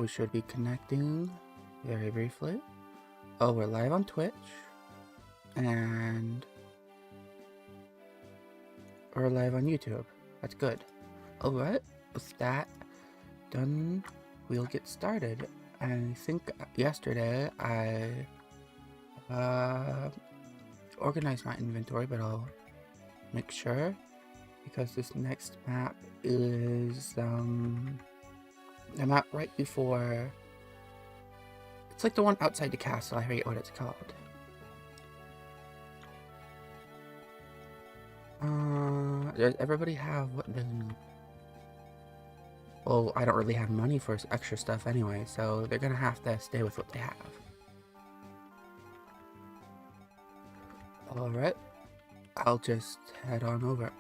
We should be connecting very briefly. Oh, we're live on Twitch. And we're live on YouTube. That's good. Alright, with that done, we'll get started. I think yesterday I organized my inventory, but I'll make sure, because this next map is the map right before. It's like the one outside the castle. I forget what it's called. Does everybody have what they need? Well, I don't really have money for extra stuff anyway, so they're gonna have to stay with what they have. Alright, I'll just head on over.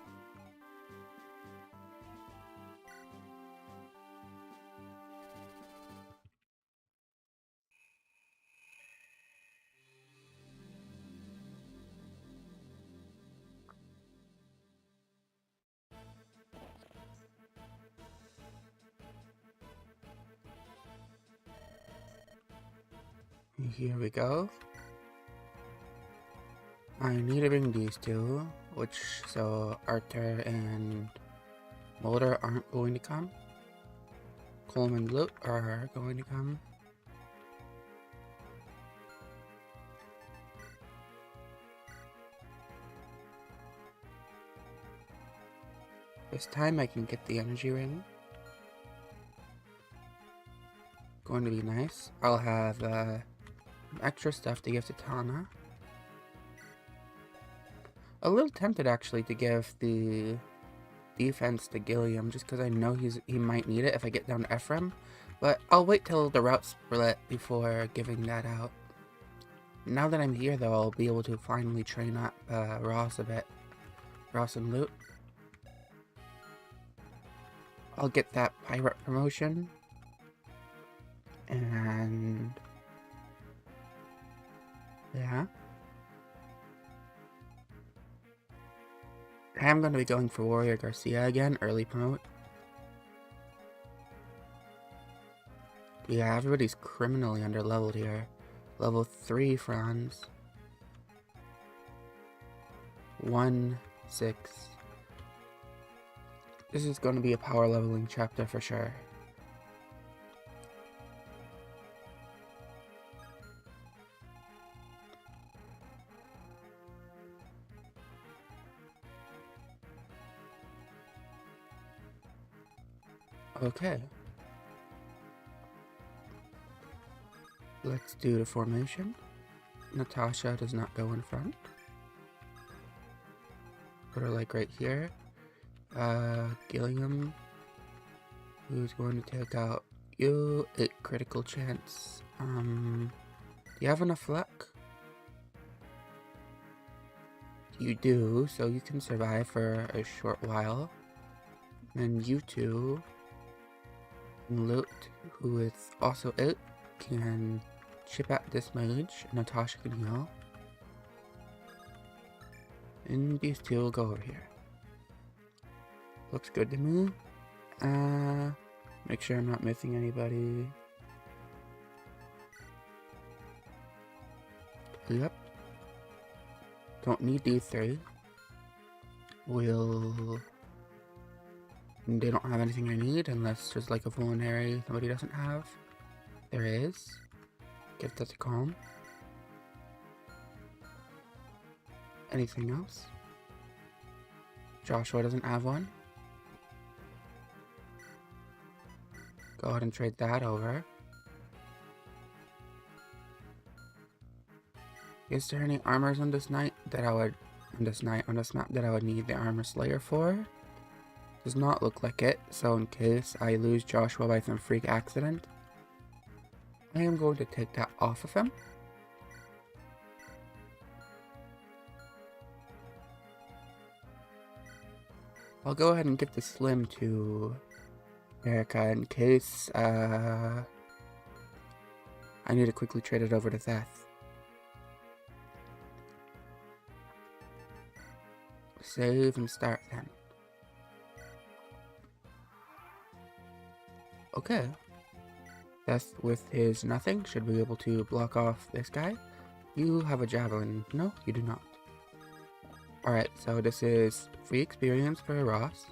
Here we go. I need to bring these two, so Arthur and Mulder aren't going to come. Coleman and Luke are going to come. This time I can get the energy ring. Going to be nice. I'll have extra stuff to give to Tana. A little tempted actually to give the defense to Gilliam, just because I know he might need it if I get down to Ephraim. But I'll wait till the route split before giving that out. Now that I'm here though, I'll be able to finally train up Ross a bit. Ross and Luke. I'll get that pirate promotion. And yeah. I am going to be going for Warrior Garcia again, early promote. Yeah, everybody's criminally under-leveled here. Level 3 Franz. 1, 6. This is going to be a power leveling chapter for sure. Okay. Let's do the formation. Natasha does not go in front. Put her like right here. Gilliam, who's going to take out you. 8 critical chance. Do you have enough luck? You do, so you can survive for a short while. And you two, Luke, who is also 8, can chip at this mage. Natasha can heal. And these two will go over here. Looks good to me. Make sure I'm not missing anybody. Yep. Don't need these 3. They don't have anything I need unless there's like a vulnerary somebody doesn't have. There is. Give that to Calm. Anything else? Joshua doesn't have one. Go ahead and trade that over. Is there any armors on this map that I would need the armor slayer for? Does not look like it, so in case I lose Joshua by some freak accident, I am going to take that off of him. I'll go ahead and give the Slim to Erica in case I need to quickly trade it over to Seth. Save and start then. Okay. Death with his nothing should be able to block off this guy. You have a javelin. No, you do not. Alright, so this is free experience for Ross.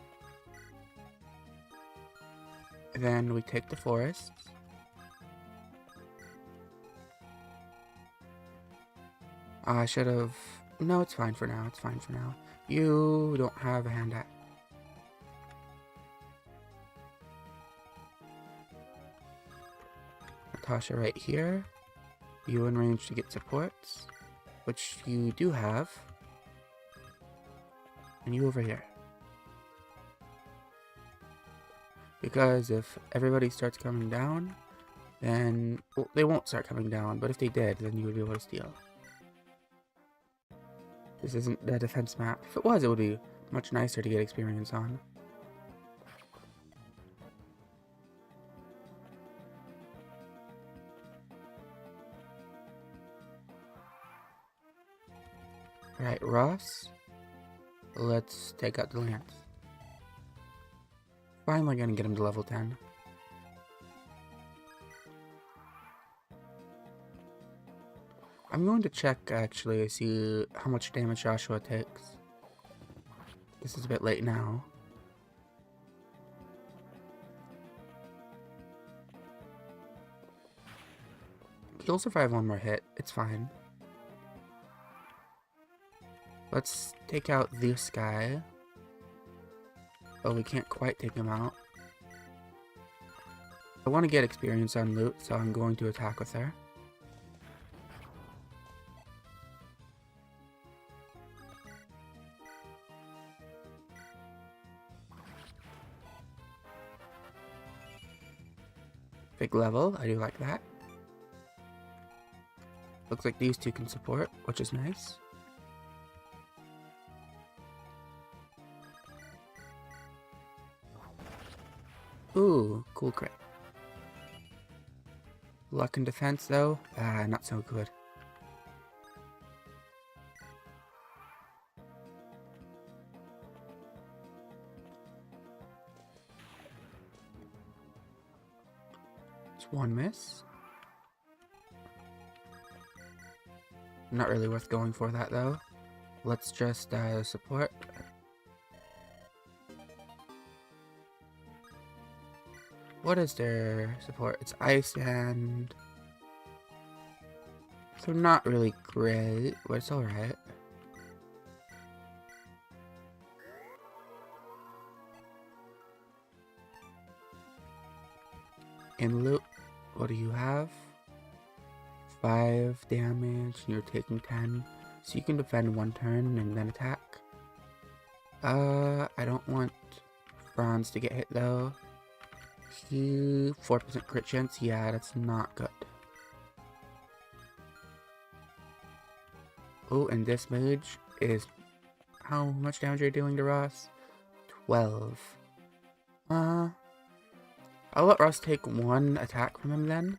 Then we take the forests. I should have... No, it's fine for now. It's fine for now. You don't have a hand axe. Natasha right here. You in range to get supports, which you do have. And you over here. Because if everybody starts coming down, then... Well, they won't start coming down, but if they did, then you would be able to steal. This isn't the defense map. If it was, it would be much nicer to get experience on. Alright, Ross. Let's take out the lance. Finally gonna get him to level 10. I'm going to check, actually, see how much damage Joshua takes. This is a bit late now. He'll survive one more hit. It's fine. Let's take out this guy. Oh, we can't quite take him out. I want to get experience on loot, so I'm going to attack with her. Big level, I do like that. Looks like these two can support, which is nice. Ooh, cool crit. Luck and defense though, not so good. It's one miss. Not really worth going for that though. Let's just support. What is their support? It's ice and... So not really great, but it's alright. In loot, what do you have? 5 damage, and you're taking 10. So you can defend one turn and then attack. I don't want Franz to get hit though. 4% crit chance, yeah, that's not good. Oh, and this mage is... How much damage are you dealing to Ross? 12. I'll let Ross take one attack from him then.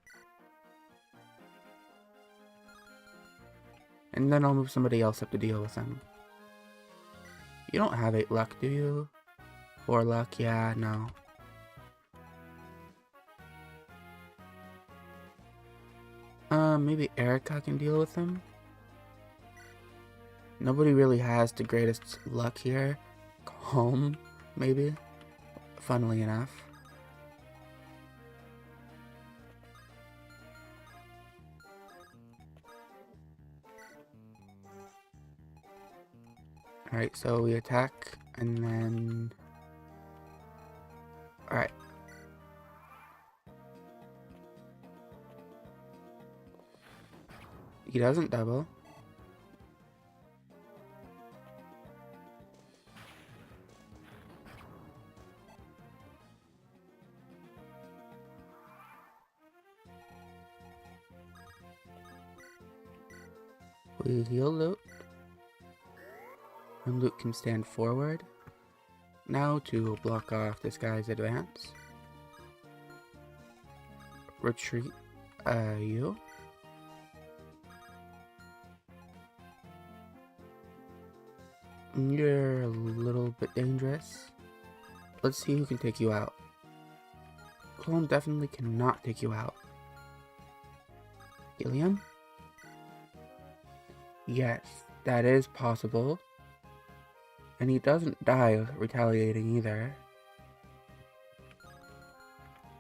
And then I'll move somebody else up to deal with him. You don't have 8 luck, do you? 4 luck, yeah, no. Maybe Erica can deal with him. Nobody really has the greatest luck here. Calm, maybe. Funnily enough. Alright, so we attack, and then... Alright. He doesn't double. We heal Luke. And Luke can stand forward. Now to block off this guy's advance. Retreat, you. You're a little bit dangerous. Let's see who can take you out. Clone definitely cannot take you out. Gilliam? Yes, that is possible. And he doesn't die retaliating either.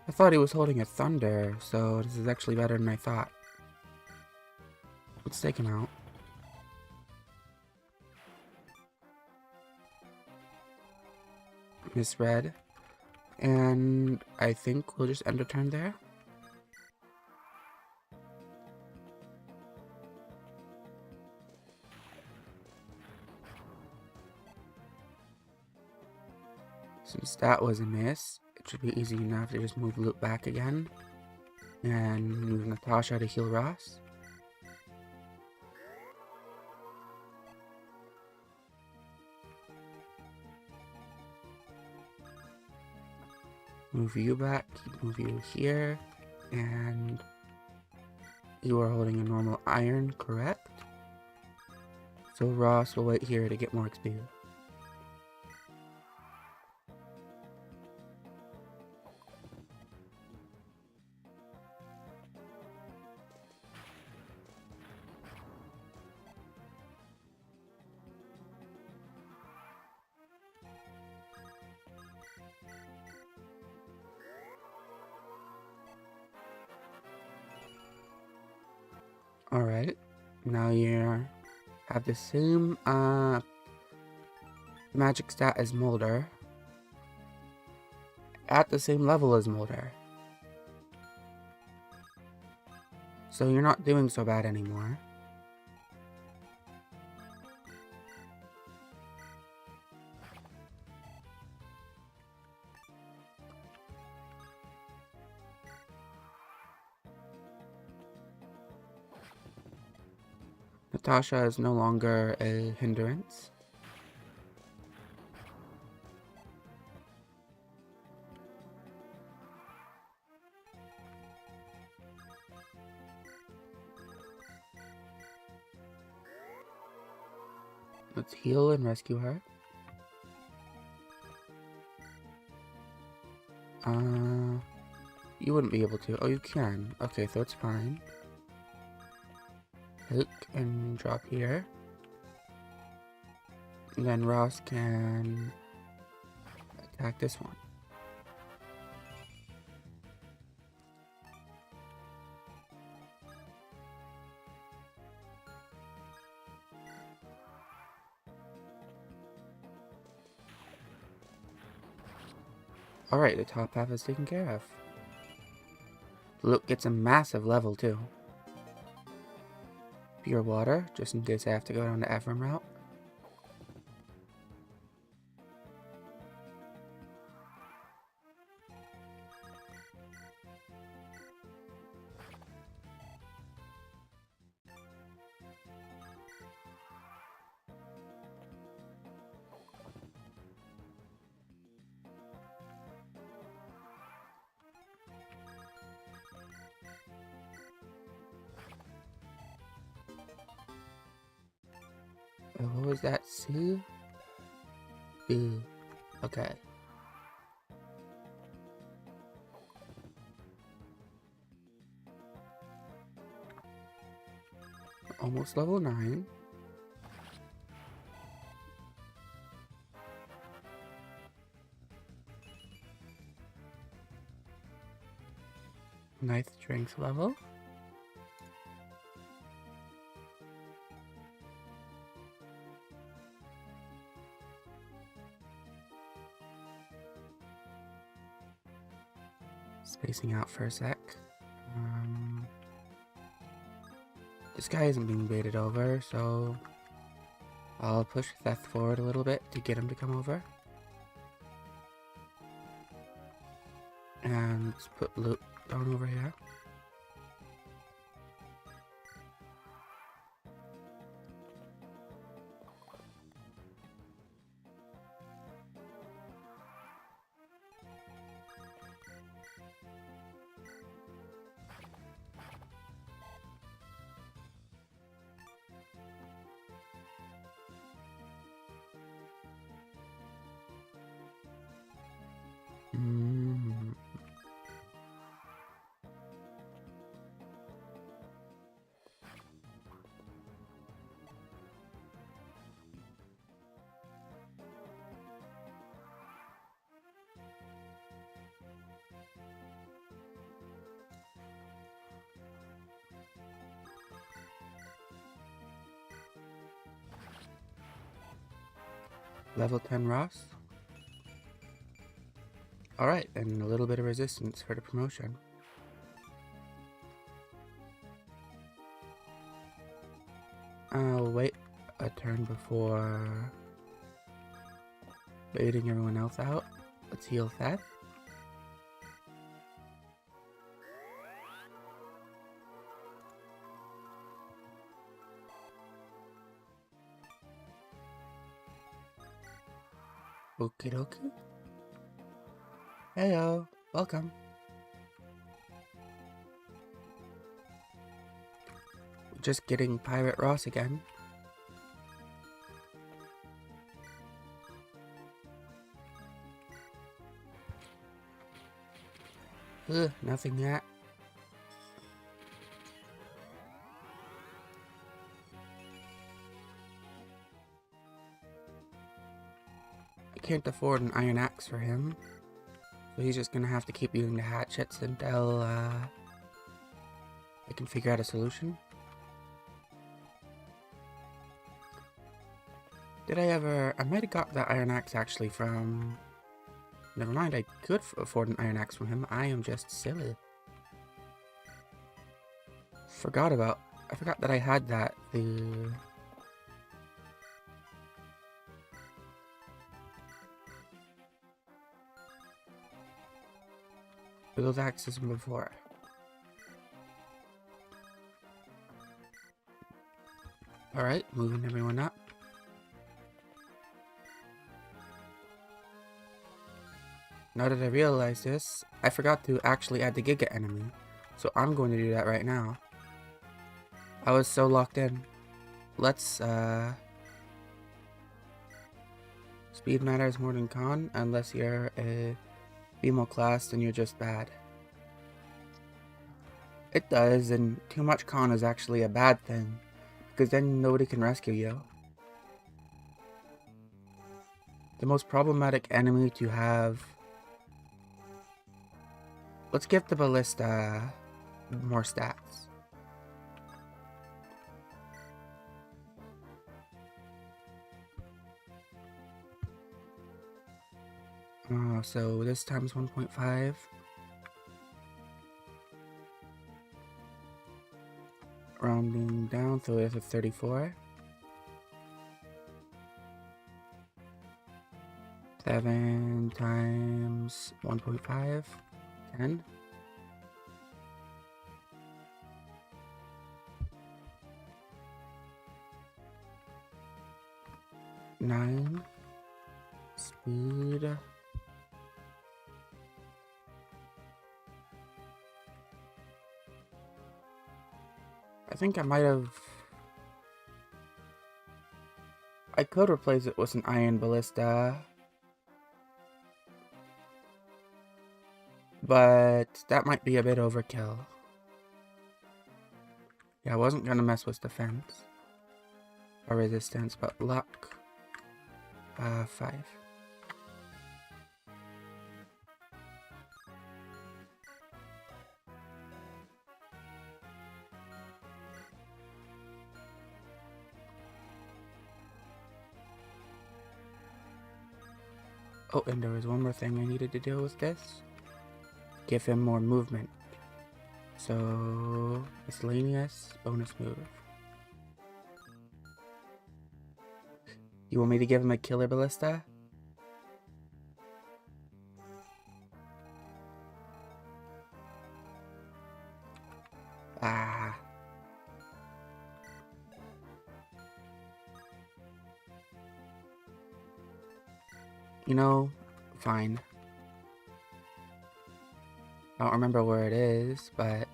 I thought he was holding a thunder, so this is actually better than I thought. Let's take him out. Misread. And I think we'll just end a turn there. Since that was a miss, it should be easy enough to just move Luke back again. And move Natasha to heal Ross. Move you back, move you here, and you are holding a normal iron, correct? So Ross will wait here to get more XP. Alright, now you have the same magic stat as Molder, at the same level as Molder. So you're not doing so bad anymore. Natasha is no longer a hindrance. Let's heal and rescue her. You wouldn't be able to. Oh, you can. Okay, so it's fine. Hook and drop here. And then Ross can attack this one. Alright, the top half is taken care of. Luke gets a massive level too. Pure water, just in case I have to go down the Ephraim route. What was that? Sue? Boo. Okay. Almost level 9. Ninth strength level. Spacing out for a sec. This guy isn't being baited over, so I'll push Theth forward a little bit to get him to come over. And let's put Luke down over here. Level 10 Ross. Alright, and a little bit of resistance for the promotion. I'll wait a turn before baiting everyone else out. Let's heal Theth. Okie dokie. Heyo, welcome. Just getting Pirate Ross again. Ugh, nothing yet. I can't afford an iron axe for him, so he's just gonna have to keep using the hatchets until I can figure out a solution. I might have got that iron axe actually from... Never mind, I could afford an iron axe from him. I am just silly. I forgot that I had that. Those axes from before. Alright, moving everyone up. Now that I realize this, I forgot to actually add the Giga enemy. So I'm going to do that right now. I was so locked in. Let's, Speed matters more than con, unless you're a female class, then you're just bad. It does, and too much con is actually a bad thing, because then nobody can rescue you. The most problematic enemy to have... Let's give the Ballista more stats. So this time's 1.5. Rounding down, so it's a 34. 7 times 1.5, 10. Nine. Speed. I think I might have... I could replace it with an iron ballista. But that might be a bit overkill. Yeah, I wasn't gonna mess with defense. Or resistance, but luck. 5. Oh, and there was one more thing I needed to do with this. Give him more movement. So, miscellaneous, bonus move. You want me to give him a killer ballista? Ah. You know, fine. I don't remember where it is, but...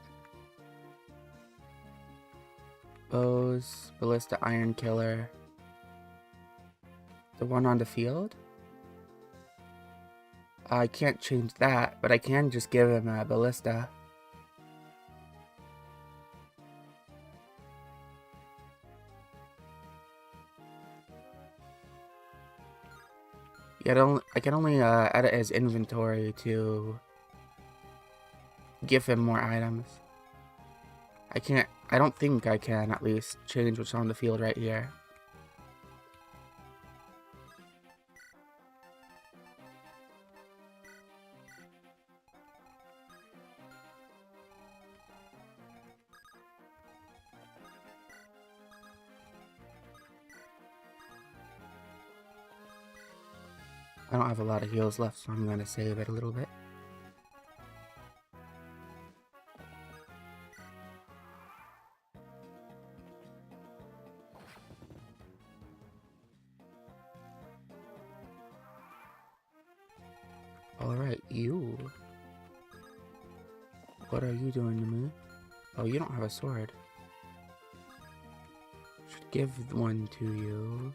Bows, ballista, iron killer. The one on the field? I can't change that, but I can just give him a ballista. Yeah, I can only edit his inventory to give him more items. I don't think I can at least change what's on the field right here. I don't have a lot of heals left, so I'm gonna save it a little bit. Alright, you. What are you doing to me? Oh, you don't have a sword. Should give one to you.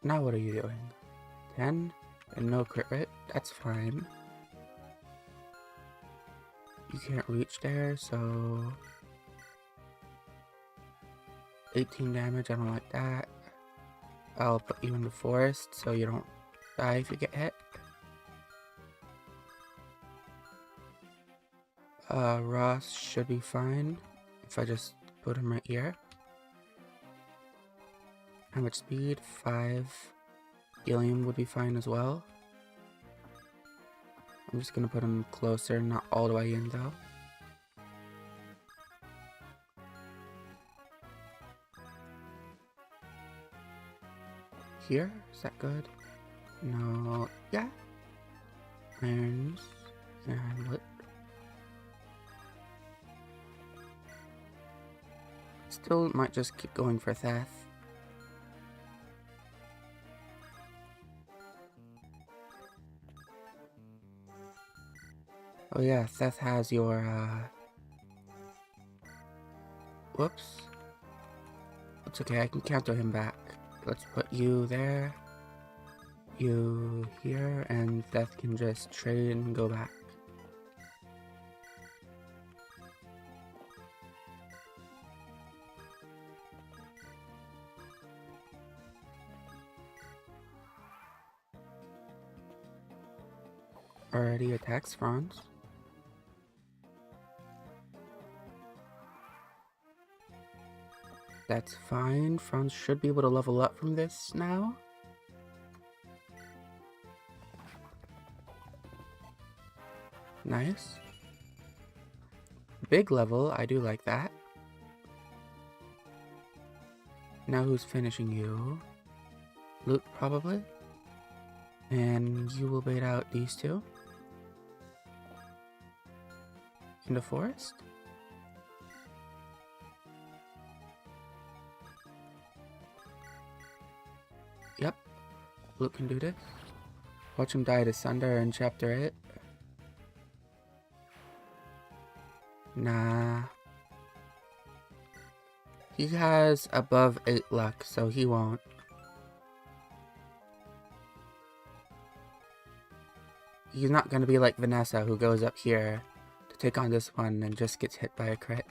Now what are you doing? 10 and no crit rate? That's fine. You can't reach there, so 18 damage, I don't like that. I'll put you in the forest so you don't die if you get hit. Ross should be fine if I just put him right here. How much speed? 5. Gilliam would be fine as well. I'm just gonna put him closer, not all the way in though. Here? Is that good? No. Yeah. Irons. And what? Still might just keep going for Theth. Oh yeah, Theth has your, whoops. It's okay, I can counter him back. Let's put you there, you here, and Theth can just trade and go back. Already attacks Franz. That's fine. Franz should be able to level up from this now. Nice. Big level, I do like that. Now who's finishing you? Luke, probably. And you will bait out these two. In the forest. Yep. Luke can do this. Watch him die to Sunder in chapter 8. Nah. He has above 8 luck, so he won't. He's not gonna be like Vanessa, who goes up here to take on this one and just gets hit by a crit.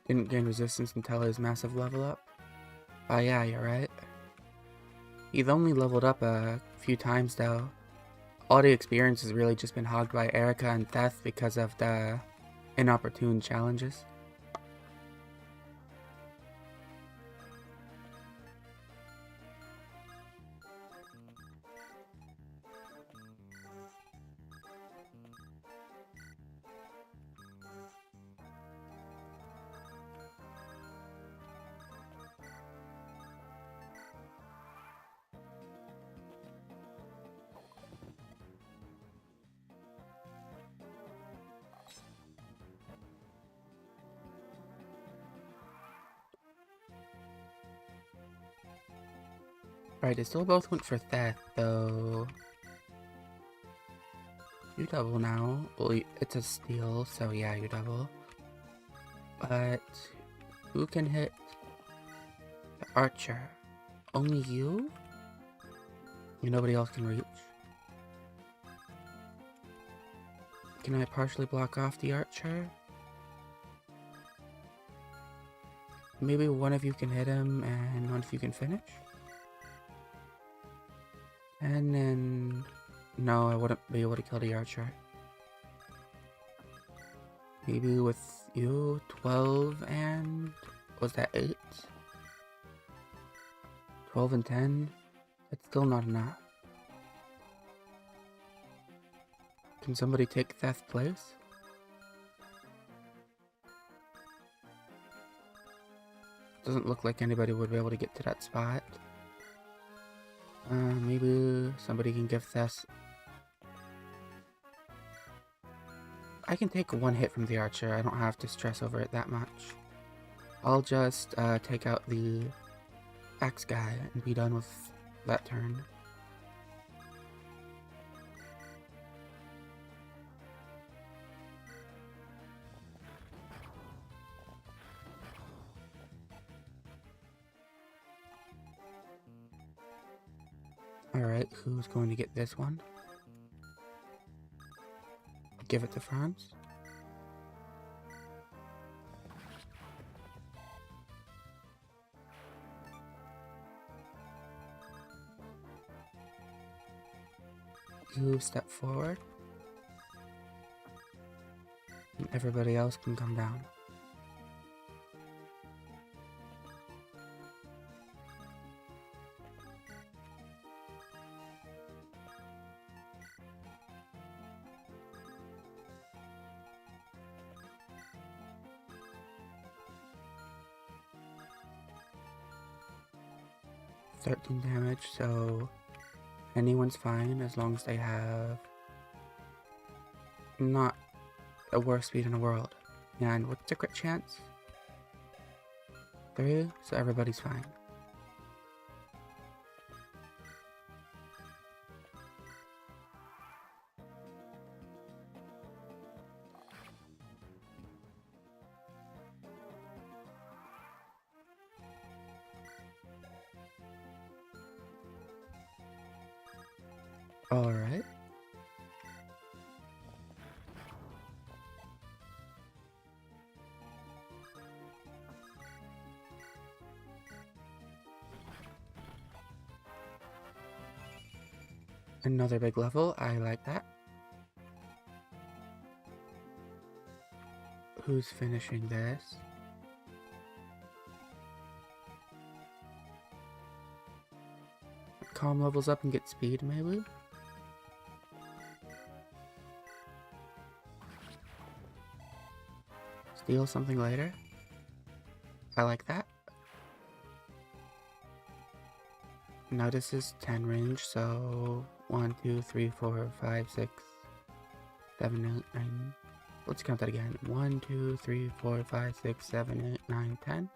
Didn't gain resistance until his massive level up. Oh yeah, you're right. He's only leveled up a few times though. All the experience has really just been hogged by Erica and Theth because of the inopportune challenges. Right, they still both went for Theth, though. You double now. Well, it's a steal, so yeah, you double. But who can hit the archer? Only you? Nobody else can reach. Can I partially block off the archer? Maybe one of you can hit him and one of you can finish? And then... No, I wouldn't be able to kill the archer. Maybe with you, 12 and... Was that 8? 12 and 10? That's still not enough. Can somebody take Theth's place? Doesn't look like anybody would be able to get to that spot. Maybe somebody can give Theth... I can take one hit from the archer. I don't have to stress over it that much. I'll just take out the axe guy and be done with that turn. Alright, who's going to get this one? Give it to Franz. You step forward. And everybody else can come down. $13 damage, so anyone's fine as long as they have not the worst speed in the world. And what's the crit chance? 3, so everybody's fine. Alright. Another big level, I like that. Who's finishing this? Calm levels up and get speed, maybe? Steal something later? I like that. Now this is 10 range, so 1, 2, 3, 4, 5, 6, 7, 8, 9. Let's count that again. 1, 2, 3, 4, 5, 6, 7, 8, 9, 10.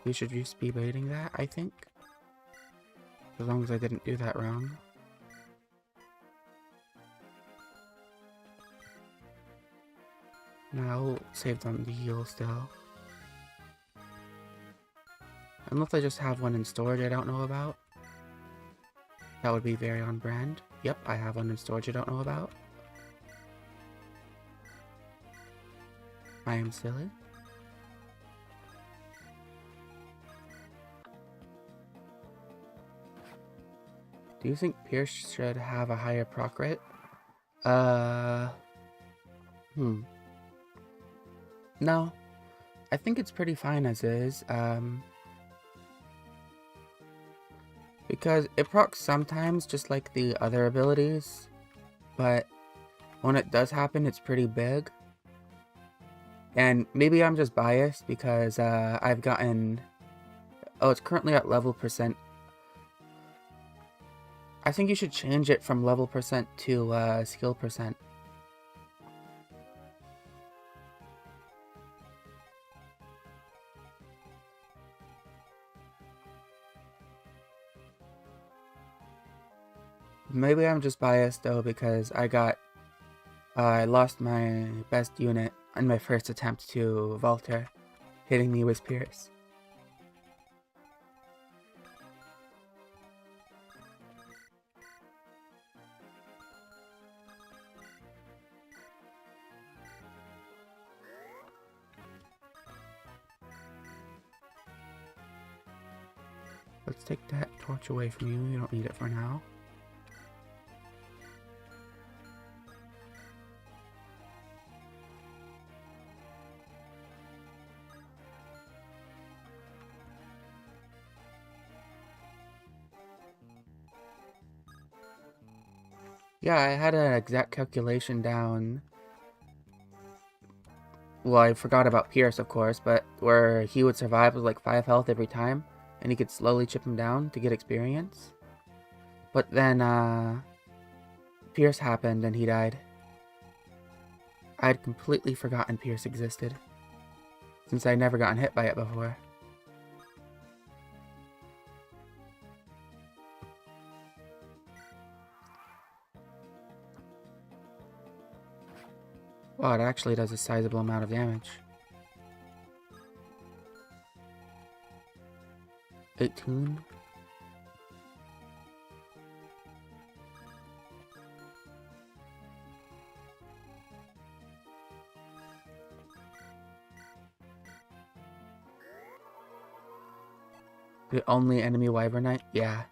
We should just be baiting that, I think. As long as I didn't do that wrong. Now, save them the heal still. Unless I just have one in storage I don't know about. That would be very on brand. Yep, I have one in storage I don't know about. I am silly. Do you think Pierce should have a higher proc rate? No. I think it's pretty fine as is, because it procs sometimes, just like the other abilities, but when it does happen, it's pretty big. And maybe I'm just biased because I've gotten... Oh, it's currently at level percent. I think you should change it from level percent to skill percent. Maybe I'm just biased though because I lost my best unit in my first attempt to Vaulter, hitting me with Pierce. Let's take that torch away from you. You don't need it for now. Yeah, I had an exact calculation down. Well, I forgot about Pierce, of course, but where he would survive with like 5 health every time, and he could slowly chip him down to get experience. But then, Pierce happened and he died. I had completely forgotten Pierce existed, since I'd never gotten hit by it before. Wow, it actually does a sizable amount of damage. 18. The only enemy Wyvern Knight? Yeah.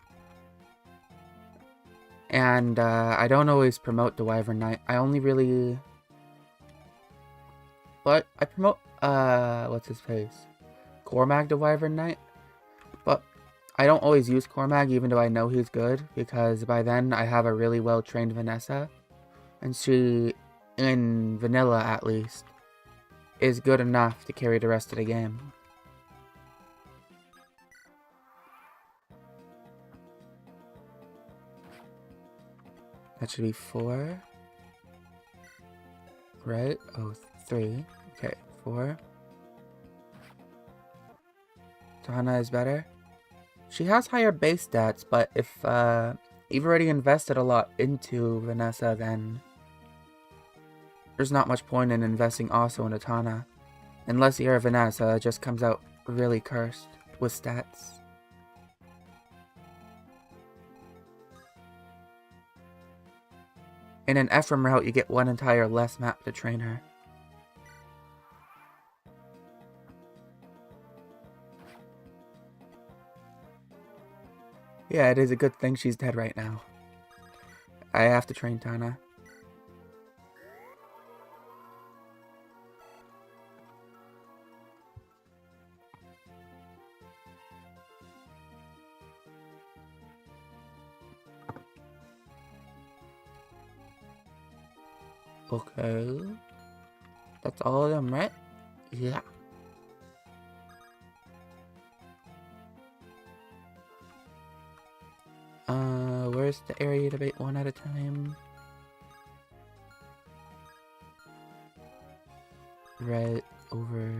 And I don't always promote the Wyvern Knight. I only really... But I promote, what's his face? Cormag the Wyvern Knight. But I don't always use Cormag even though I know he's good, because by then I have a really well trained Vanessa. And she, in vanilla at least, is good enough to carry the rest of the game. That should be 4. Right? Oh, 3. Okay, 4. Tana is better. She has higher base stats, but if you've already invested a lot into Vanessa, then there's not much point in investing also into Tana. Unless you're Vanessa, it just comes out really cursed with stats. In an Ephraim route, you get one entire less map to train her. Yeah, it is a good thing she's dead right now. I have to train Tana. Okay. That's all of them, right? Yeah. Where's the area debate one at a time? Right over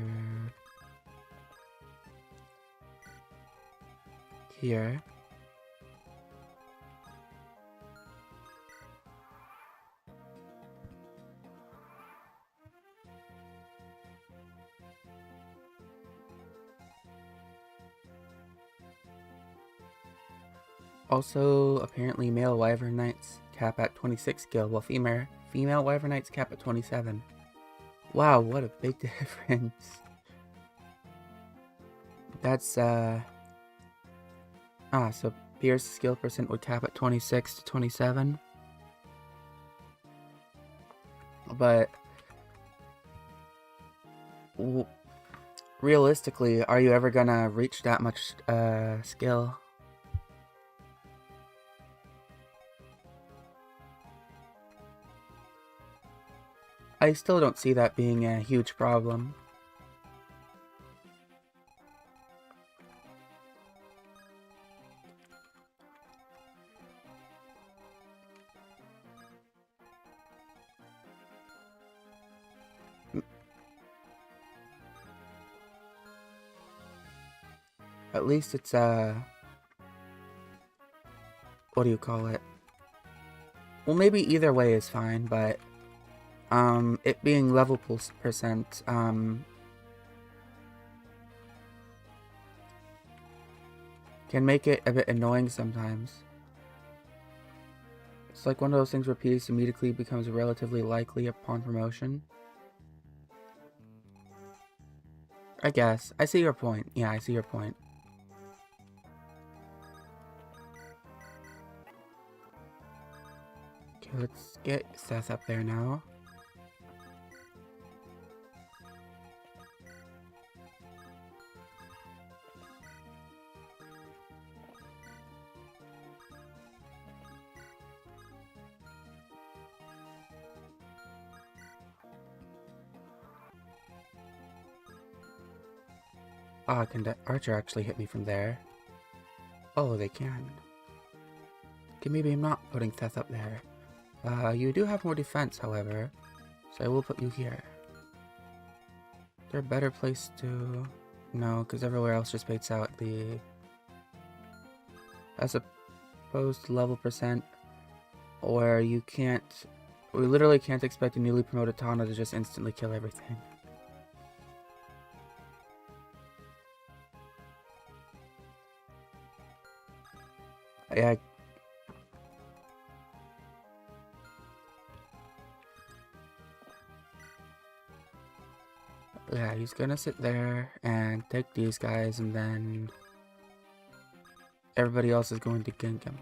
here. Also, apparently male Wyvern Knights cap at 26 skill, while female Wyvern Knights cap at 27. Wow, what a big difference. That's, so Pierce's skill percent would cap at 26 to 27. But, realistically, are you ever gonna reach that much, skill? I still don't see that being a huge problem. At least it's, what do you call it? Well, maybe either way is fine, but it being level percent, can make it a bit annoying sometimes. It's like one of those things where peace immediately becomes relatively likely upon promotion. I guess. I see your point. Yeah, I see your point. Okay, let's get Seth up there now. Ah, can that archer actually hit me from there? Oh, they can. Okay, maybe I'm not putting Seth up there. You do have more defense, however, so I will put you here. Is there a better place to... No, because everywhere else just baits out the... As opposed to level percent, where you can't... We literally can't expect a newly promoted Tana to just instantly kill everything. Yeah. Yeah, he's gonna sit there and take these guys, and then everybody else is going to gank him.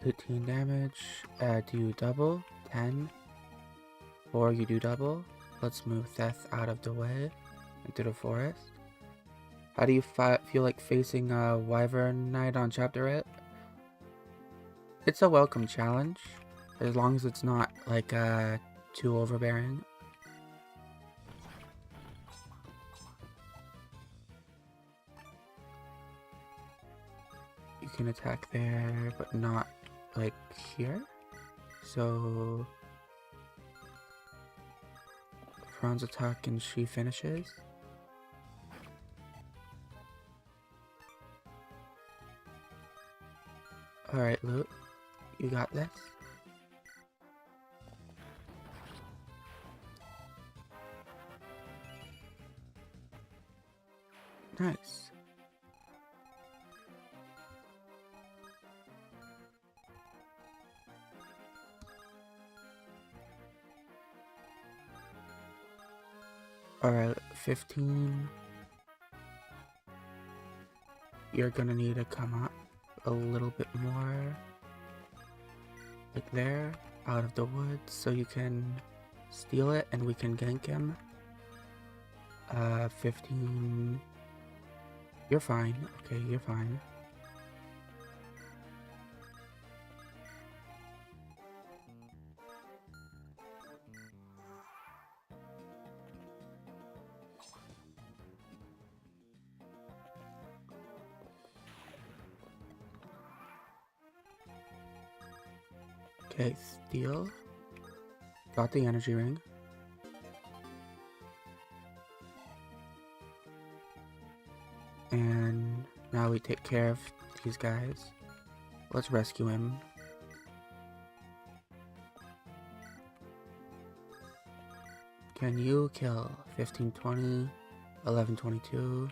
$18 damage. Do you double? 10. Or you do double. Let's move Seth out of the way into the forest. How do you feel like facing a Wyvern Knight on Chapter 8? It's a welcome challenge, as long as it's not like too overbearing. You can attack there, but not like here. So Fran's attack and she finishes. Alright, Luke, you got this. Nice. Alright, 15. You're gonna need to come up a little bit more. Like there, out of the woods, so you can steal it and we can gank him. 15. You're fine. Okay, you're fine. Okay, steal. Got the energy ring. And now we take care of these guys. Let's rescue him. Can you kill 1520, 1122?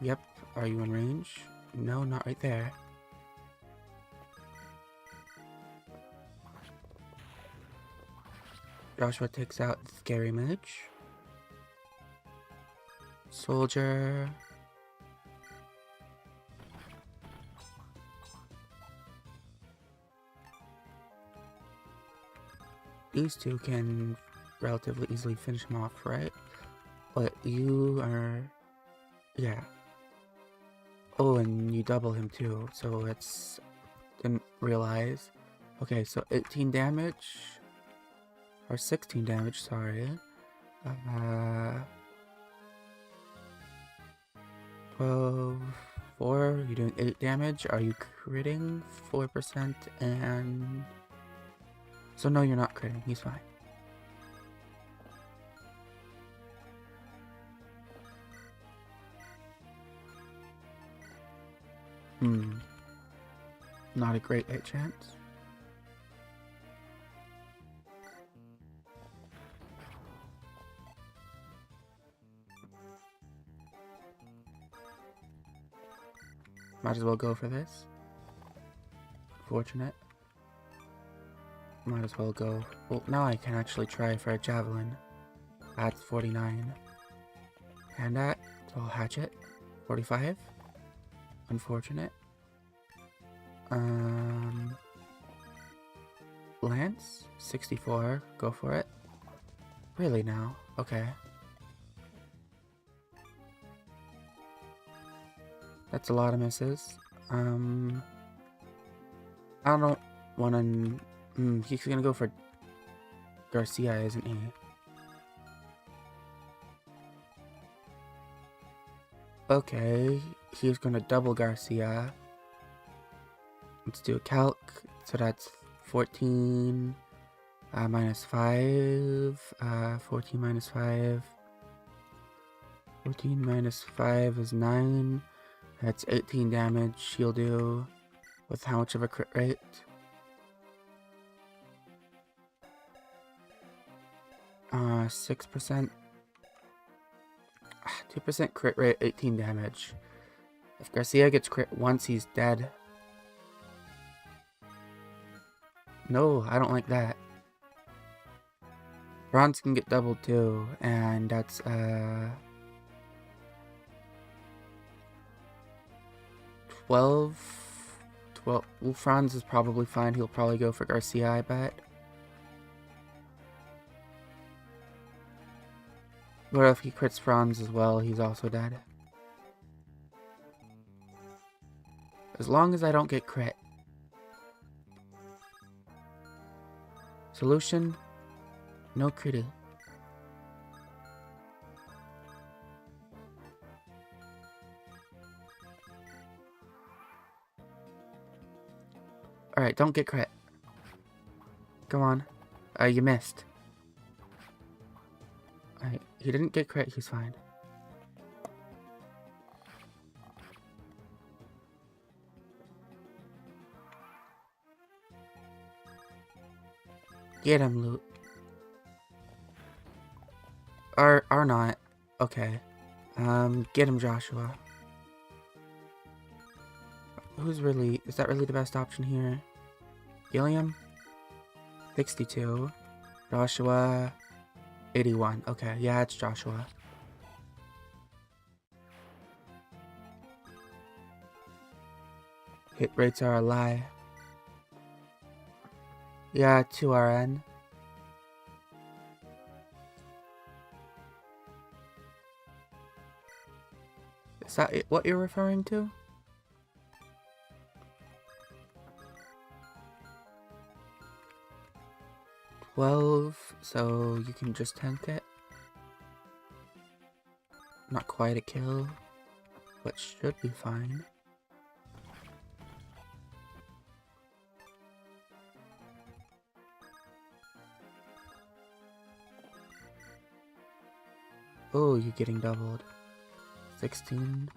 Yep. Are you in range? No, not right there. Joshua takes out the scary mage. Soldier. These two can relatively easily finish him off, right? But you are... Yeah. Oh, and you double him too, so it's... Didn't realize. Okay, so 18 damage. Or 16 damage, sorry. 12... 4, you're doing 8 damage. Are you critting? 4% and... So no, you're not critting. He's fine. Not a great hit chance. Might as well go for this. Unfortunate. Might as well go. Well, now I can actually try for a javelin. That's 49. And that, so I'll hatchet. 45. Unfortunate. Lance, 64. Go for it. Really now? Okay. That's a lot of misses. I don't want to... he's gonna go for Garcia, isn't he? Okay, he's gonna double Garcia. Let's do a calc. So that's 14 minus 5. 14 minus 5. 14 minus 5 is 9. That's 18 damage he'll do. With how much of a crit rate? Uh, 6%. 2% crit rate, 18 damage. If Garcia gets crit once, he's dead. No, I don't like that. Bronze can get doubled too, and that's, 12. Well, Franz is probably fine. He'll probably go for Garcia, I bet. But if he crits Franz as well, he's also dead. As long as I don't get crit. Solution? No critty. Alright, don't get crit. Come on. You missed. Alright, he didn't get crit, he's fine. Get him, Luke. Or not. Okay. Get him, Joshua. Is that really the best option here? Gilliam? 62. Joshua? 81. Okay, yeah, it's Joshua. Hit rates are a lie. Yeah, 2 RN. Is that what you're referring to? So you can just tank it. Not quite a kill, but should be fine. Oh, you're getting doubled. 16.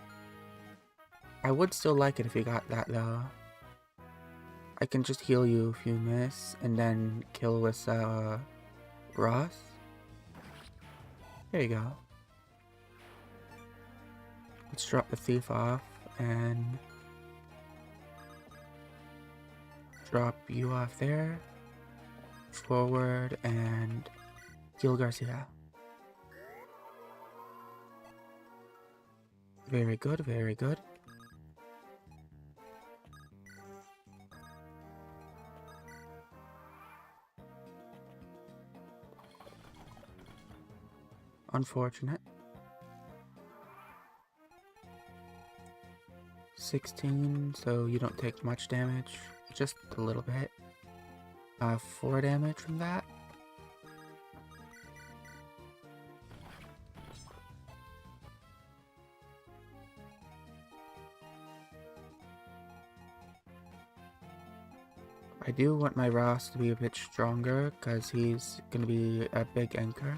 I would still like it if you got that though. I can just heal you if you miss, and then kill with Ross. There you go. Let's drop the thief off and drop you off there. Forward and kill Garcia. Very good, very good. Unfortunate. 16, so you don't take much damage, just a little bit. 4 damage from that. I do want my Ross to be a bit stronger, because he's going to be a big anchor.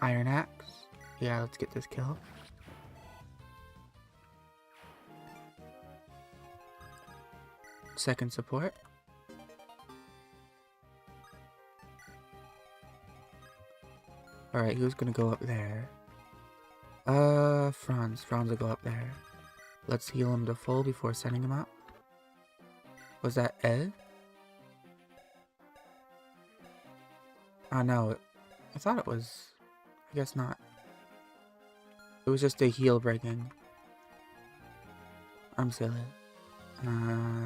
Iron Axe. Yeah, let's get this kill. Second support. Alright, who's gonna go up there? Franz will go up there. Let's heal him to full before sending him out. Was that Ed? Oh no, I thought it was... I guess not. It was just a heal breaking. I'm silly.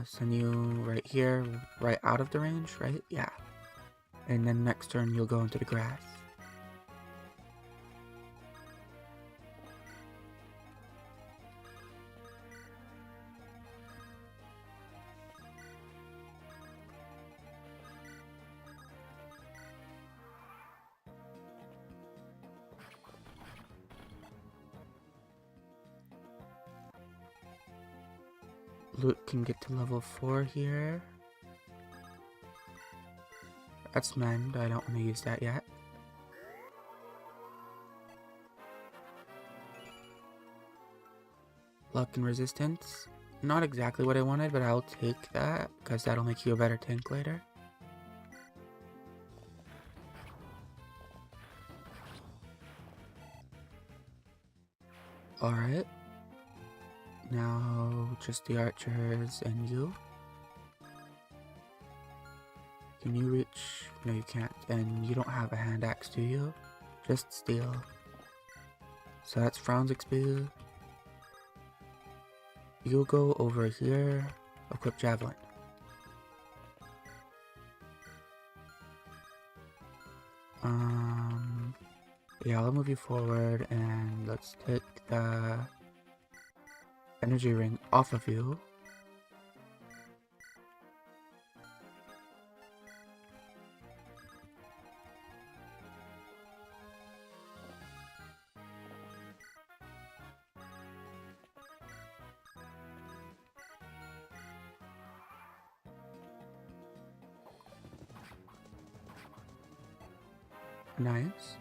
Send you right here, right out of the range, right? Yeah. And then next turn you'll go into the grass. Luke can get to level 4 here. That's mend, I don't want to use that yet. Luck and resistance. Not exactly what I wanted, but I'll take that, because that'll make you a better tank later. Alright. Now, just the archers and you. Can you reach? No, you can't. And you don't have a hand axe, do you? Just steel. So that's Franz XP. You'll go over here, equip javelin. Yeah, I'll move you forward and let's take the energy ring off of you. Nice.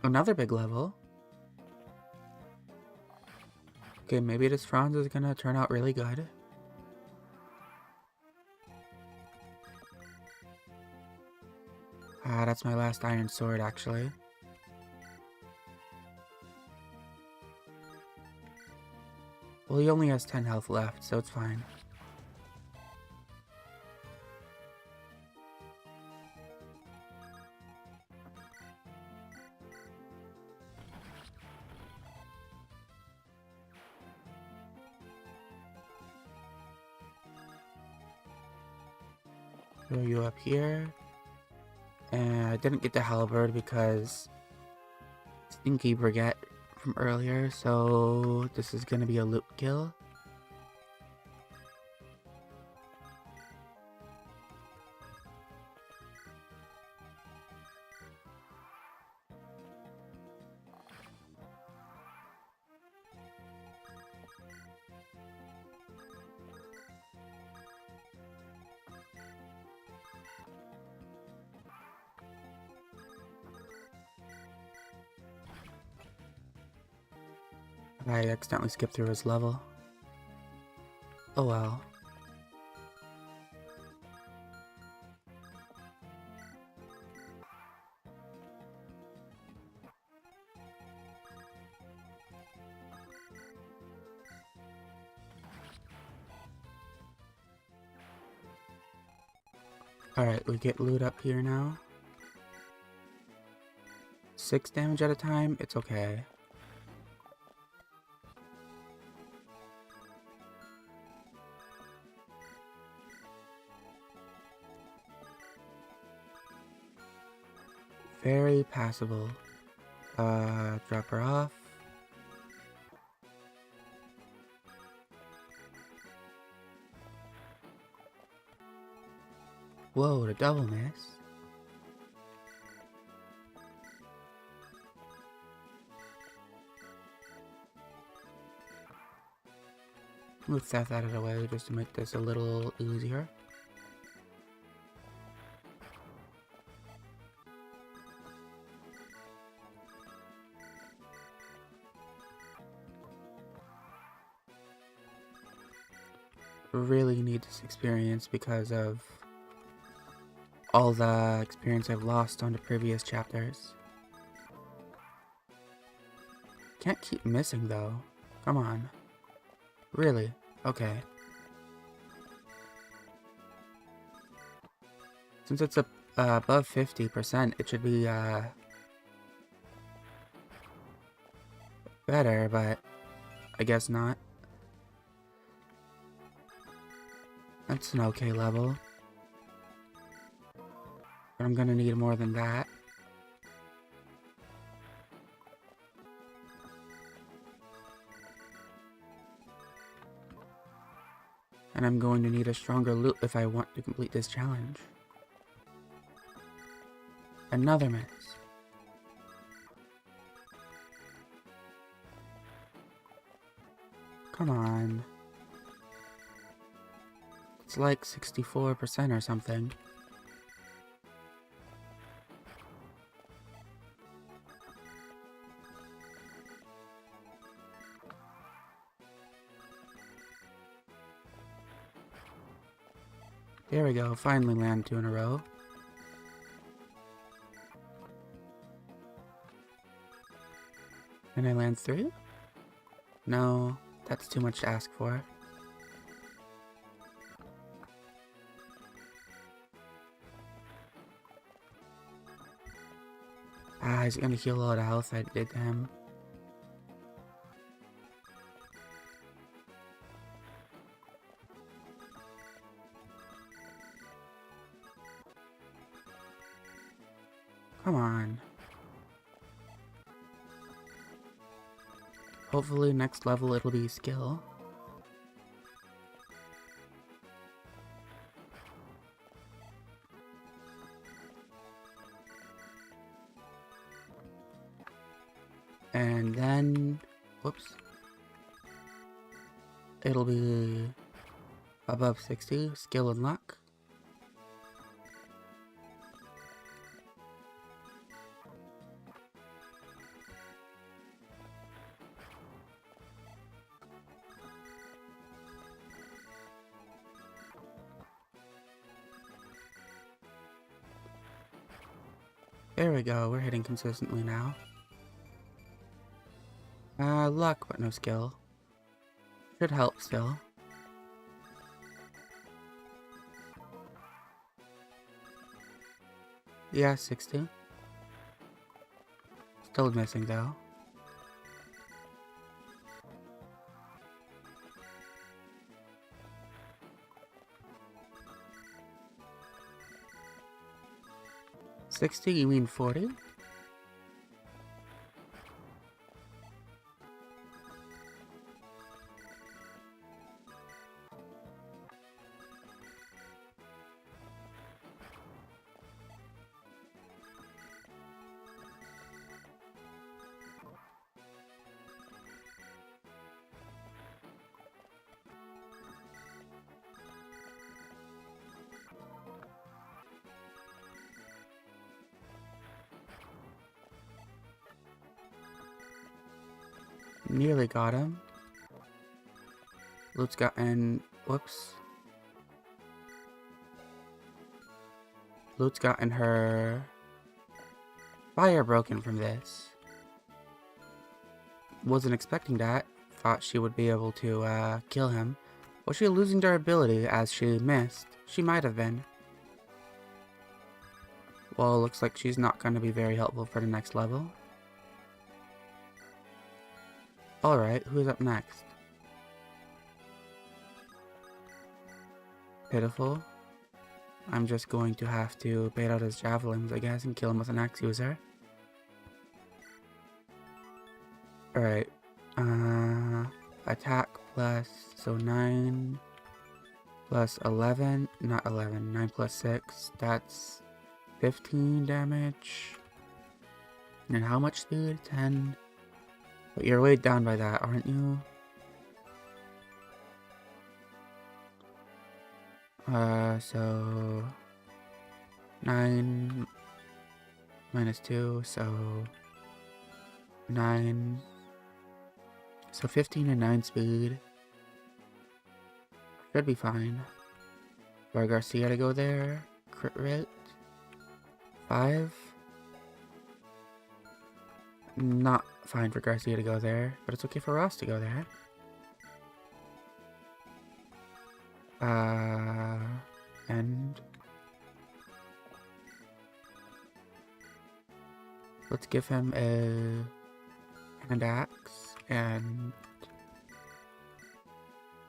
Another big level. Okay, maybe this Franz is gonna turn out really good. Ah, that's my last iron sword, actually. Well, he only has 10 health left, so it's fine. Throw you up here. And I didn't get the halberd because Stinky Brigette from earlier, so this is gonna be a loop kill. I accidentally skipped through his level. Oh well. Alright, we get loot up here now. 6 damage at a time, it's okay. Very passable. Drop her off. Whoa, the double miss. Move Seth out of the way just to make this a little easier. Really need this experience because of all the experience I've lost on the previous chapters. Can't keep missing though. Come on. Really? Okay. Since it's above 50%, it should be better, but I guess not. That's an okay level. But I'm gonna need more than that. And I'm going to need a stronger loot if I want to complete this challenge. Another miss. Come on. It's like 64% or something. There we go, finally land 2 in a row. And I land 3? No, that's too much to ask for. Ah, he's gonna heal all the health I did to him. Come on. Hopefully next level it'll be skill. And then, whoops, it'll be above 60, skill and luck. There we go, we're hitting consistently now. Luck, but no skill. Should help still. Yeah, 60. Still missing though. $60, you mean 40? Nearly got him. Loot's gotten... whoops. Loot's gotten her... fire broken from this. Wasn't expecting that. Thought she would be able to, kill him. Was she losing durability as she missed? She might have been. Well, looks like she's not going to be very helpful for the next level. Alright, who's up next? Pitiful. I'm just going to have to bait out his javelins, I guess, and kill him with an axe user. Alright. Attack plus, so 9 plus 11, not 11, 9 plus 6, that's 15 damage. And how much speed? 10. But you're weighed down by that, aren't you? So 9 minus 2, so 9. So 15 and 9 speed. Should be fine. For Garcia to go there. Crit rate. 5. not fine for Garcia to go there, but it's okay for Ross to go there. And let's give him a hand axe and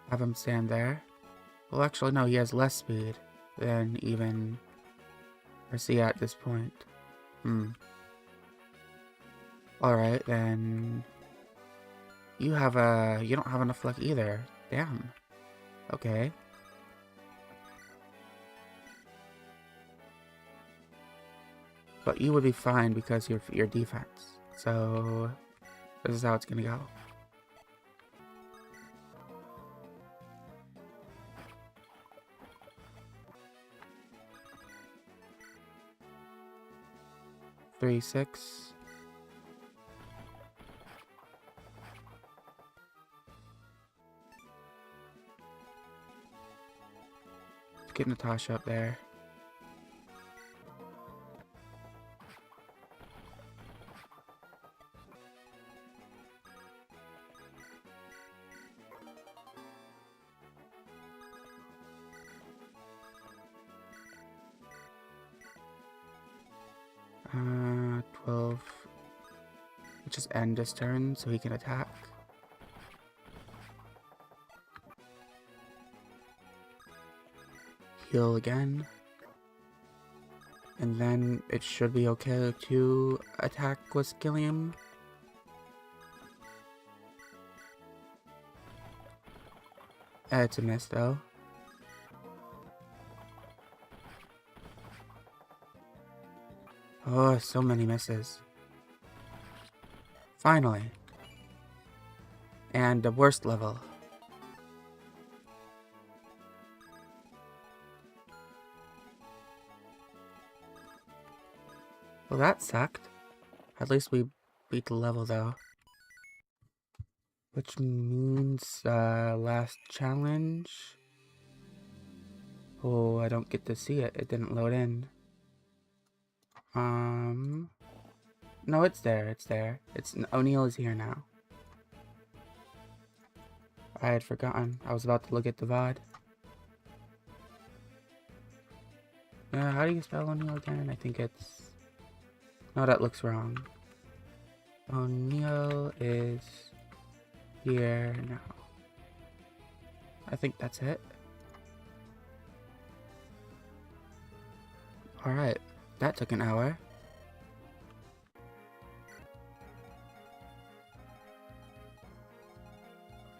have him stand there. Well, actually, no, he has less speed than even Garcia at this point. Alright, then you don't have enough luck either. Damn. Okay. But you would be fine because your defense. So this is how it's gonna go. Three, 6. Let's get Natasha up there. Uh, 12. Let's just end this turn so he can attack. Heal again. And then it should be okay to attack with Gilliam. It's a miss though. Oh, so many misses. Finally. And the worst level. Well, that sucked. At least we beat the level though. Which means, last challenge. Oh, I don't get to see it. It didn't load in. No, it's there. It's there. O'Neill is here now. I had forgotten. I was about to look at the VOD. How do you spell O'Neill again? I think it's... No, that looks wrong. O'Neill is here now. I think that's it. Alright, that took an hour.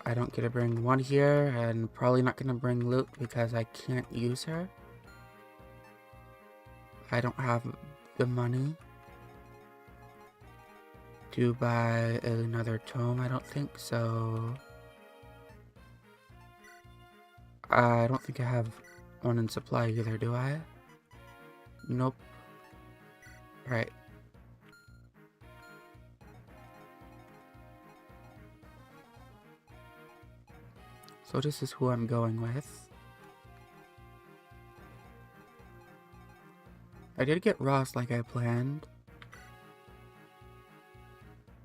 I don't get to bring one here, and probably not gonna bring loot because I can't use her. I don't have the money to buy another tome, I don't think, so... I don't think I have one in supply either, do I? Nope. Right. So this is who I'm going with. I did get Ross like I planned.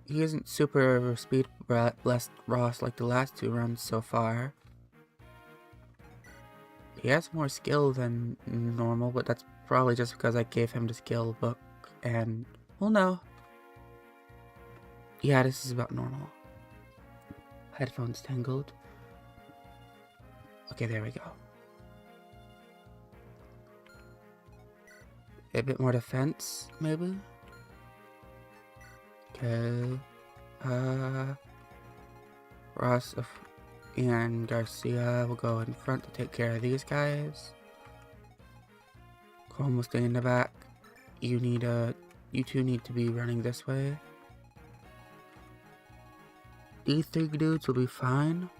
He isn't super speed blessed Ross like the last two runs so far. He has more skill than normal, but that's probably just because I gave him the skill book and... well, no. Yeah, this is about normal. Headphones tangled. Okay, there we go. A bit more defense, maybe? Okay. Ross and Garcia will go in front to take care of these guys. Colm will stay in the back. You two need to be running this way. These three dudes will be fine.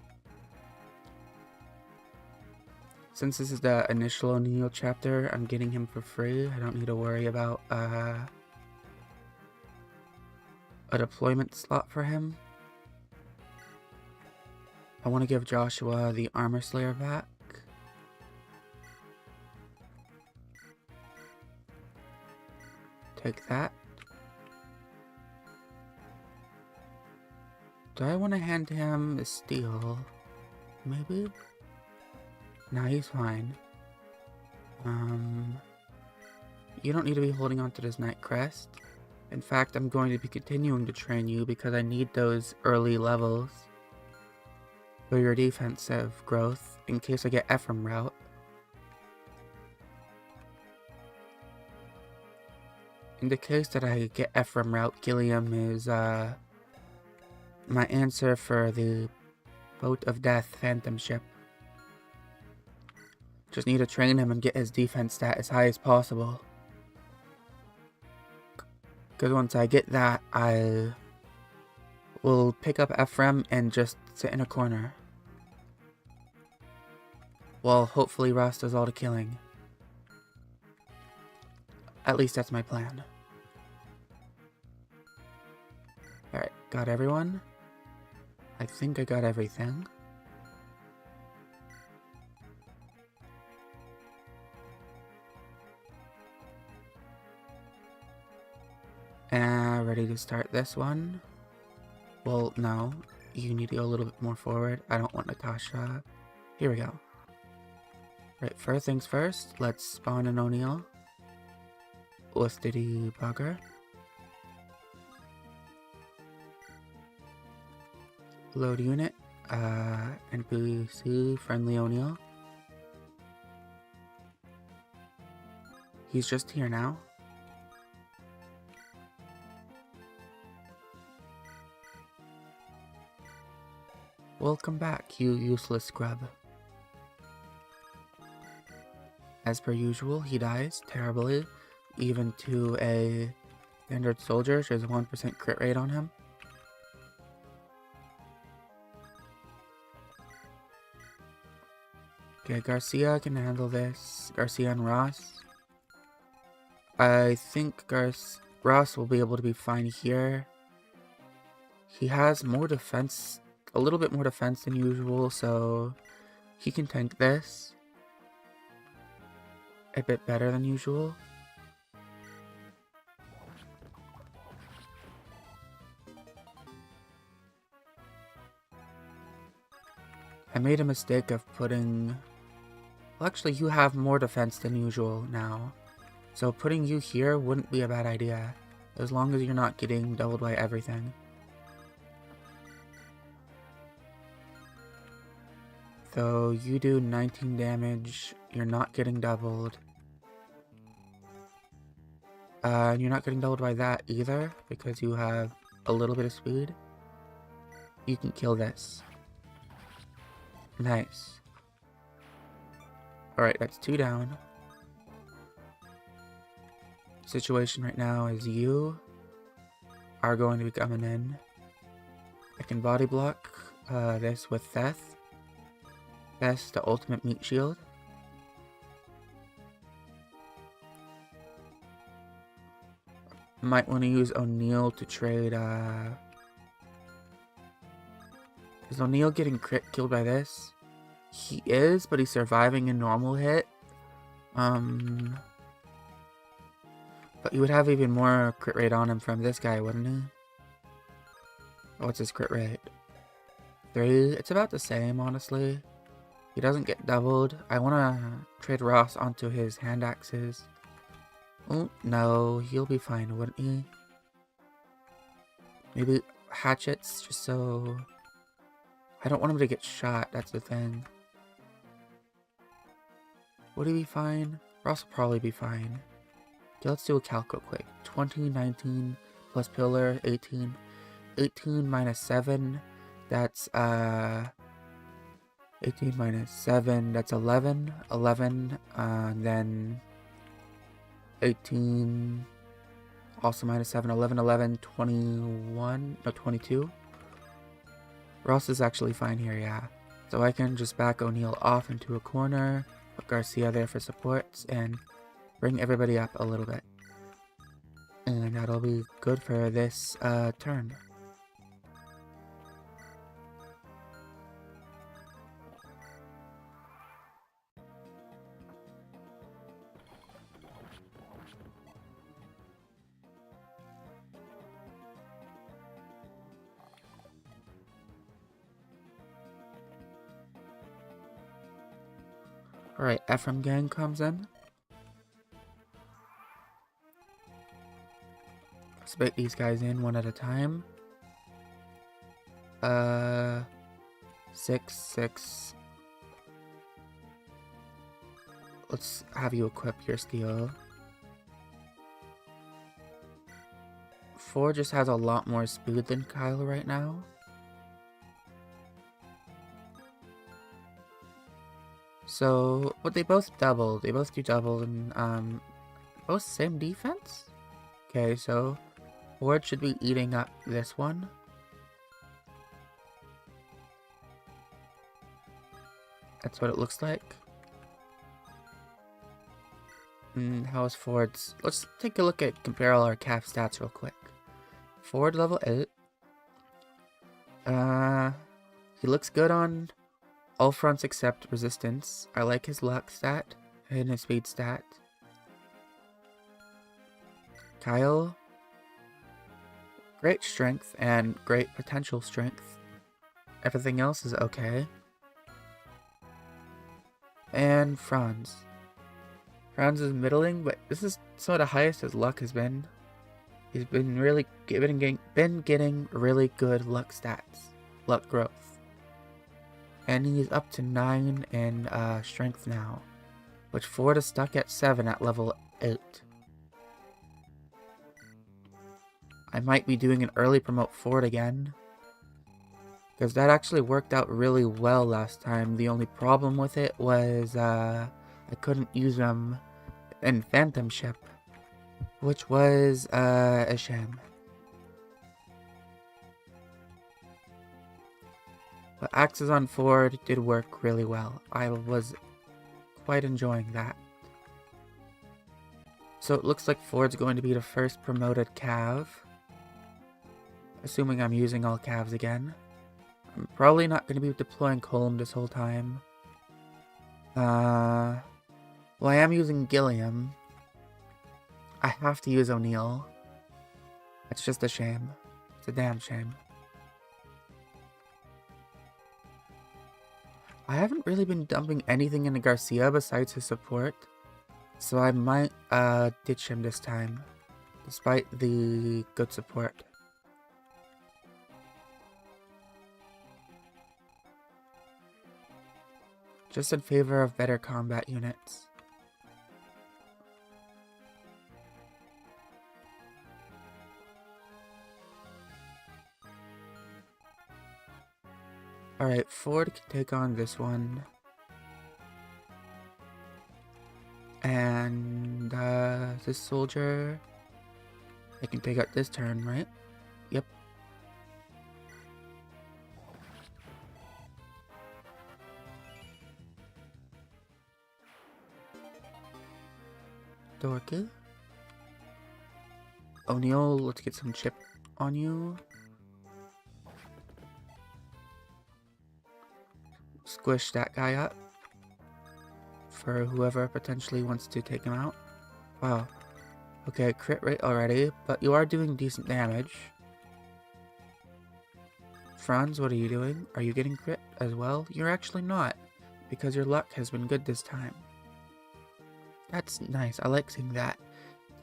Since this is the initial O'Neill chapter, I'm getting him for free. I don't need to worry about a deployment slot for him. I want to give Joshua the Armor Slayer back. Take that. Do I want to hand him the steel? Maybe? Nah, he's fine. You don't need to be holding on to this Night Crest. In fact, I'm going to be continuing to train you because I need those early levels for your defensive growth in case I get Ephraim route. In the case that I get Ephraim route, Gilliam is my answer for the Boat of Death Phantom ship. Just need to train him and get his defense stat as high as possible. Because once I get that, I will pick up Ephraim and just sit in a corner. Well, hopefully Ross does all the killing. At least that's my plan. Alright, got everyone? I think I got everything. Ready to start this one? Well, no. You need to go a little bit more forward. I don't want Natasha. Here we go. Right, first things first, let's spawn an O'Neill. Wustedy bugger. Load unit. NPC friendly O'Neill. He's just here now. Welcome back, you useless scrub. As per usual, he dies terribly, even to a standard soldier. There's a 1% crit rate on him. Okay, Garcia can handle this. Garcia and Ross. I think Ross will be able to be fine here. He has more defense, a little bit more defense than usual, so he can tank this a bit better than usual. I made a mistake of putting... Well, actually, you have more defense than usual now. So putting you here wouldn't be a bad idea, as long as you're not getting doubled by everything. So you do 19 damage, you're not getting doubled. You're not getting doubled by that either, because you have a little bit of speed. You can kill this. Nice. Alright, that's 2 down. Situation right now is you are going to be coming in. I can body block this with Theth. That's the ultimate meat shield. Might want to use O'Neill to trade, Is O'Neill getting killed by this? He is, but he's surviving a normal hit. But you would have even more crit rate on him from this guy, wouldn't he? What's his crit rate? 3? It's about the same, honestly. He doesn't get doubled. I want to trade Ross onto his hand axes. Oh, no. He'll be fine, wouldn't he? Maybe hatchets, just so... I don't want him to get shot, that's the thing. Would he be fine? Ross will probably be fine. Okay, let's do a calc real quick. 20, 19 plus pillar, 18. 18 minus 7, that's 18 minus 7, that's 11. 11, then 18, also minus 7, 11, 11, 21, no, 22. Ross is actually fine here, yeah. So I can just back O'Neill off into a corner, put Garcia there for supports, and bring everybody up a little bit. And that'll be good for this turn. Alright, Ephraim gang comes in. Split these guys in one at a time. 6, 6. Let's have you equip your steel. 4 just has a lot more speed than Kyle right now. So, but they both double. They both do double and both same defense? Okay, so Ford should be eating up this one. That's what it looks like. And how is Ford's? Let's take a look at compare all our calf stats real quick. Ford level 8. He looks good on all fronts except resistance. I like his luck stat and his speed stat. Kyle, great strength and great potential strength. Everything else is okay. And Franz. Franz is middling, but this is some of the highest his luck has been. He's been really getting really good luck stats, luck growth. And he's up to 9 in strength now, which Ford is stuck at 7 at level 8. I might be doing an early promote Ford again, because that actually worked out really well last time. The only problem with it was I couldn't use them in Phantom Ship, which was a shame. But Axes on Ford did work really well. I was quite enjoying that. So it looks like Ford's going to be the first promoted Cav. Assuming I'm using all Cavs again. I'm probably not going to be deploying Colm this whole time. Well, I am using Gilliam. I have to use O'Neill. It's just a shame. It's a damn shame. I haven't really been dumping anything into Garcia besides his support, so I might ditch him this time, despite the good support. Just in favor of better combat units. Alright, Ford can take on this one. And this soldier, I can take out this turn, right? Yep. Dorky. O'Neill, let's get some chip on you. Squish that guy up for whoever potentially wants to take him out. Wow. Okay, crit rate already, but you are doing decent damage. Franz, what are you doing? Are you getting crit as well? You're actually not, because your luck has been good this time. That's nice. I like seeing that.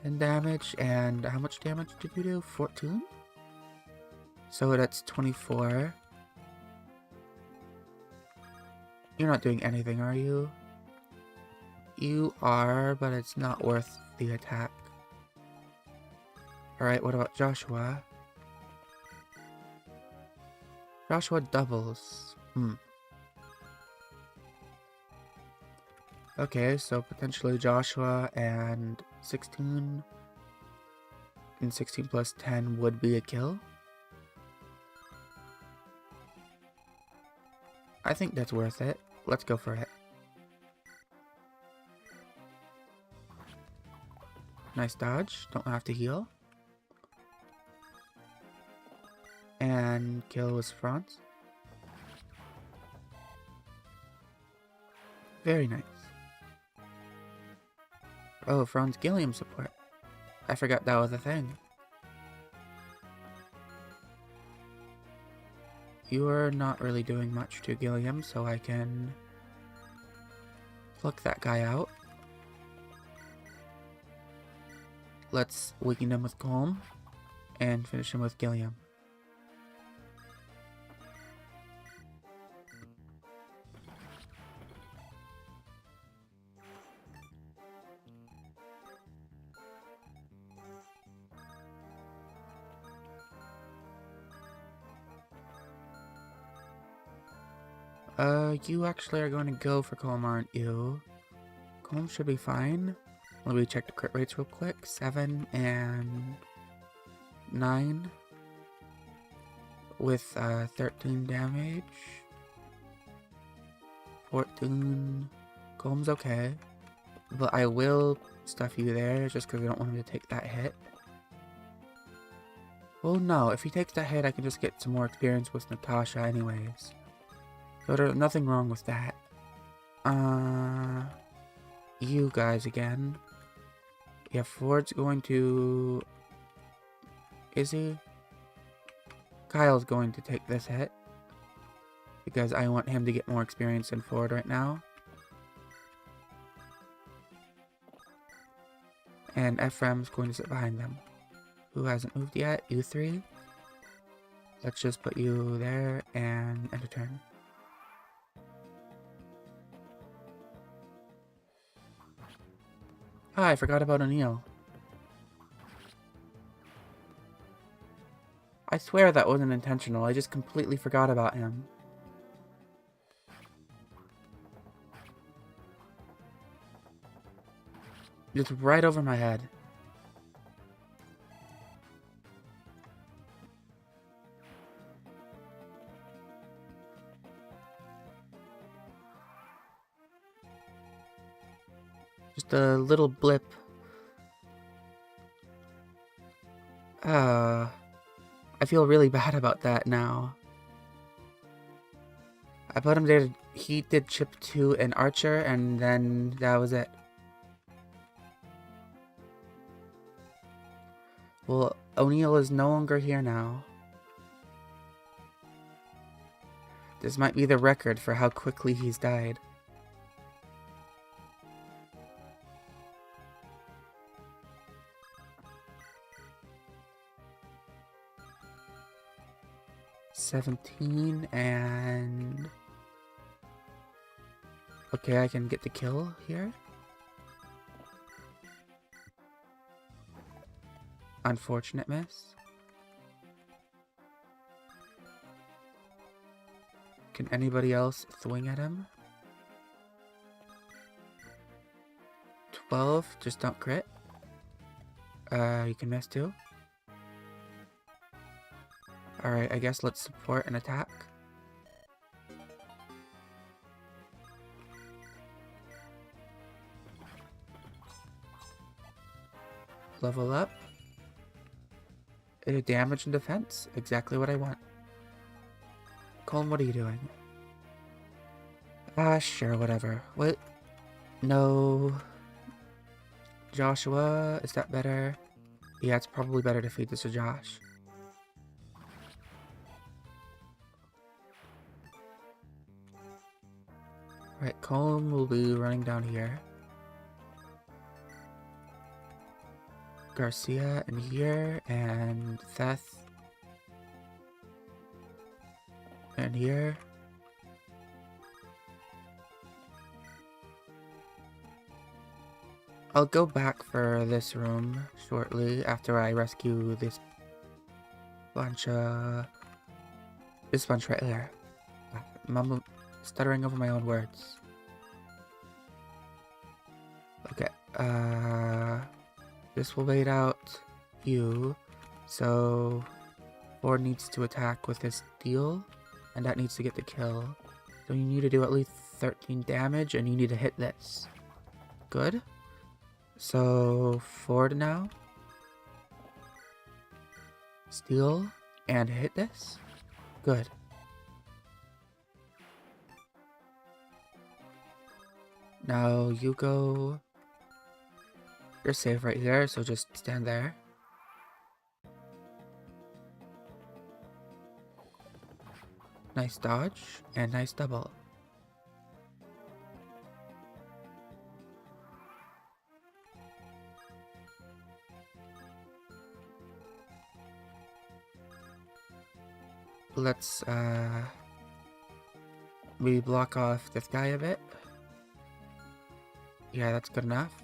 10 damage, and how much damage did you do? 14? So that's 24. You're not doing anything, are you? You are, but it's not worth the attack. Alright, what about Joshua? Joshua doubles. Okay, so potentially Joshua and 16. And 16 plus 10 would be a kill. I think that's worth it. Let's go for it. Nice dodge. Don't have to heal. And kill with Franz. Very nice. Oh, Franz Gilliam support. I forgot that was a thing. You are not really doing much to Gilliam, so I can Pluck that guy out. Let's weaken him with Calm and finish him with Gilliam. You actually are going to go for Calm, aren't you? Calm should be fine. Let me check the crit rates real quick. 7 and 9 with 13 damage. 14. Calm's okay. But I will stuff you there just because I don't want him to take that hit. Well, no. If he takes that hit, I can just get some more experience with Natasha anyways. So there's nothing wrong with that. You guys again. Yeah, Ford's going to... Is he? Kyle's going to take this hit. Because I want him to get more experience than Ford right now. And Ephraim's going to sit behind them. Who hasn't moved yet? You three. Let's just put you there and end a turn. Ah, I forgot about O'Neill. I swear that wasn't intentional. I just completely forgot about him. Just right over my head. Just a little blip. I feel really bad about that now. I put him there. He did chip 2 and Archer, and then that was it. Well, O'Neill is no longer here now. This might be the record for how quickly he's died. $17 and... Okay, I can get the kill here. Unfortunate miss. Can anybody else swing at him? 12, just don't crit. You can miss too. Alright, I guess let's support an attack. Level up. Damage and defense. Exactly what I want. Colm, what are you doing? Sure, whatever. What? No. Joshua, is that better? Yeah, it's probably better to feed this to Josh. Right, Colm will be running down here. Garcia in here, and Seth in here. I'll go back for this room shortly after I rescue this bunch right there. I'm stuttering over my own words. Okay, this will bait out you, so Ford needs to attack with his steel, and that needs to get the kill. So you need to do at least 13 damage, and you need to hit this. Good. So Ford now. Steel, and hit this. Good. Now you go. You're safe right here, so just stand there. Nice dodge, and nice double. let's maybe block off this guy a bit. Yeah, that's good enough.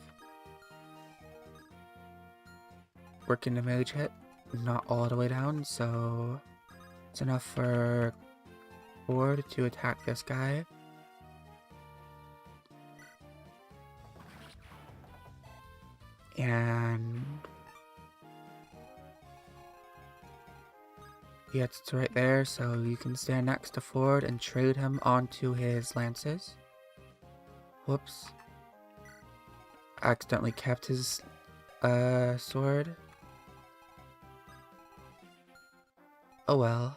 Working the mage hit, not all the way down, so it's enough for Ford to attack this guy. And yeah, it's right there, so you can stand next to Ford and trade him onto his lances. Whoops. I accidentally kept his sword. Oh well.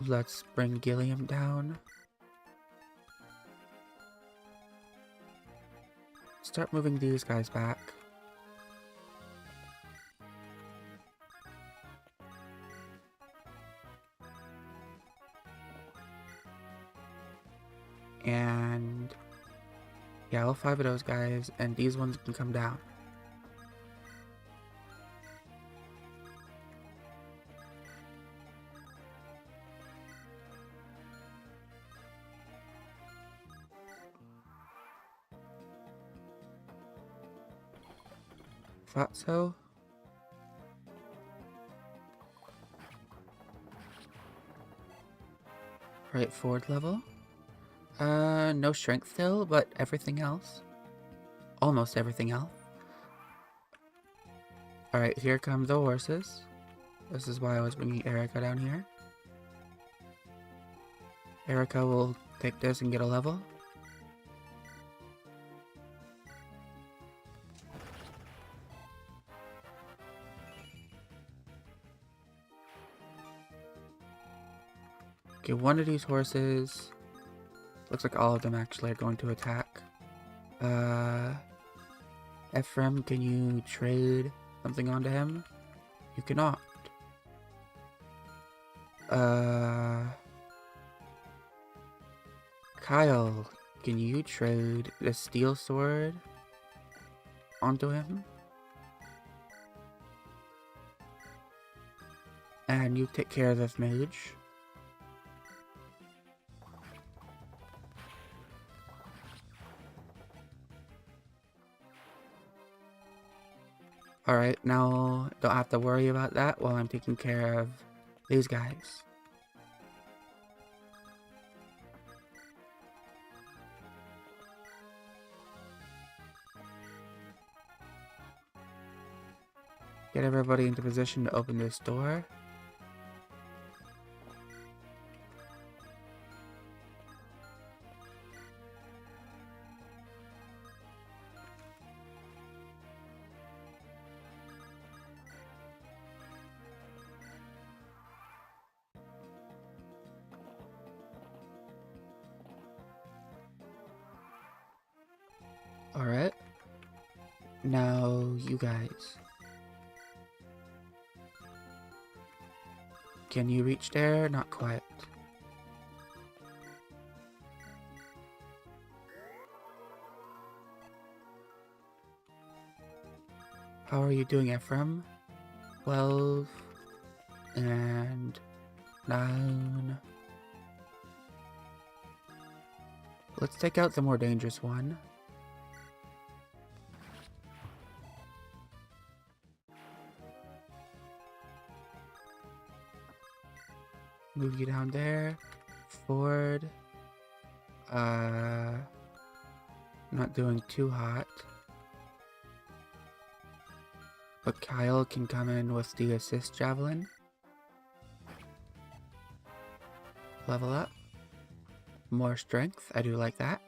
Let's bring Gilliam down. Start moving these guys back. And yeah, all 5 of those guys, and these ones can come down. Thought so. Right, Ford level. No strength still, but everything else. Almost everything else. Alright, here come the horses. This is why I was bringing Erica down here. Erica will take this and get a level. Okay, one of these horses, looks like all of them actually are going to attack. Ephraim, can you trade something onto him? You cannot. Kyle, can you trade the steel sword onto him? And you take care of this mage. Alright, now don't have to worry about that while I'm taking care of these guys. Get everybody into position to open this door. Alright. Now, you guys. Can you reach there? Not quite. How are you doing, Ephraim? 12 and 9. Let's take out the more dangerous one. Move you down there. Ford. Not doing too hot. But Kyle can come in with the assist javelin. Level up. More strength. I do like that.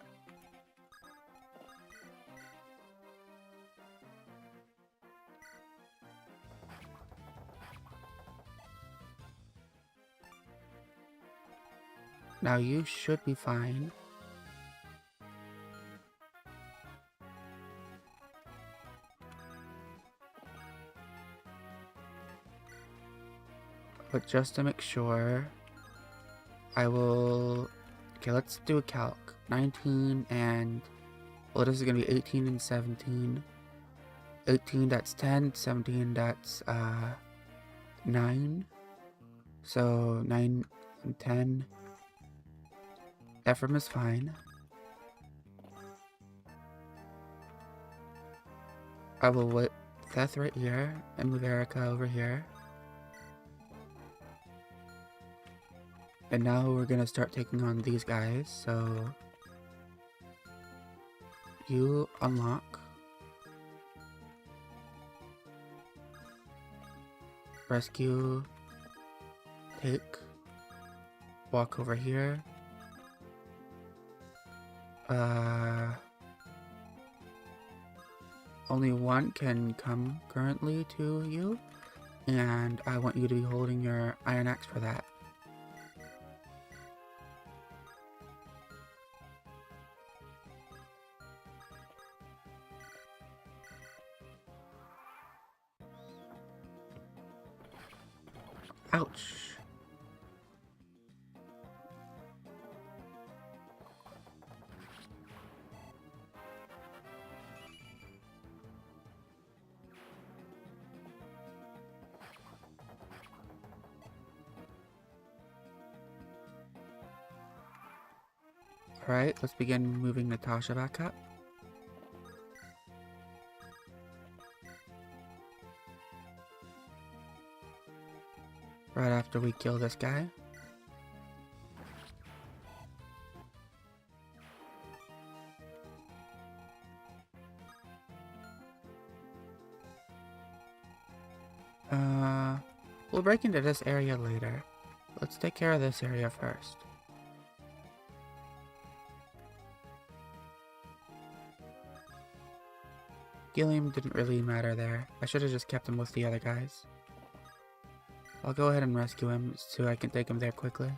Now you should be fine. But just to make sure, I will... Okay, let's do a calc. 19 and... Well, this is going to be 18 and 17. 18, that's 10. 17, that's 9. So 9 and 10. Ephraim is fine. I will put Seth right here and move Erica over here. And now we're gonna start taking on these guys, so you unlock. Rescue. Take. Walk over here. Only one can come currently to you, and I want you to be holding your iron axe for that. Ouch. Alright, let's begin moving Natasha back up. Right after we kill this guy. We'll break into this area later. Let's take care of this area first. Gilliam didn't really matter there. I should have just kept him with the other guys. I'll go ahead and rescue him so I can take him there quickly.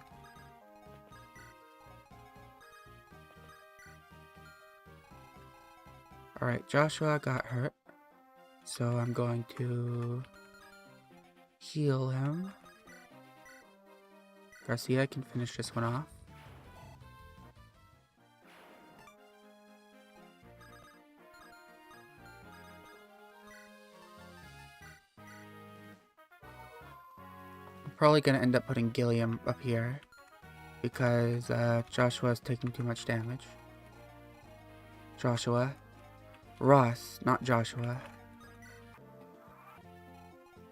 Alright, Joshua got hurt. So I'm going to heal him. Garcia can finish this one off. I'm probably going to end up putting Gilliam up here because Joshua is taking too much damage. Joshua. Ross, not Joshua.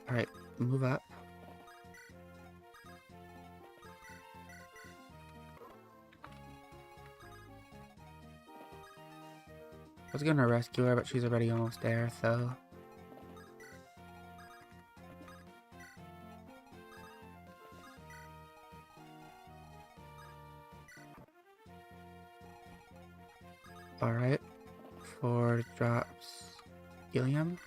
Alright, move up. I was gonna rescue her, but she's already almost there, so... Alright. 4 drops. Gilliam.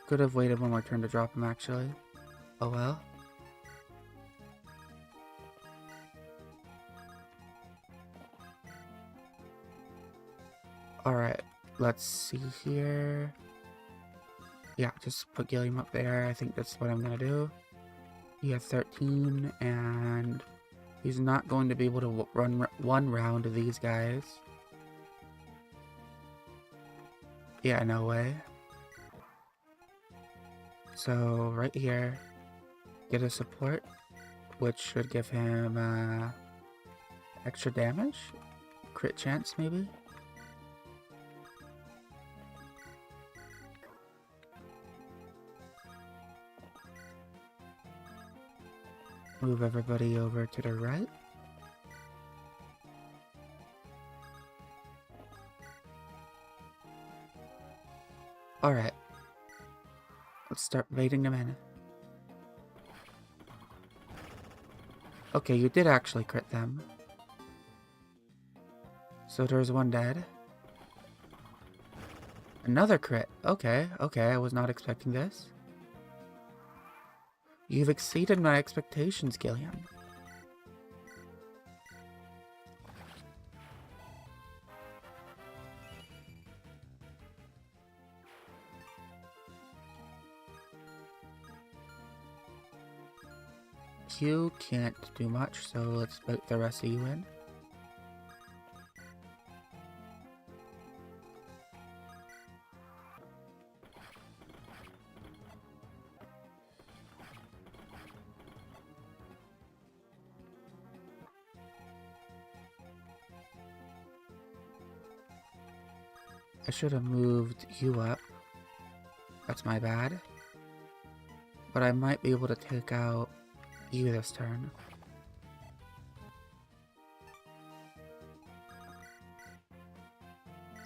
Could have waited one more turn to drop him, actually. Oh well. Alright, let's see here. Yeah, just put Gilliam up there. I think that's what I'm gonna do. He has 13, and he's not going to be able to run one round of these guys. Yeah, no way. So, right here, get a support, which should give him extra damage? Crit chance, maybe? Move everybody over to the right. Alright. Let's start baiting them in. Okay, you did actually crit them. So there's one dead. Another crit. Okay, I was not expecting this. You've exceeded my expectations, Gilliam. You can't do much, so let's put the rest of you in. I should have moved you up. That's my bad. But I might be able to take out you this turn.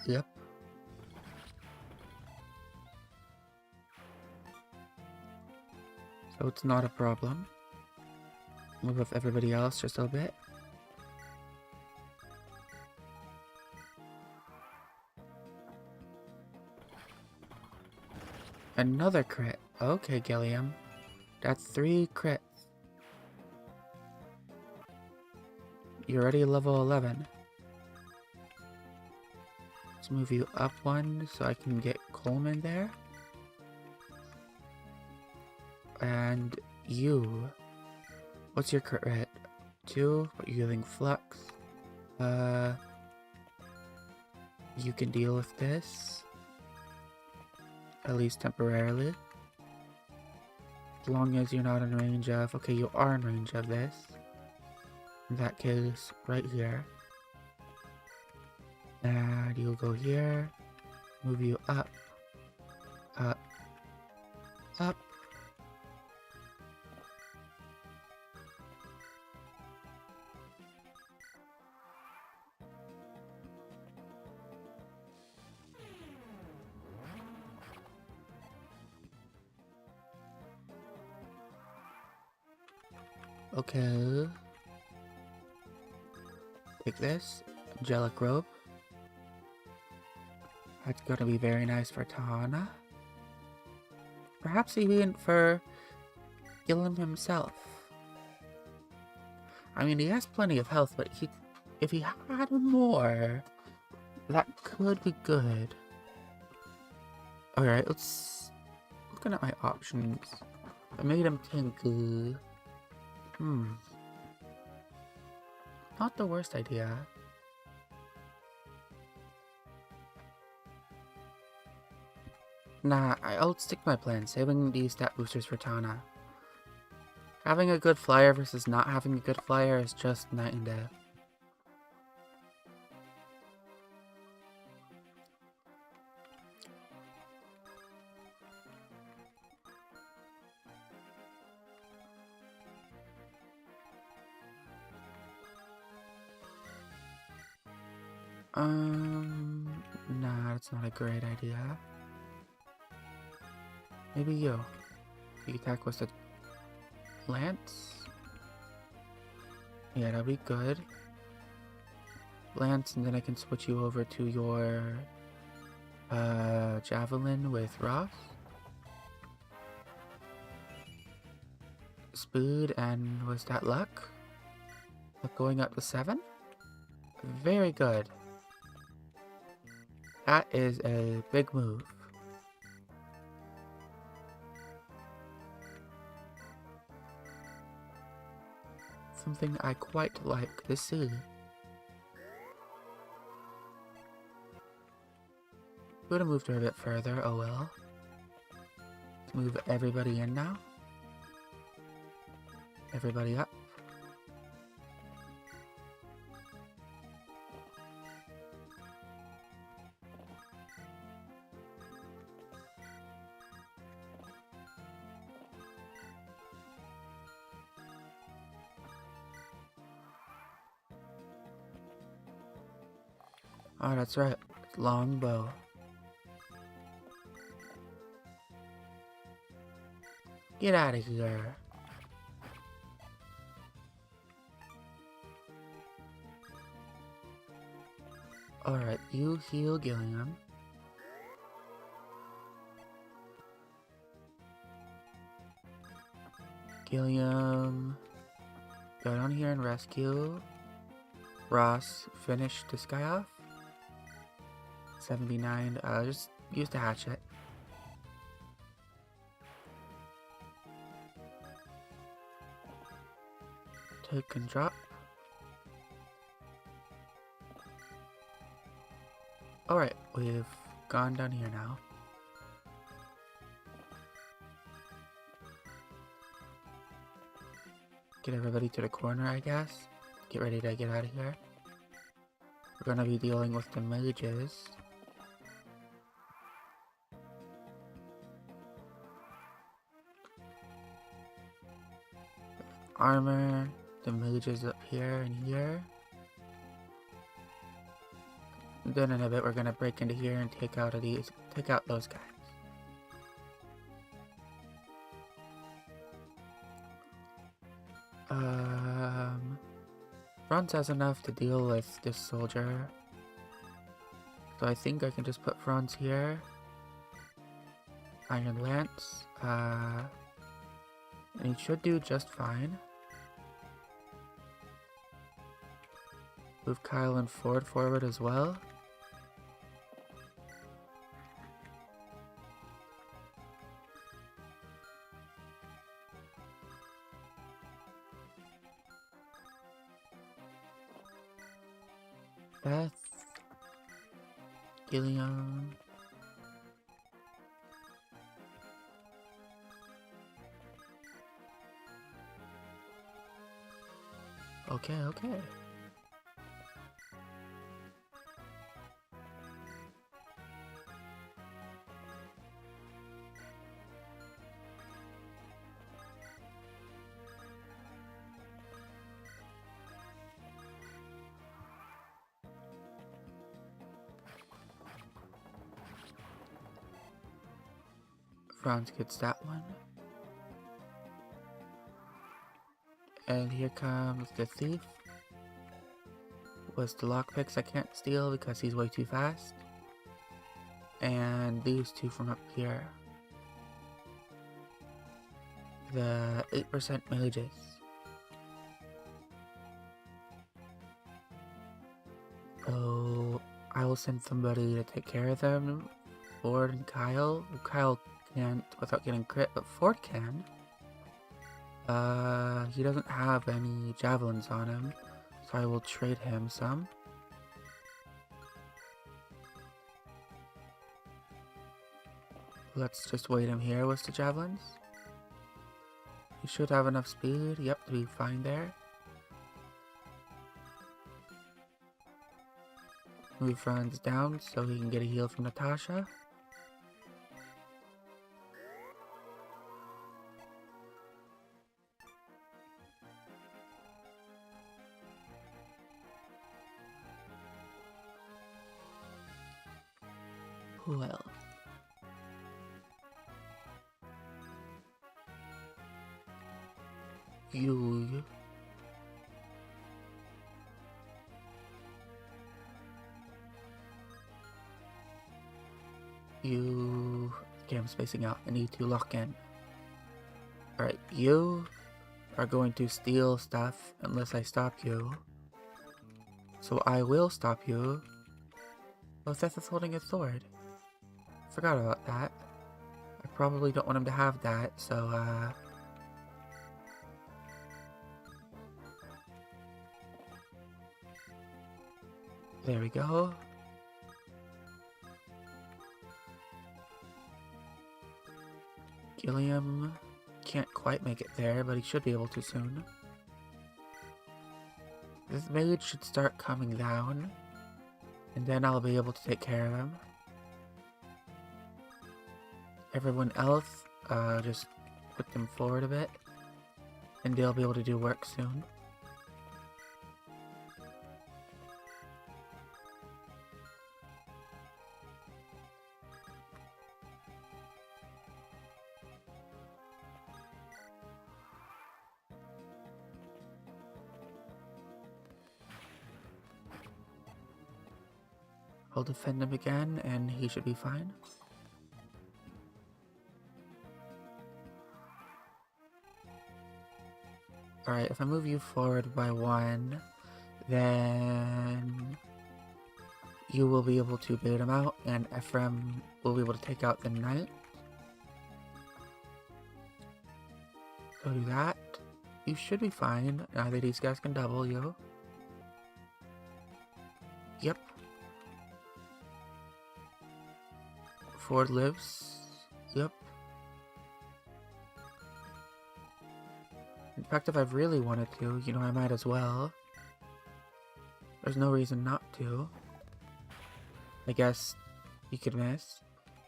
Yep. So it's not a problem. Move up everybody else just a bit. Another crit. Okay, Gilliam. That's 3 crits. You're already level 11. Let's move you up 1 so I can get Coleman there. And you. What's your crit rate? 2, but you're using Flux. You can deal with this. At least temporarily. As long as you're not in range of... Okay, you are in range of this. In that case, right here. And you'll go here. Move you up. Up. Up. Okay. Take this. Angelic Robe. That's gonna be very nice for Tana. Perhaps even for Gilliam himself. I mean, he has plenty of health, but if he had more, that could be good. Alright, let's... Looking at my options. I made him tanky. Not the worst idea. Nah, I'll stick to my plan, saving these stat boosters for Tana. Having a good flyer versus not having a good flyer is just night and day. Nah, that's not a great idea. Maybe you. You attack with the Lance? Yeah, that'll be good. Lance, and then I can switch you over to your Javelin with Ross. Speed, and was that luck? Luck going up to 7? Very good. That is a big move. Something I quite like to see. Would have moved her a bit further, oh well. Let's move everybody in now. Everybody up. Oh, that's right. Long bow. Get out of here. Alright, you heal Gilliam. Gilliam, go down here and rescue. Ross, finish this guy off. 79, just use the hatchet. Take and drop. Alright, we've gone down here now. Get everybody to the corner, I guess. Get ready to get out of here. We're gonna be dealing with the mages. armor the mages up here and here. Then in a bit we're gonna break into here and take out those guys. Franz has enough to deal with this soldier. So I think I can just put Franz here. Iron Lance. And he should do just fine. Move Kyle and Ford forward as well. Beth. Gilliam. Okay. Franz gets that one. And here comes the thief. Was the lockpicks I can't steal because he's way too fast. And these two from up here. The 8% mages. So I will send somebody to take care of them. Ford and Kyle. Kyle can't without getting crit, but Ford can. He doesn't have any javelins on him, so I will trade him some. Let's just wait him here with the javelins. He should have enough speed, yep, to be fine there. Move Franz down so he can get a heal from Natasha. Who else? You. Okay, I'm spacing out. I need to lock in. Alright, you are going to steal stuff unless I stop you. So I will stop you. Oh, Seth is holding his sword. Forgot about that. I probably don't want him to have that, so there we go. Gilliam can't quite make it there, but he should be able to soon. This mage should start coming down, and then I'll be able to take care of him. Everyone else, just put them forward a bit, and they'll be able to do work soon. I'll defend him again, and he should be fine. Alright, if I move you forward by 1, then you will be able to bait him out, and Ephraim will be able to take out the knight. So do that. You should be fine. Neither of these guys can double you. Yep. Ford lives. Yep. In fact, if I really wanted to, you know, I might as well. There's no reason not to. I guess you could miss.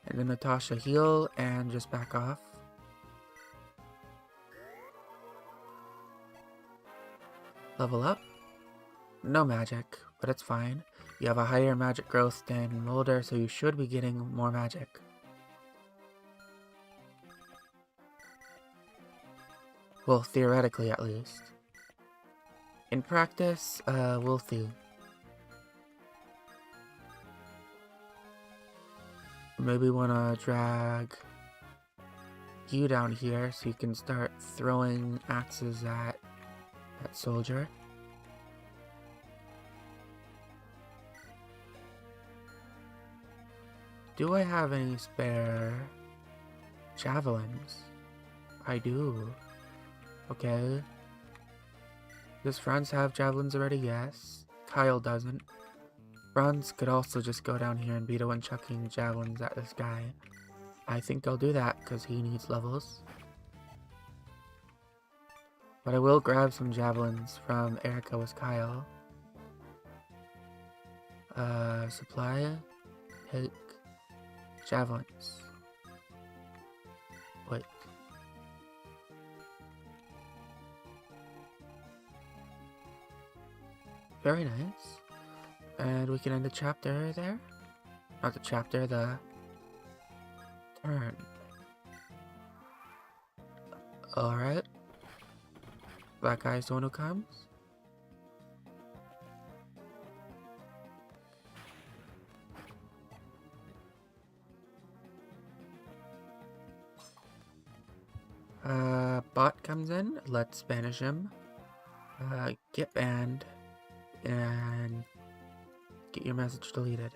And then Natasha heal and just back off. Level up? No magic, but it's fine. You have a higher magic growth than Molder, so you should be getting more magic. Well, theoretically at least. In practice, we'll see. Maybe wanna drag you down here so you can start throwing axes at that soldier. Do I have any spare javelins? I do. Okay. Does Franz have javelins already? Yes. Kyle doesn't. Franz could also just go down here and be the one chucking javelins at this guy. I think I'll do that because he needs levels. But I will grab some javelins from Erica with Kyle. Supply, take, javelins. Wait. Very nice. And we can end the chapter there. Not the chapter, the turn. Alright. That guy's the one who comes. Bot comes in. Let's banish him. Get banned. And get your message deleted.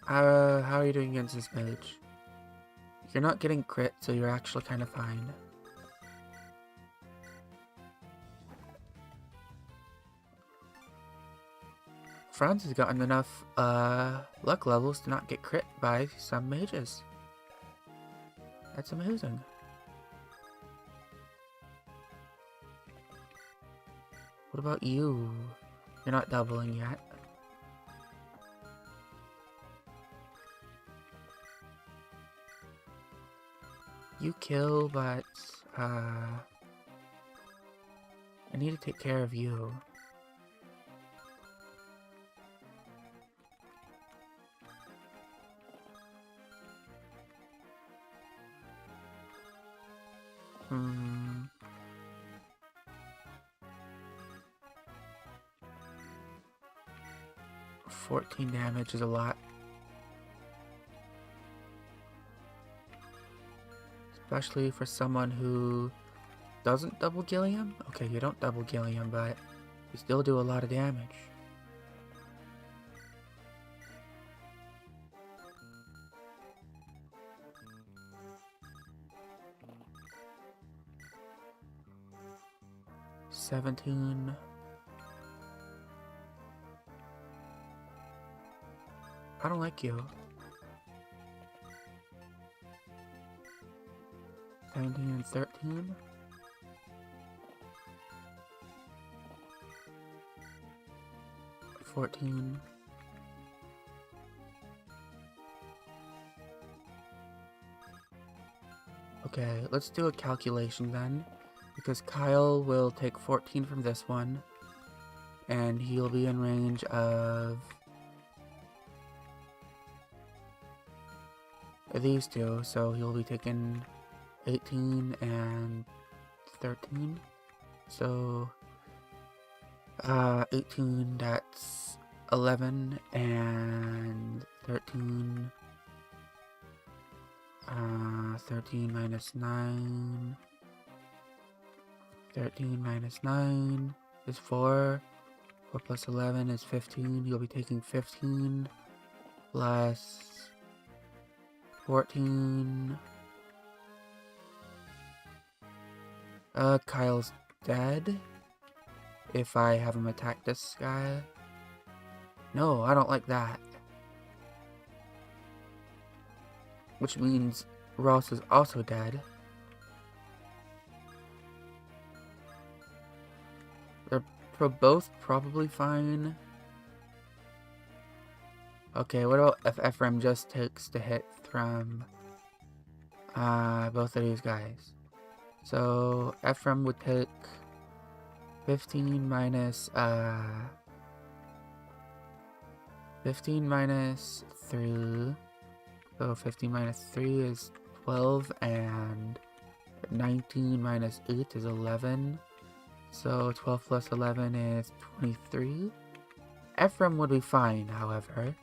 How are you doing against this mage? You're not getting crit, so you're actually kind of fine. Franz has gotten enough luck levels to not get crit by some mages. That's amazing. What about you? You're not doubling yet. You kill, but I need to take care of you. Hmm. 14 damage is a lot. Especially for someone who doesn't double Gilliam? Okay, you don't double Gilliam, but you still do a lot of damage. $17. I don't like you. 17 and 13. $14. Okay, let's do a calculation then, because Kyle will take 14 from this one, and he'll be in range of these two, so he'll be taking 18 and 13. So 18, that's 11, and 13, 13 minus 9, 13 minus 9 is 4, 4 plus 11 is 15, you'll be taking 15, plus 14, Kyle's dead. If I have him attack this guy. No, I don't like that. Which means Ross is also dead. They're both probably fine. Okay, what about if Ephraim just takes the hit from both of these guys? So Ephraim would take 15 minus 15 minus 3. So 15 minus 3 is 12, and 19 minus 8 is 11. So 12 plus 11 is 23. Ephraim would be fine, however.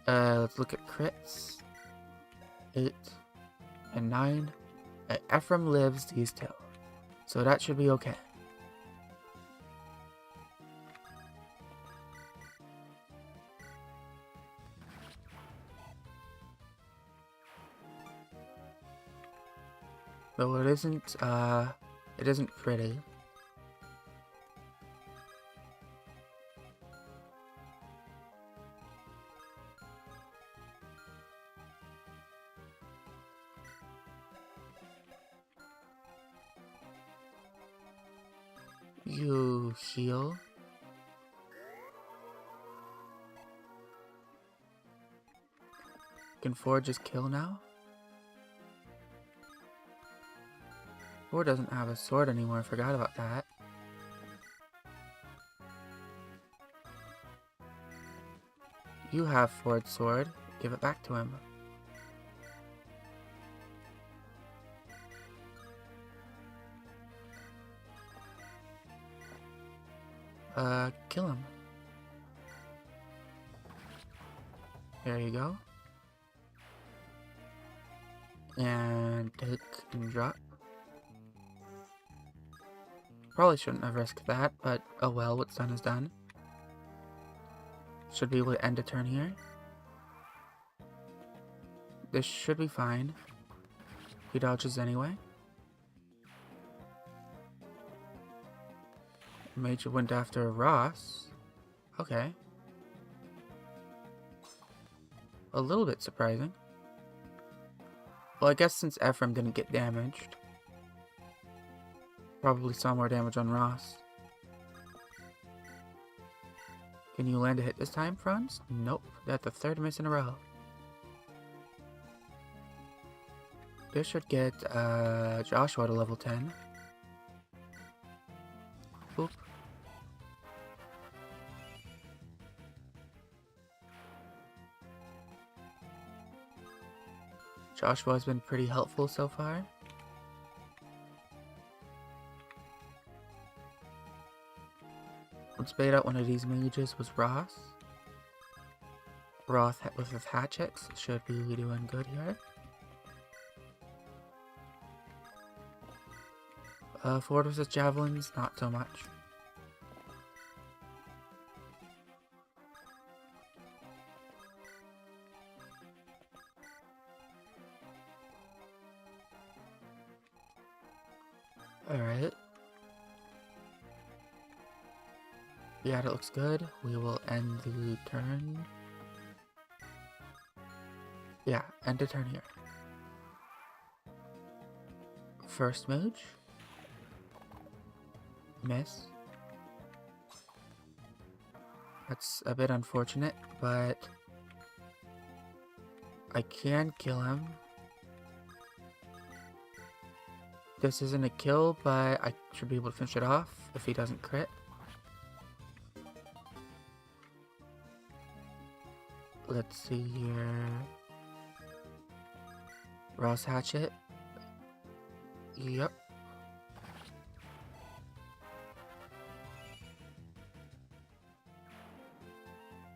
Let's look at crits. 8 and 9. Ephraim lives these two, so that should be okay. Though it isn't pretty. You heal. Can Ford just kill now? Ford doesn't have a sword anymore, I forgot about that. You have Ford's sword, give it back to him. Kill him. There you go. And take and drop. Probably shouldn't have risked that, but oh well, what's done is done. Should be able to end a turn here. This should be fine. He dodges anyway. Major went after Ross. Okay. A little bit surprising. Well, I guess since Ephraim didn't get damaged, probably saw more damage on Ross. Can you land a hit this time, Franz? Nope. That's the third miss in a row. This should get Joshua to level 10. Boop. Joshua has been pretty helpful so far. Let's bait out one of these mages was Ross. Roth with his hatchets should be doing good here. Ford with his javelins, not so much. Alright. Yeah, that looks good. We will end the turn. Yeah, end the turn here. First mage. Miss. That's a bit unfortunate, but I can kill him. This isn't a kill, but I should be able to finish it off if he doesn't crit. Let's see here. Ross hatchet. Yep.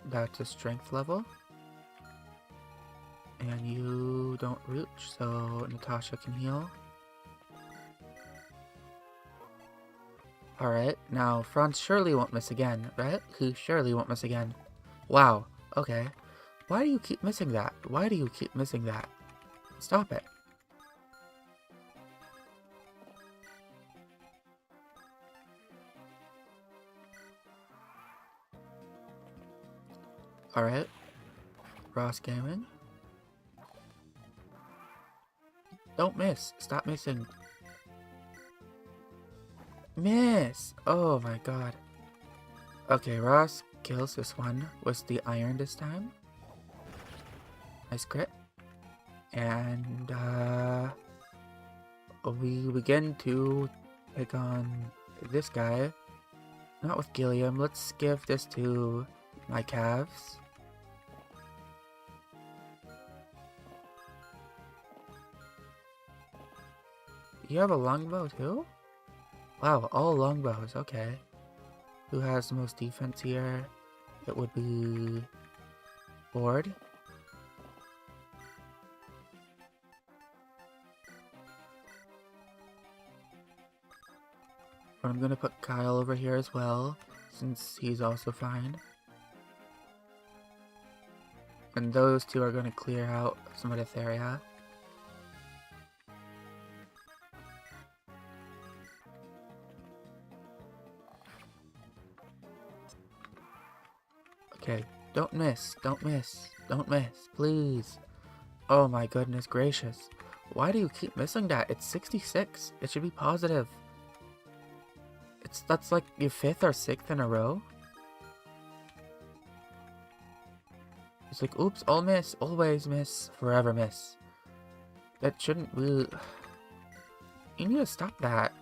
That's a strength level. And you don't reach, so Natasha can heal. Alright, now Franz surely won't miss again, right? He surely won't miss again. Wow, okay. Why do you keep missing that? Why do you keep missing that? Stop it. Alright. Ross Gaming. Don't miss. Stop missing. Miss! Oh my god. Okay, Ross kills this one with the iron this time. Nice crit. And we begin to take on this guy. Not with Gilliam. Let's give this to my calves. You have a longbow too? Wow, all longbows, okay. Who has the most defense here? It would be Ford. But I'm gonna put Kyle over here as well, since he's also fine. And those two are gonna clear out some of this area. Okay, don't miss, don't miss, don't miss, please. Oh my goodness gracious. Why do you keep missing that? It's 66. It should be positive. That's like your 5th or 6th in a row. It's like, oops, I'll miss, always miss, forever miss. That shouldn't be... You need to stop that.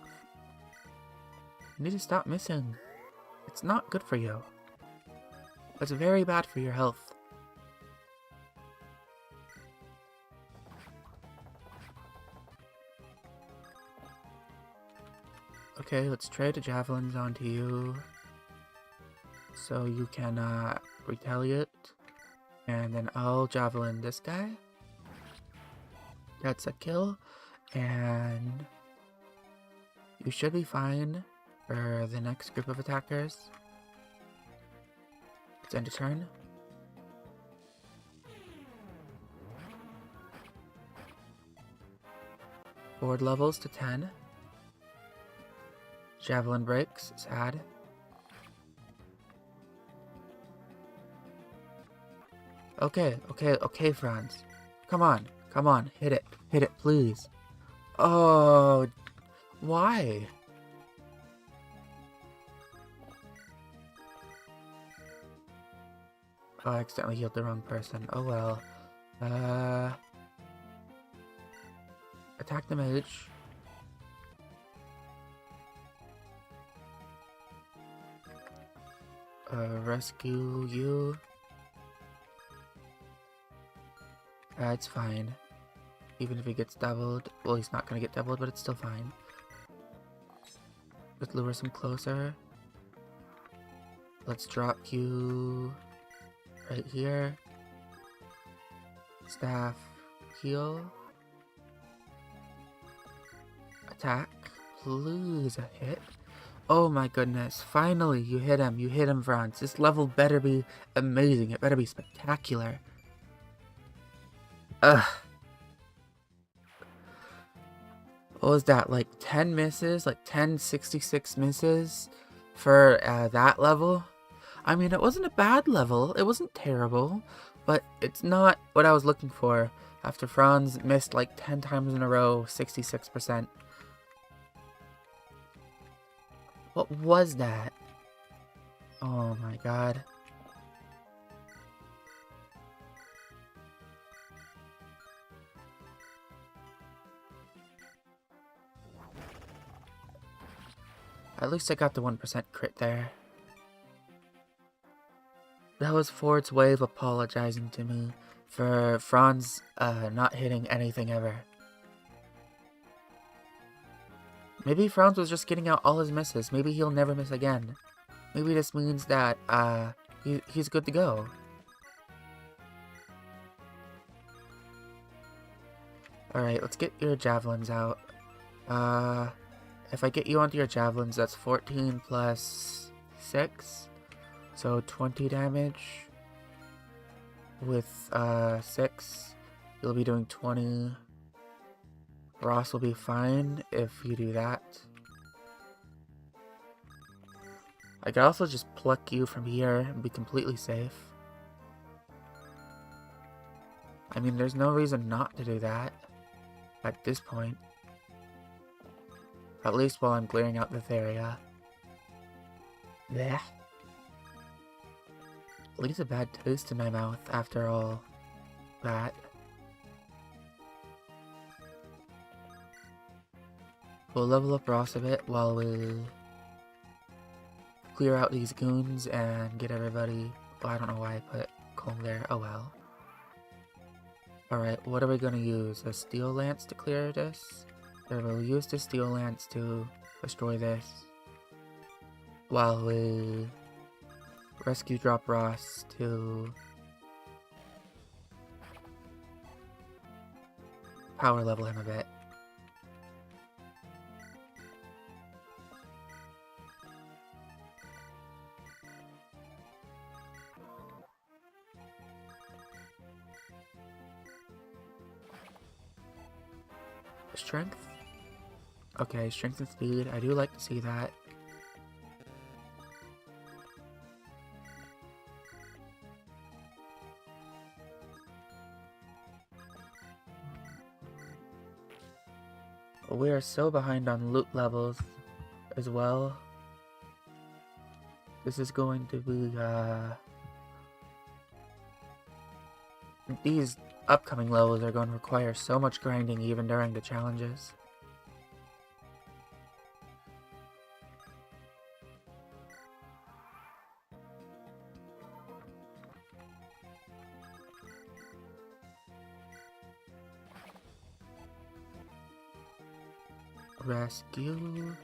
You need to stop missing. It's not good for you. That's very bad for your health. Okay, let's trade the javelins onto you. So you can retaliate. And then I'll javelin this guy. That's a kill. And you should be fine for the next group of attackers. Let's end a turn. Board levels to 10. Javelin breaks, sad. Okay, Franz. Come on, hit it, please. Oh, why? Oh, I accidentally healed the wrong person. Oh well. Attack the mage. Rescue you. It's fine. Even if he gets doubled. Well, he's not gonna get doubled, but it's still fine. Let's lure some closer. Let's drop you right here. Staff, heal. Attack. Please, a hit. Oh my goodness, finally you hit him, Franz. This level better be amazing, it better be spectacular. Ugh. What was that, like 10 misses? Like 10 66 misses for that level? I mean, it wasn't a bad level, it wasn't terrible, but it's not what I was looking for after Franz missed like 10 times in a row, 66%. What was that? Oh my god. At least I got the 1% crit there. That was Ford's way of apologizing to me for Franz not hitting anything ever. Maybe Franz was just getting out all his misses. Maybe he'll never miss again. Maybe this means that he's good to go. Alright, let's get your javelins out. If I get you onto your javelins, that's 14 plus 6. So 20 damage. With 6, you'll be doing 20. Ross will be fine if you do that. I could also just pluck you from here and be completely safe. I mean, there's no reason not to do that at this point. At least while I'm clearing out this area. Blech. Leaves a bad taste in my mouth after all that. We'll level up Ross a bit while we clear out these goons and get everybody... Well, I don't know why I put Cole there. Oh well. Alright, what are we gonna use? A steel lance to clear this? Or we'll use the steel lance to destroy this. While we rescue drop Ross to power level him a bit. Strength? Okay, strength and speed. I do like to see that. We are so behind on loot levels as well. This is going to be, these upcoming levels are going to require so much grinding even during the challenges. Rescue.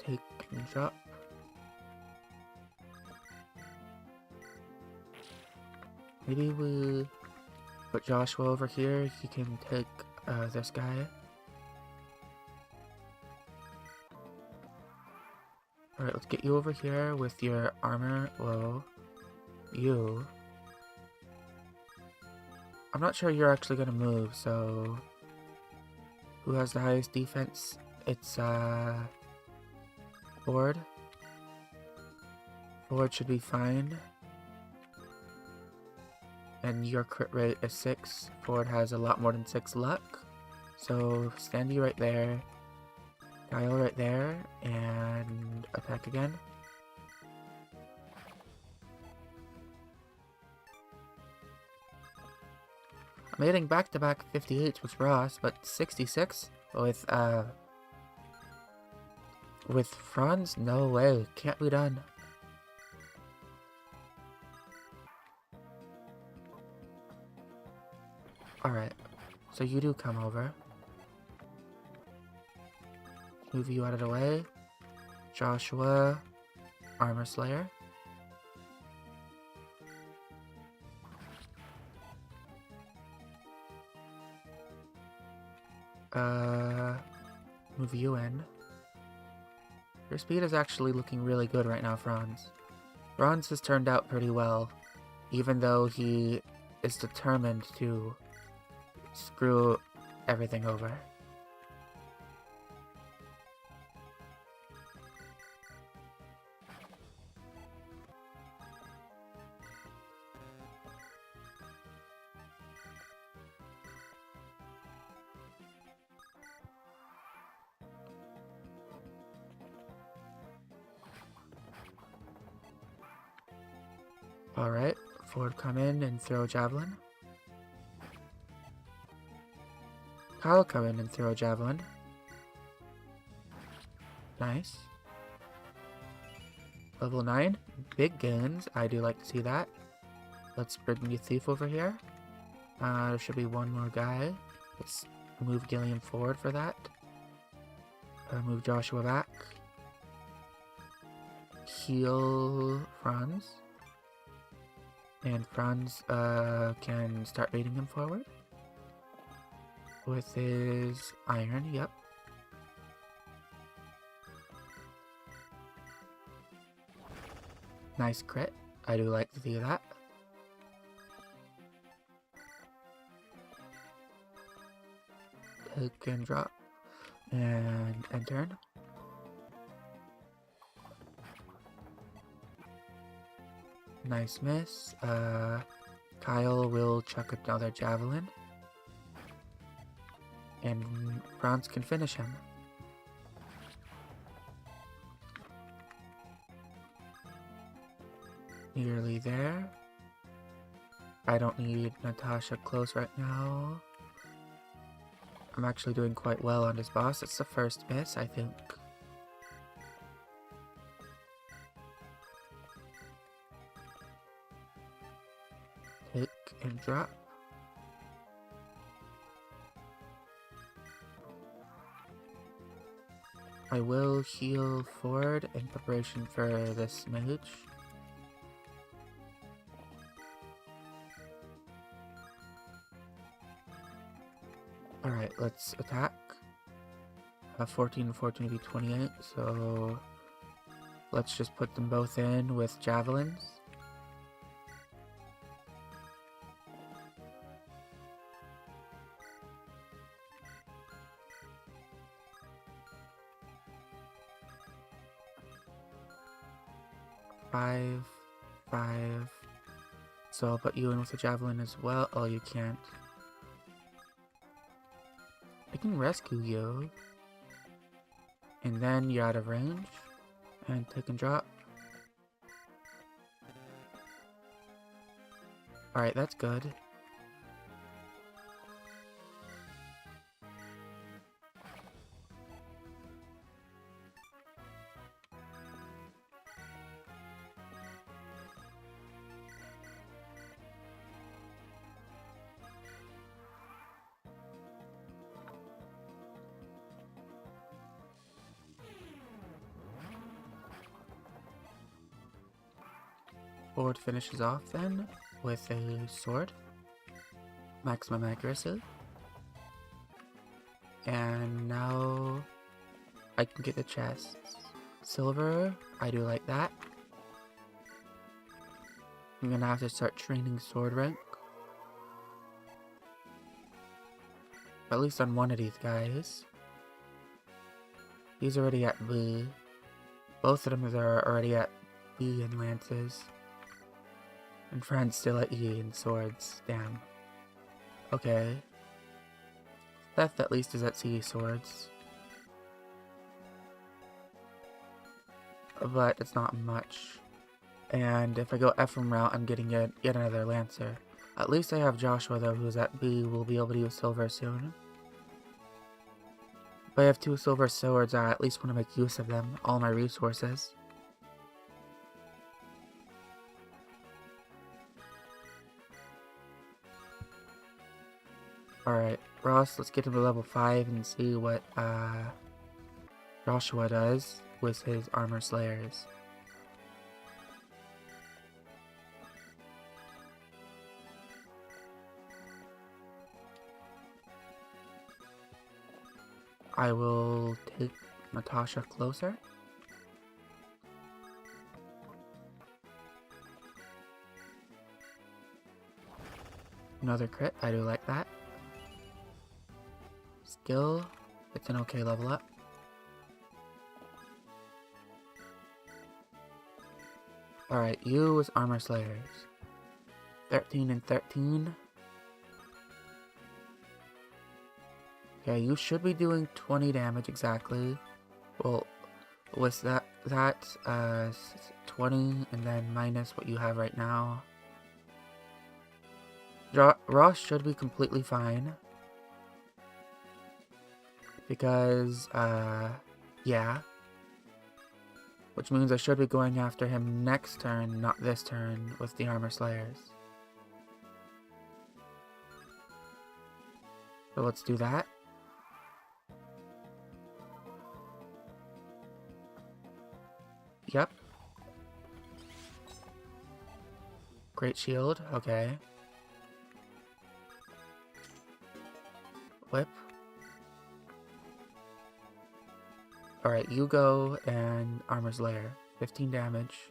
Take and drop. Maybe we put Joshua over here. He can take this guy. Alright, let's get you over here with your armor. Whoa. You. I'm not sure you're actually gonna move, so... Who has the highest defense? It's, Ford. Ford should be fine. And your crit rate is 6. Ford has a lot more than 6 luck. So, stand you right there. Kyle right there. And attack again. I'm hitting back-to-back 58 with Ross, but 66 with Franz? No way. Can't be done. Alright. So you do come over. Move you out of the way. Joshua. Armor Slayer. Move you in. Your speed is actually looking really good right now, Franz. Franz has turned out pretty well, even though he is determined to screw everything over. Alright, Ford come in and throw javelin. Kyle come in and throw javelin. Nice. Level 9, big guns. I do like to see that. Let's bring the thief over here. There should be one more guy. Let's move Gilliam forward for that. Move Joshua back. Heal Franz. And Franz can start leading him forward. With his iron, yep. Nice crit. I do like to see that. Take and drop. And end turn. Nice miss. Kyle will chuck another javelin. And Franz can finish him. Nearly there. I don't need Natasha close right now. I'm actually doing quite well on this boss. It's the first miss, I think. Take and drop. I will heal forward in preparation for this mage. Alright, let's attack. 14 and 14 will be 28, so let's just put them both in with javelins. Five. So I'll put you in with a javelin as well. Oh, you can't. I can rescue you. And then you're out of range. And take and drop. Alright, that's good. Forward finishes off then with a sword. Maximum accuracy. And now I can get the chests. Silver, I do like that. I'm gonna have to start training sword rank. At least on one of these guys. He's already at B. Both of them are already at B in lances. And Fran's still at E in swords. Damn. Okay. Theft at least is at C swords. But it's not much. And if I go Ephraim route, I'm getting yet another lancer. At least I have Joshua though, who's at B. We'll be able to use silver soon. If I have 2 silver swords, I at least want to make use of them. All my resources. Alright, Ross, let's get him to level 5 and see what Joshua does with his armor slayers. I will take Natasha closer. Another crit, I do like that. Skill, it's an okay level up. Alright, you with armor slayers. 13 and 13. Okay, you should be doing 20 damage exactly. Well, with that 20 and then minus what you have right now. Ross should be completely fine. Because, yeah. Which means I should be going after him next turn, not this turn, with the armor slayers. So let's do that. Yep. Great shield, okay. Whip. Alright, you go and Armor's Lair. 15 damage.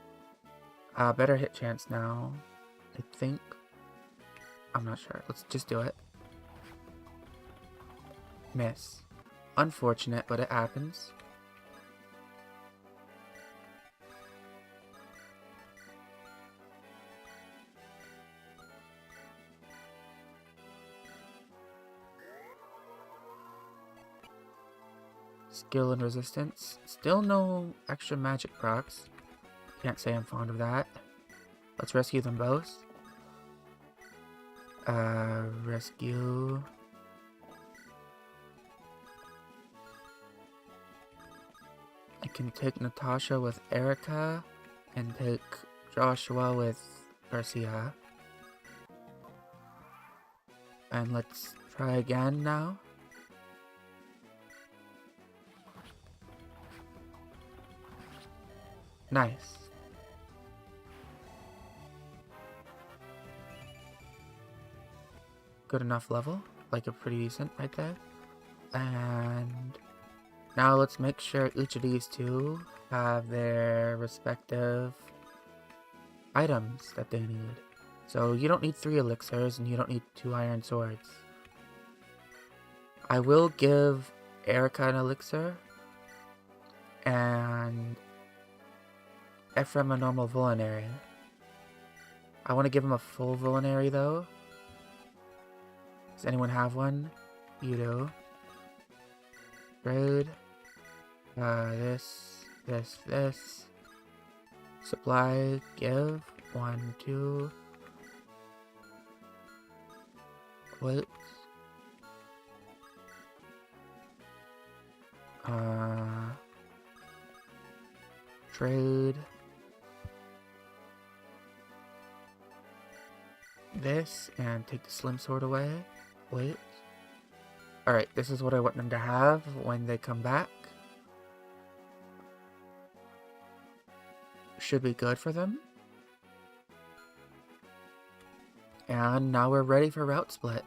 Better hit chance now, I think. I'm not sure. Let's just do it. Miss. Unfortunate, but it happens. Skill and resistance. Still no extra magic procs. Can't say I'm fond of that. Let's rescue them both. Rescue. can take Natasha with Erica and take Joshua with Garcia. And let's try again now. Nice. Good enough level, like a pretty decent right there. And now let's make sure each of these two have their respective items that they need. So you don't need 3 elixirs and you don't need 2 iron swords. I will give Erica an elixir and Ephraim a normal vulnerary. I want to give him a full vulnerary though. Does anyone have one? You do. Trade. This. Supply, give. 1, 2. Wait. Trade. This, and take the slim sword away. Wait. Alright, this is what I want them to have when they come back. Should be good for them. And now we're ready for route split.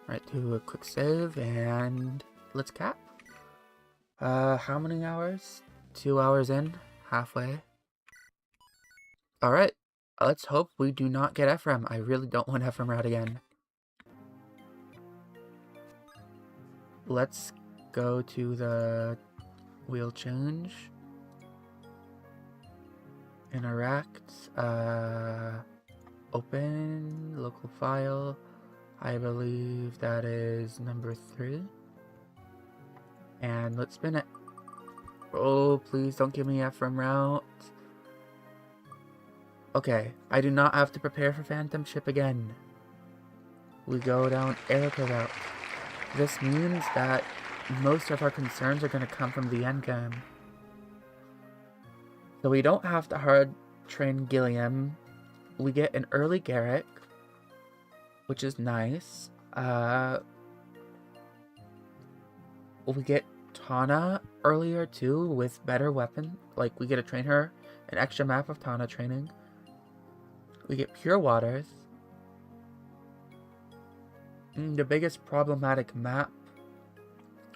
Alright, do a quick save and let's cap. How many hours? 2 hours in, halfway. Alright, let's hope we do not get Ephraim. I really don't want Ephraim route again. Let's go to the wheel change. Interact. Open. Local file. I believe that is number 3. And let's spin it. Oh, please don't give me Ephraim route. Okay, I do not have to prepare for Phantom Ship again. We go down Erica route. This means that most of our concerns are going to come from the end game. So we don't have to hard train Gilliam. We get an early Garrick, which is nice. We get Tana earlier too with better weapon. Like we get to train her an extra map of Tana training. We get Pure Waters. The biggest problematic map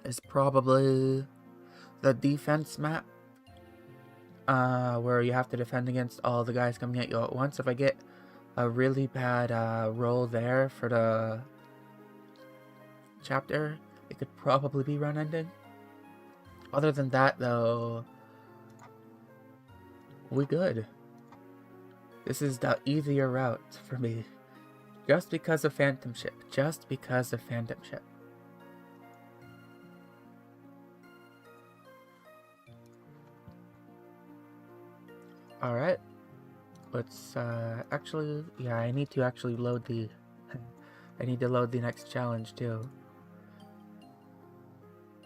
is probably the defense map, where you have to defend against all the guys coming at you at once. If I get a really bad roll there for the chapter, it could probably be run ending. Other than that though, we good. This is the easier route for me. Just because of Phantom Ship. Just because of Phantom Ship. Alright. Let's, actually, yeah, I need to actually load the... I need to load the next challenge, too.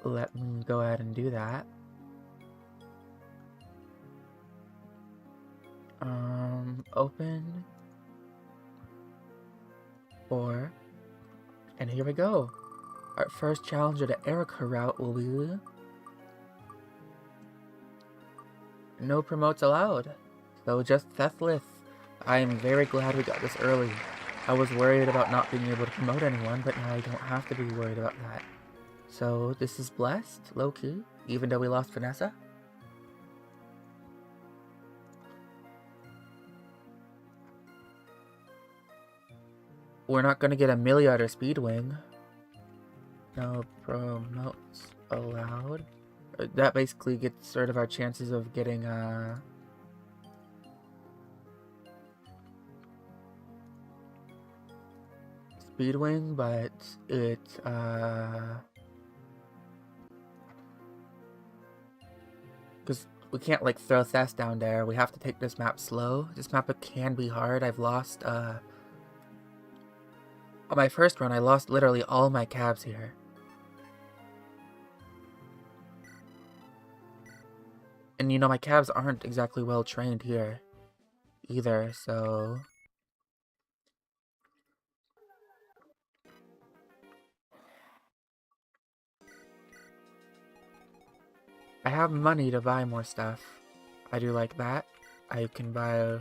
Let me go ahead and do that. Open... and here we go. Our first challenge of the Erica route will be no promotes allowed. So just Thethlith. I am very glad we got this early. I was worried about not being able to promote anyone, but now I don't have to be worried about that. So this is blessed, low-key, even though we lost Vanessa. We're not going to get a Milliard or Speedwing. No promotes allowed. That basically gets rid of our chances of getting Speedwing, but it because we can't like throw Thess down there. We have to take this map slow. This map can be hard. I've lost on my first run, I lost literally all my cabs here. And you know, my calves aren't exactly well trained here either, so... I have money to buy more stuff. I do like that. I can buy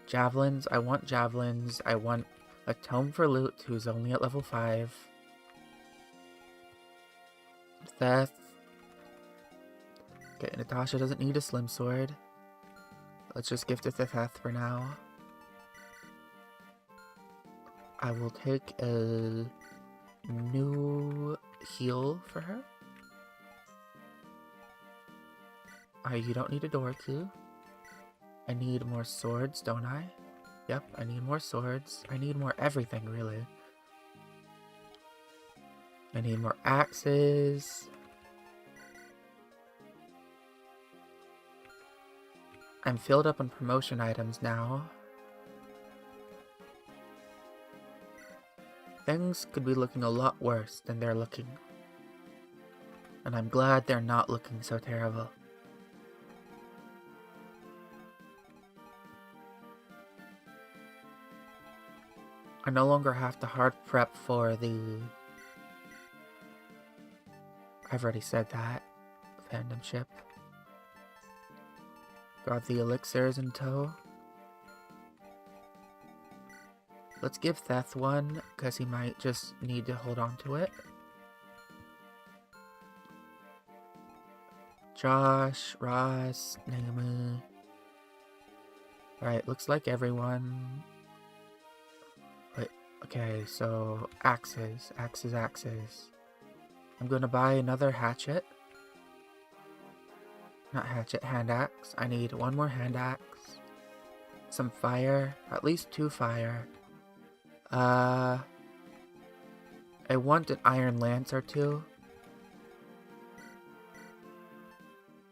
javelins. I want javelins. I want a tome for Loot, who's only at level 5. Theth. Okay, Natasha doesn't need a slim sword. Let's just gift it to Theth for now. I will take a new heal for her. You don't need a door key. I need more swords, don't I? Yep, I need more swords. I need more everything, really. I need more axes. I'm filled up on promotion items now. Things could be looking a lot worse than they're looking. And I'm glad they're not looking so terrible. I no longer have to hard prep for the... I've already said that. Fandom ship. Got the elixirs in tow. Let's give Theth one, because he might just need to hold on to it. Josh, Ross, Naomi. Alright, looks like everyone... Wait, okay, so axes, axes, axes. I'm gonna buy another hatchet. Not hatchet, hand axe. I need one more hand axe. Some fire, at least 2 fire. I want an iron lance or 2.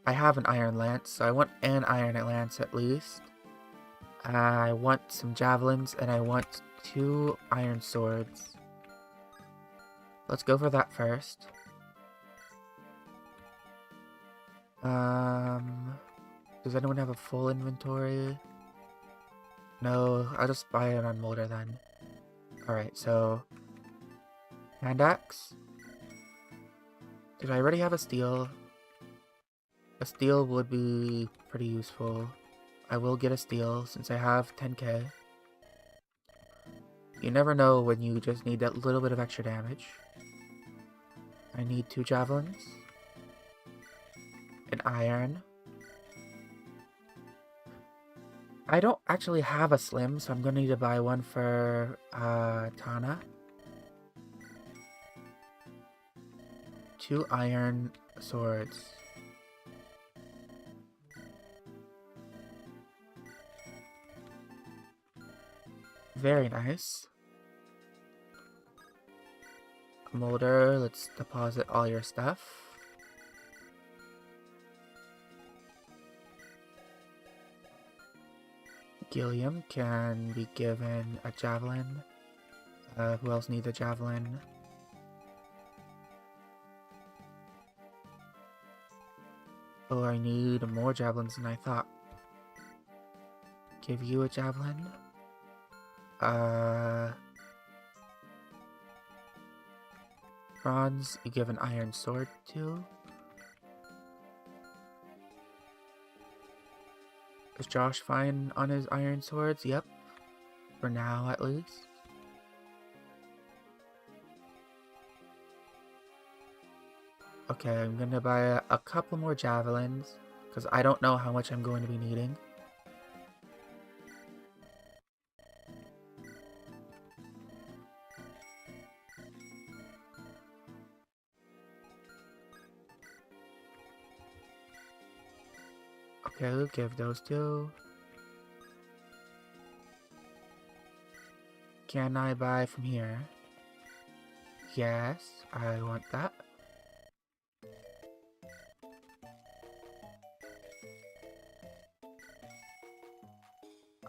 I have an iron lance, so I want an iron lance at least. I want some javelins, and I want 2 iron swords. Let's go for that first. Does anyone have a full inventory? No, I'll just buy it on Molder then. Alright, so... hand axe. Did I already have a steel? A steel would be pretty useful. I will get a steel since I have 10k. You never know when you just need that little bit of extra damage. I need 2 javelins. An iron. I don't actually have a slim, so I'm gonna need to buy one for Tana. 2 iron swords. Very nice. Molder, let's deposit all your stuff. Gilliam can be given a javelin. Who else needs a javelin? Oh, I need more javelins than I thought. Give you a javelin. Bronze, you give an iron sword to. Is Josh fine on his iron swords? Yep. For now, at least. Okay, I'm gonna buy a couple more javelins, because I don't know how much I'm going to be needing. Okay, we'll give those 2. Can I buy from here? Yes, I want that.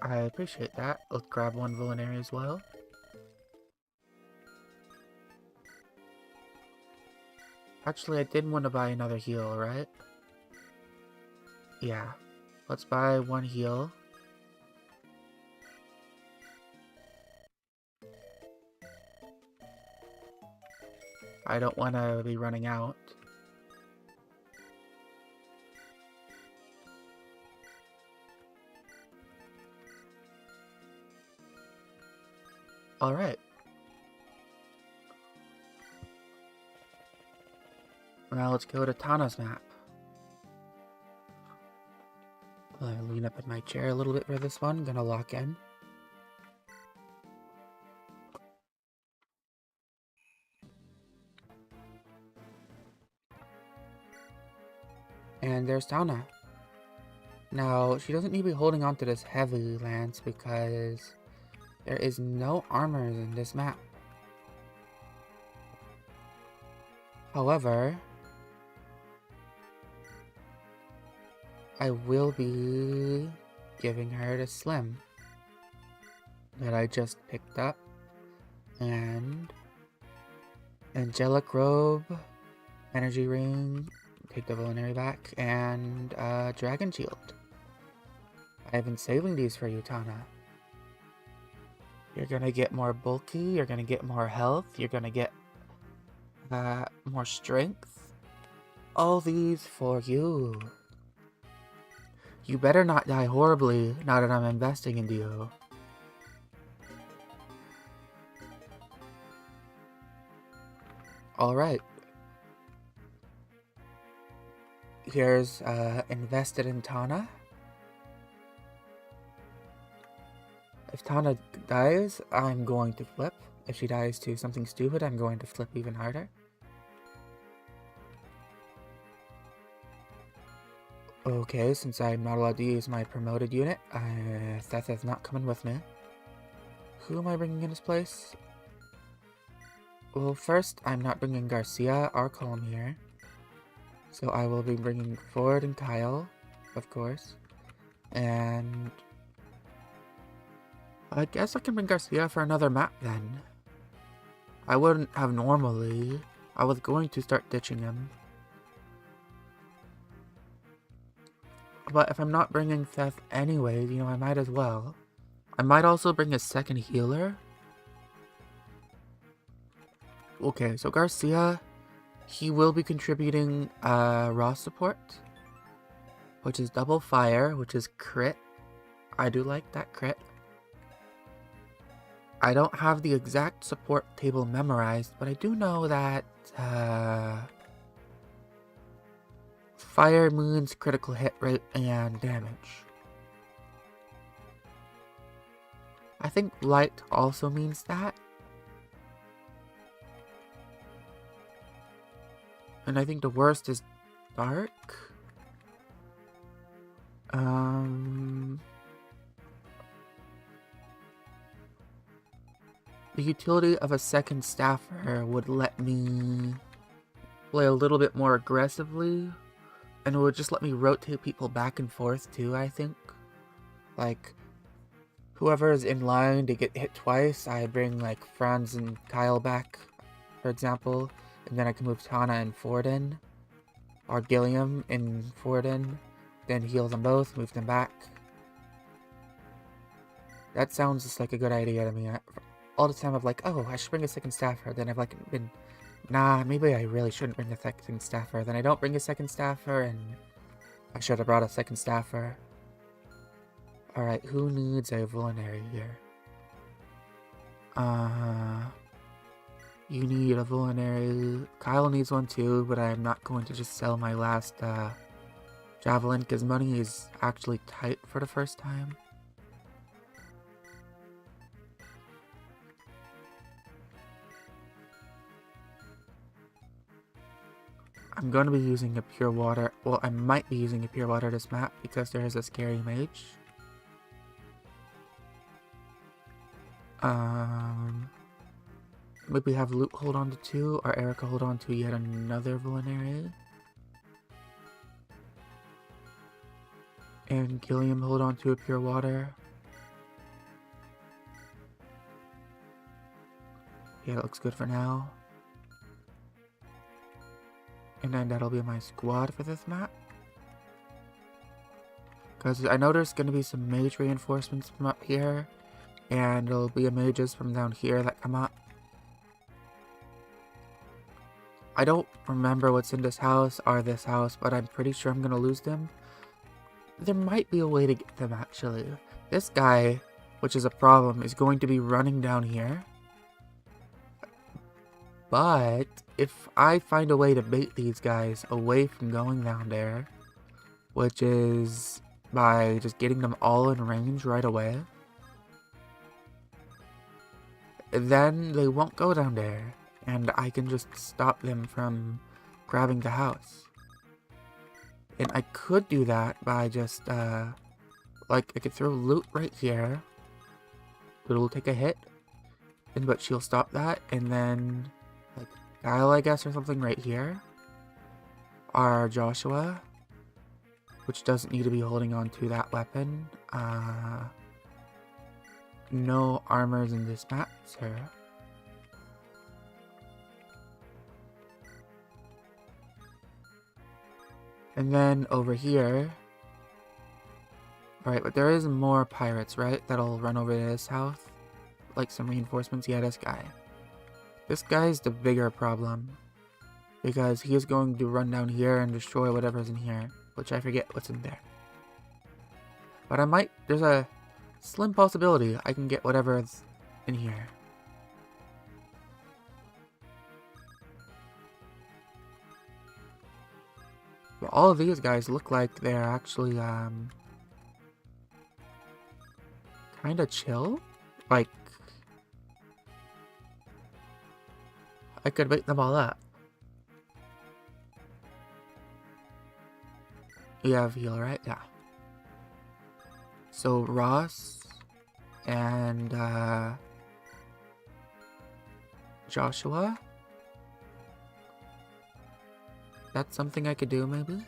I appreciate that. Let's grab 1 Vulnerary as well. Actually, I did want to buy another heal, right? Yeah. Let's buy 1 heal. I don't want to be running out. Alright. Now let's go to Tana's map. I'll lean up in my chair a little bit for this one. Gonna lock in. And there's Tana. Now, she doesn't need to be holding on to this heavy lance because there is no armors in this map. However, I will be giving her the slim that I just picked up, and angelic robe, energy ring, take the vulnerary back, and dragon shield. I've been saving these for you, Tana. You're gonna get more bulky, you're gonna get more health, you're gonna get more strength. All these for you. You better not die horribly now that I'm investing into you. Alright. Here's invested in Tana. If Tana dies, I'm going to flip. If she dies to something stupid, I'm going to flip even harder. Okay, since I'm not allowed to use my promoted unit, Seth is not coming with me. Who am I bringing in his place? Well, first, I'm not bringing Garcia or Colm here. So I will be bringing Ford and Kyle, of course. And I guess I can bring Garcia for another map then. I wouldn't have normally. I was going to start ditching him. But if I'm not bringing Seth anyways, you know, I might as well. I might also bring a second healer. Okay, so Garcia, he will be contributing raw support, which is double fire, which is crit. I do like that crit. I don't have the exact support table memorized, but I do know that fire means critical hit rate and damage. I think light also means that. And I think the worst is dark. The utility of a second staffer would let me play a little bit more aggressively, and it would just let me rotate people back and forth too, I think. Like, whoever is in line to get hit twice, I bring like Franz and Kyle back, for example, and then I can move Tana and Ford in, or Gilliam and Ford in, then heal them both, move them back. That sounds just like a good idea to me. All the time I'm like, oh, I should bring a second staffer, then I've like been, nah, maybe I really shouldn't bring a second staffer, then I don't bring a second staffer, and I should have brought a second staffer. Alright, who needs a vulnerary here? You need a vulnerary. Kyle needs one too, but I'm not going to just sell my last javelin because money is actually tight for the first time. I'm going to be using a pure water. Well, I might be using a pure water this map because there is a scary mage. Maybe have Luke hold on to 2, or Erica hold on to yet another vulnerary. And Gilliam hold on to a pure water. Yeah, that looks good for now. And then that'll be my squad for this map. Because I know there's going to be some mage reinforcements from up here. And there'll be mages from down here that come up. I don't remember what's in this house or this house, but I'm pretty sure I'm going to lose them. There might be a way to get them, actually. This guy, which is a problem, is going to be running down here. But if I find a way to bait these guys away from going down there, which is by just getting them all in range right away, then they won't go down there, and I can just stop them from grabbing the house. And I could do that by just, like, I could throw loot right here. It'll take a hit, but she'll stop that, and then, like, Kyle, I guess, or something right here. Or Joshua, which doesn't need to be holding on to that weapon. No armors in this map, sir. And then over here... Alright, but there is more pirates, right? That'll run over to this house. Like some reinforcements. Yeah, this guy. This guy's the bigger problem. Because he is going to run down here and destroy whatever's in here. Which I forget what's in there. But I might... There's a slim possibility I can get whatever's in here. But all of these guys look like they're actually, kinda chill. Like, I could wake them all up. You have heal, right? Yeah. So, Ross and, Joshua? That's something I could do, maybe?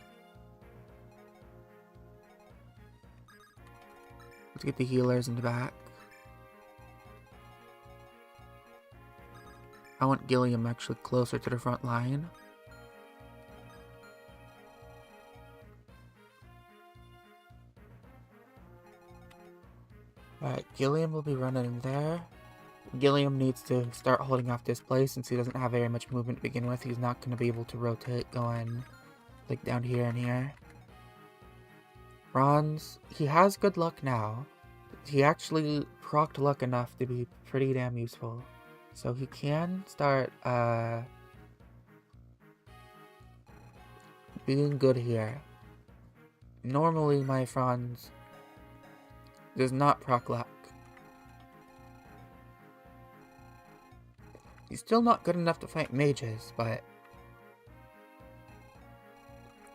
Let's get the healers in the back. I want Gilliam actually closer to the front line. Alright, Gilliam will be running in there. Gilliam needs to start holding off this place since he doesn't have very much movement to begin with. He's not going to be able to rotate going like down here and here. Ron's, he has good luck now. He actually procced luck enough to be pretty damn useful. So he can start being good here. Normally my Franz does not proc luck. He's still not good enough to fight mages, but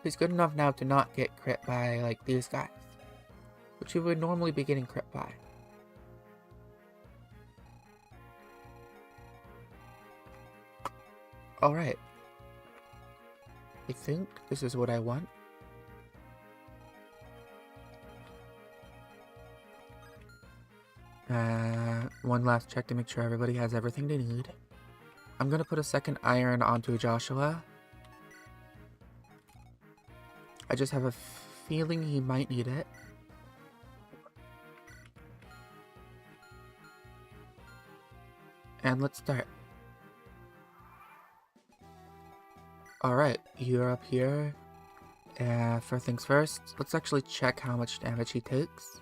he's good enough now to not get crit by, like, these guys, which he would normally be getting crit by. Alright. I think this is what I want. One last check to make sure everybody has everything they need. I'm gonna put a second iron onto Joshua. I just have a feeling he might need it. And let's start. Alright, you're up here. First things first, let's actually check how much damage he takes.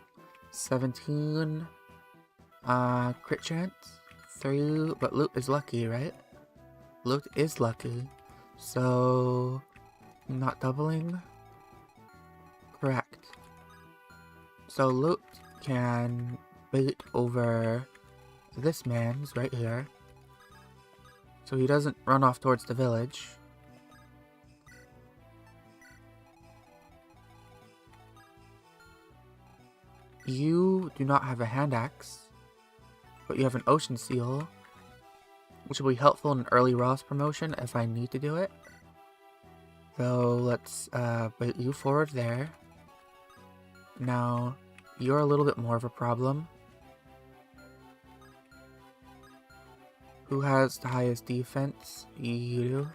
17. Crit chance. 3, but loot is lucky, right? Loot is lucky. So, not doubling. Correct. So loot can bait over this man's right here. So he doesn't run off towards the village. You do not have a hand axe, but you have an ocean seal, which will be helpful in an early Ross promotion if I need to do it. So let's bait you forward there. Now, you're a little bit more of a problem. Who has the highest defense? You do.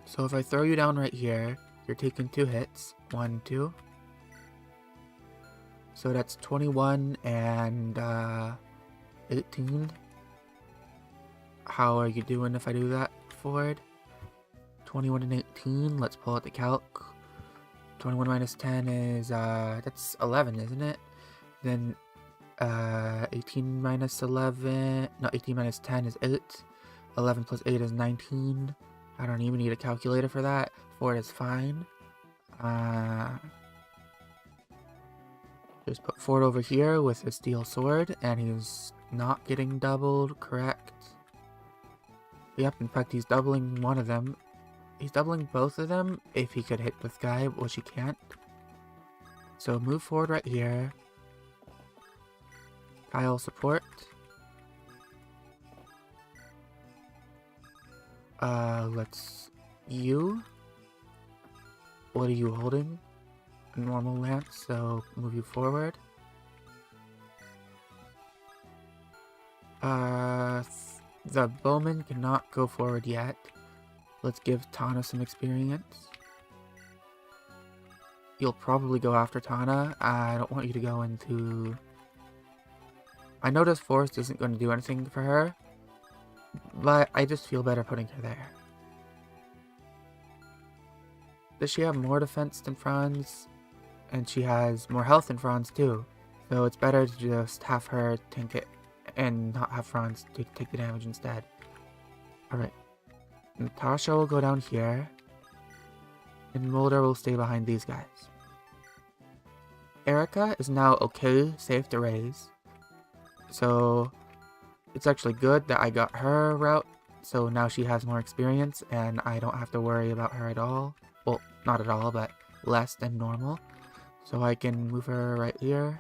So if I throw you down right here, You're taking 2 hits. 1, 2. So that's 21 and 18. How are you doing if I do that, Ford? 21 and 18. Let's pull out the calc. 21 minus 10 is, that's 11, isn't it? Then, 18 minus 11, no, 18 minus 10 is 8. 11 plus 8 is 19. I don't even need a calculator for that. Ford is fine. Just put Ford over here with his steel sword, and he's not getting doubled, correct? Yep, in fact, he's doubling one of them. He's doubling both of them if he could hit this guy, which he can't. So move forward right here. Kyle support. You. What are you holding? A normal lance, so move you forward. The bowman cannot go forward yet. Let's give Tana some experience. You'll probably go after Tana. I don't want you to go into... I know this forest isn't going to do anything for her, but I just feel better putting her there. Does she have more defense than Franz? And she has more health than Franz too. So it's better to just have her tank it and not have Franz to take the damage instead. Alright. Natasha will go down here. And Mulder will stay behind these guys. Erica is now okay, safe to raise. So it's actually good that I got her route. So now she has more experience and I don't have to worry about her at all. Well, not at all, but less than normal. So I can move her right here.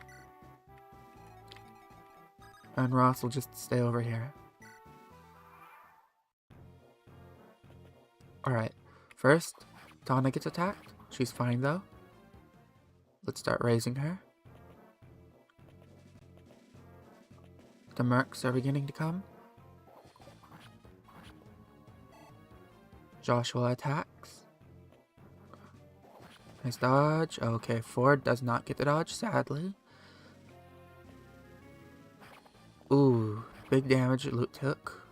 And Ross will just stay over here. Alright, first, Tana gets attacked. She's fine though. Let's start raising her. The mercs are beginning to come. Joshua attacks. Nice dodge. Okay, Ford does not get the dodge, sadly. Ooh, big damage Loot took.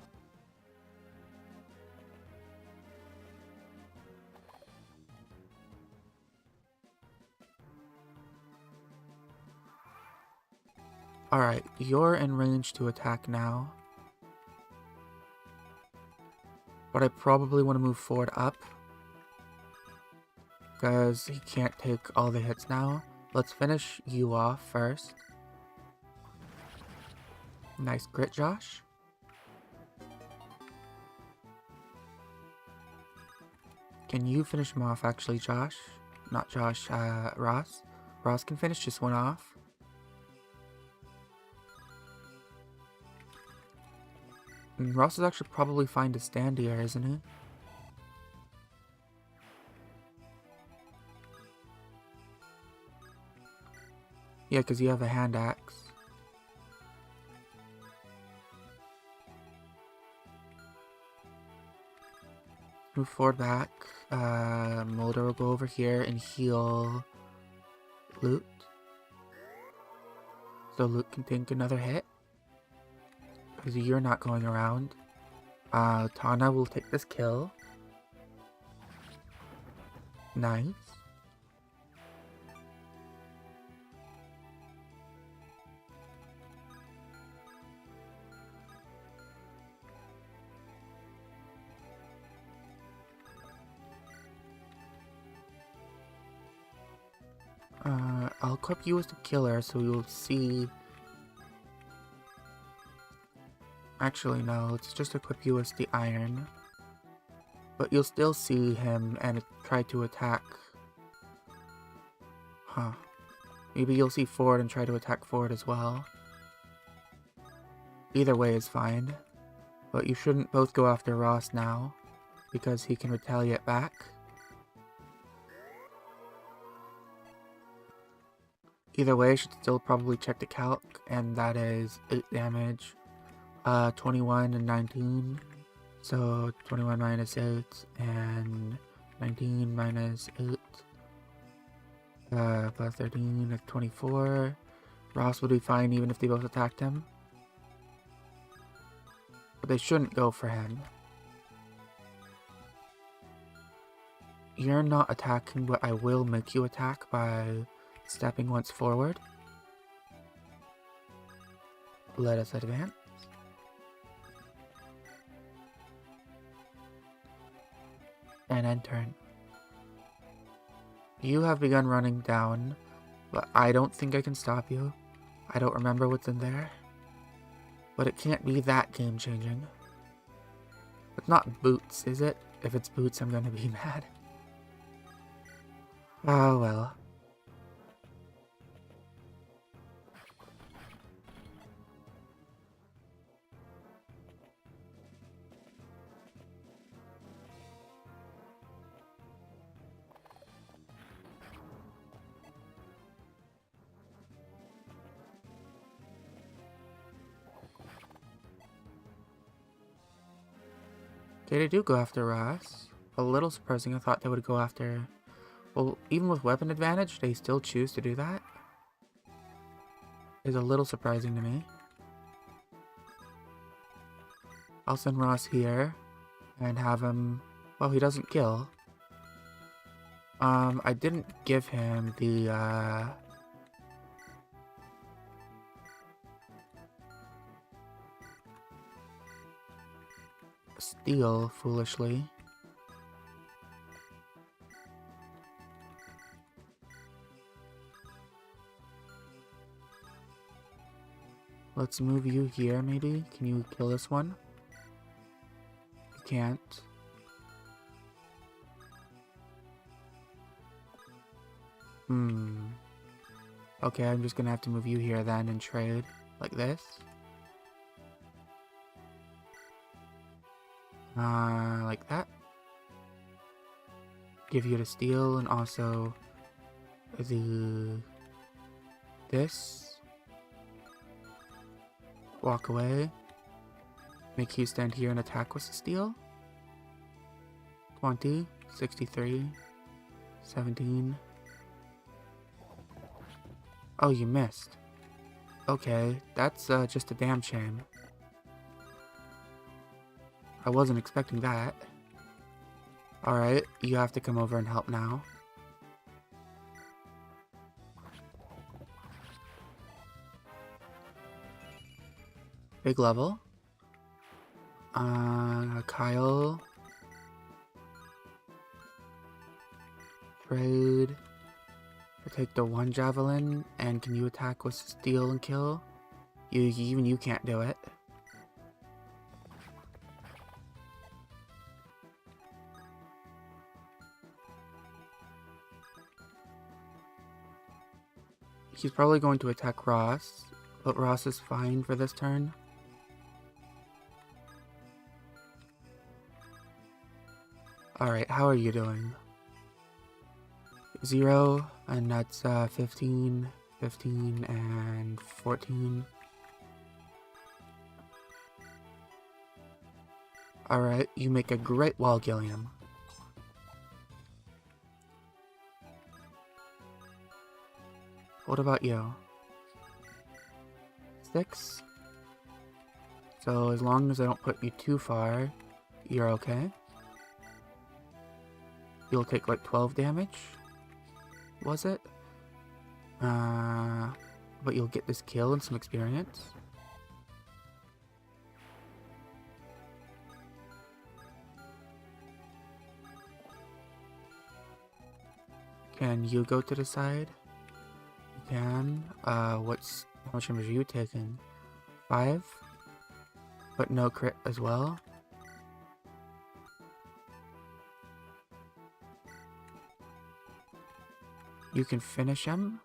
Alright, you're in range to attack now. But I probably want to move Ford up. Because he can't take all the hits now. Let's finish you off first. Nice crit, Josh. Can you finish him off, actually, Josh? Not Josh, Ross. Ross can finish this one off. And Ross is actually probably fine to stand here, isn't he? Yeah, because you have a hand axe. Move forward back. Mulder will go over here and heal Loot. So Loot can take another hit. Because you're not going around. Tana will take this kill. Nice. I'll equip you as the killer so you'll see... Actually, no, let's just equip you as the iron. But you'll still see him and try to attack. Huh. Maybe you'll see Ford and try to attack Ford as well. Either way is fine. But you shouldn't both go after Ross now, because he can retaliate back. Either way, I should still probably check the calc, and that is 8 damage. 21 and 19. So 21 minus 8 and 19 minus 8 Plus 13 is 24. Ross would be fine even if they both attacked him. But they shouldn't go for him. You're not attacking, but I will make you attack by stepping once forward. Let us advance. And end turn. You have begun running down, but I don't think I can stop you. I don't remember what's in there. But it can't be that game-changing. It's not boots, is it? If it's boots, I'm gonna be mad. Oh well. Okay, they do go after Ross. A little surprising. I thought they would go after... Well, even with weapon advantage, they still choose to do that. Is a little surprising to me. I'll send Ross here and have him... Well, he doesn't kill. I didn't give him the, steal, foolishly. Let's move you here, maybe? Can you kill this one? You can't. Okay, I'm just gonna have to move you here then and trade like this. Like that. Give you the steal and also this. Walk away. Make you stand here and attack with the steal. 20, 63, 17. Oh, you missed. Okay, that's just a damn shame. I wasn't expecting that. Alright, you have to come over and help now. Big level. Kyle. Trade. Take the one javelin, and can you attack with steal and kill? Even you can't do it. He's probably going to attack Ross, but Ross is fine for this turn. Alright, how are you doing? 0, and that's 15, 15, and 14. Alright, you make a great wall, Gilliam. What about you? 6? So as long as I don't put you too far, you're okay. You'll take like 12 damage. Was it? But you'll get this kill and some experience. Can you go to the side? You can. How much damage are you taking? 5? But no crit as well. You can finish him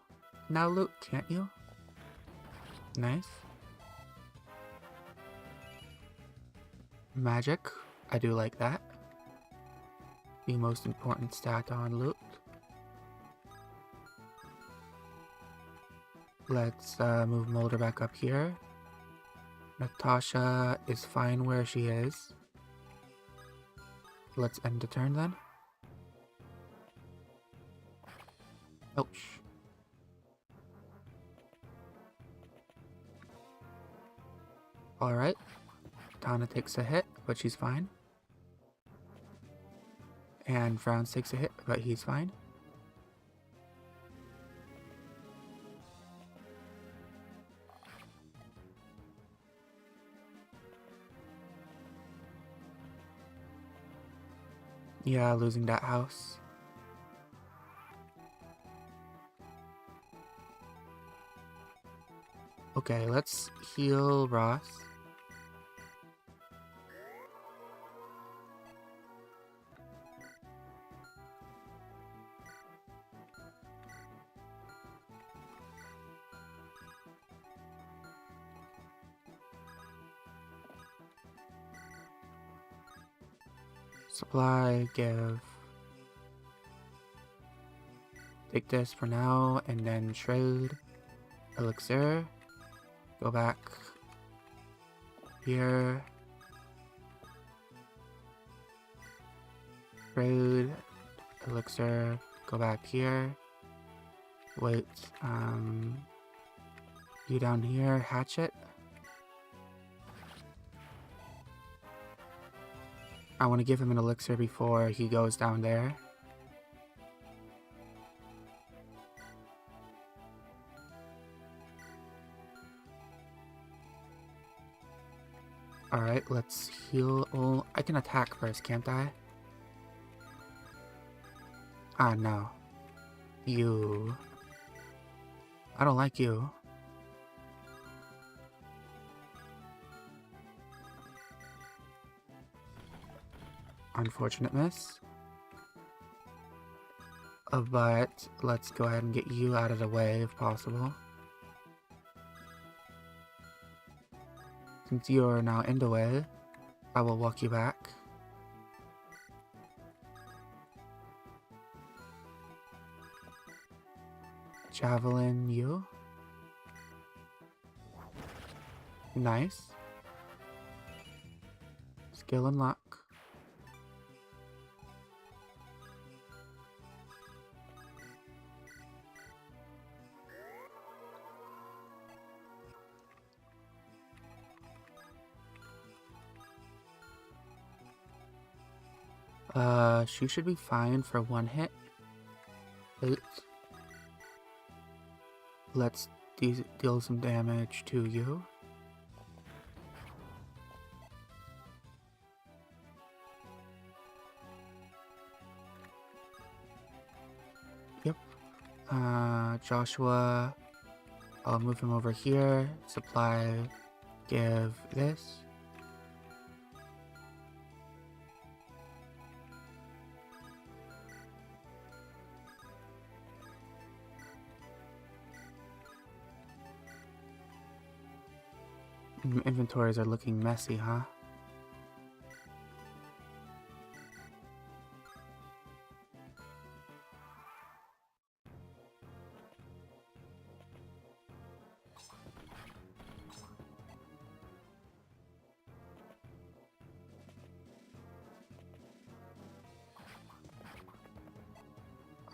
now, Luke, can't you? Nice. Magic. I do like that. The most important stat on Luke. Let's move Mulder back up here. Natasha is fine where she is. Let's end the turn then. Ouch. Alright. Tana takes a hit, but she's fine. And Frowns takes a hit, but he's fine. Yeah, losing that house. Okay, let's heal Ross. Supply, give. Take this for now, and then trade. Elixir. Go back here. Trade. Elixir. Go back here. Wait, you down here, hatchet. I want to give him an elixir before he goes down there. Alright, let's heal. Oh, I can attack first, can't I? Ah, no. You. I don't like you. Unfortunate miss. But let's go ahead and get you out of the way if possible. Since you are now in the way, I will walk you back. Javelin you. Nice. Skill and luck. She should be fine for one hit. 8. Let's deal some damage to you. Yep. Joshua, I'll move him over here. Supply, give this. Inventories are looking messy, huh?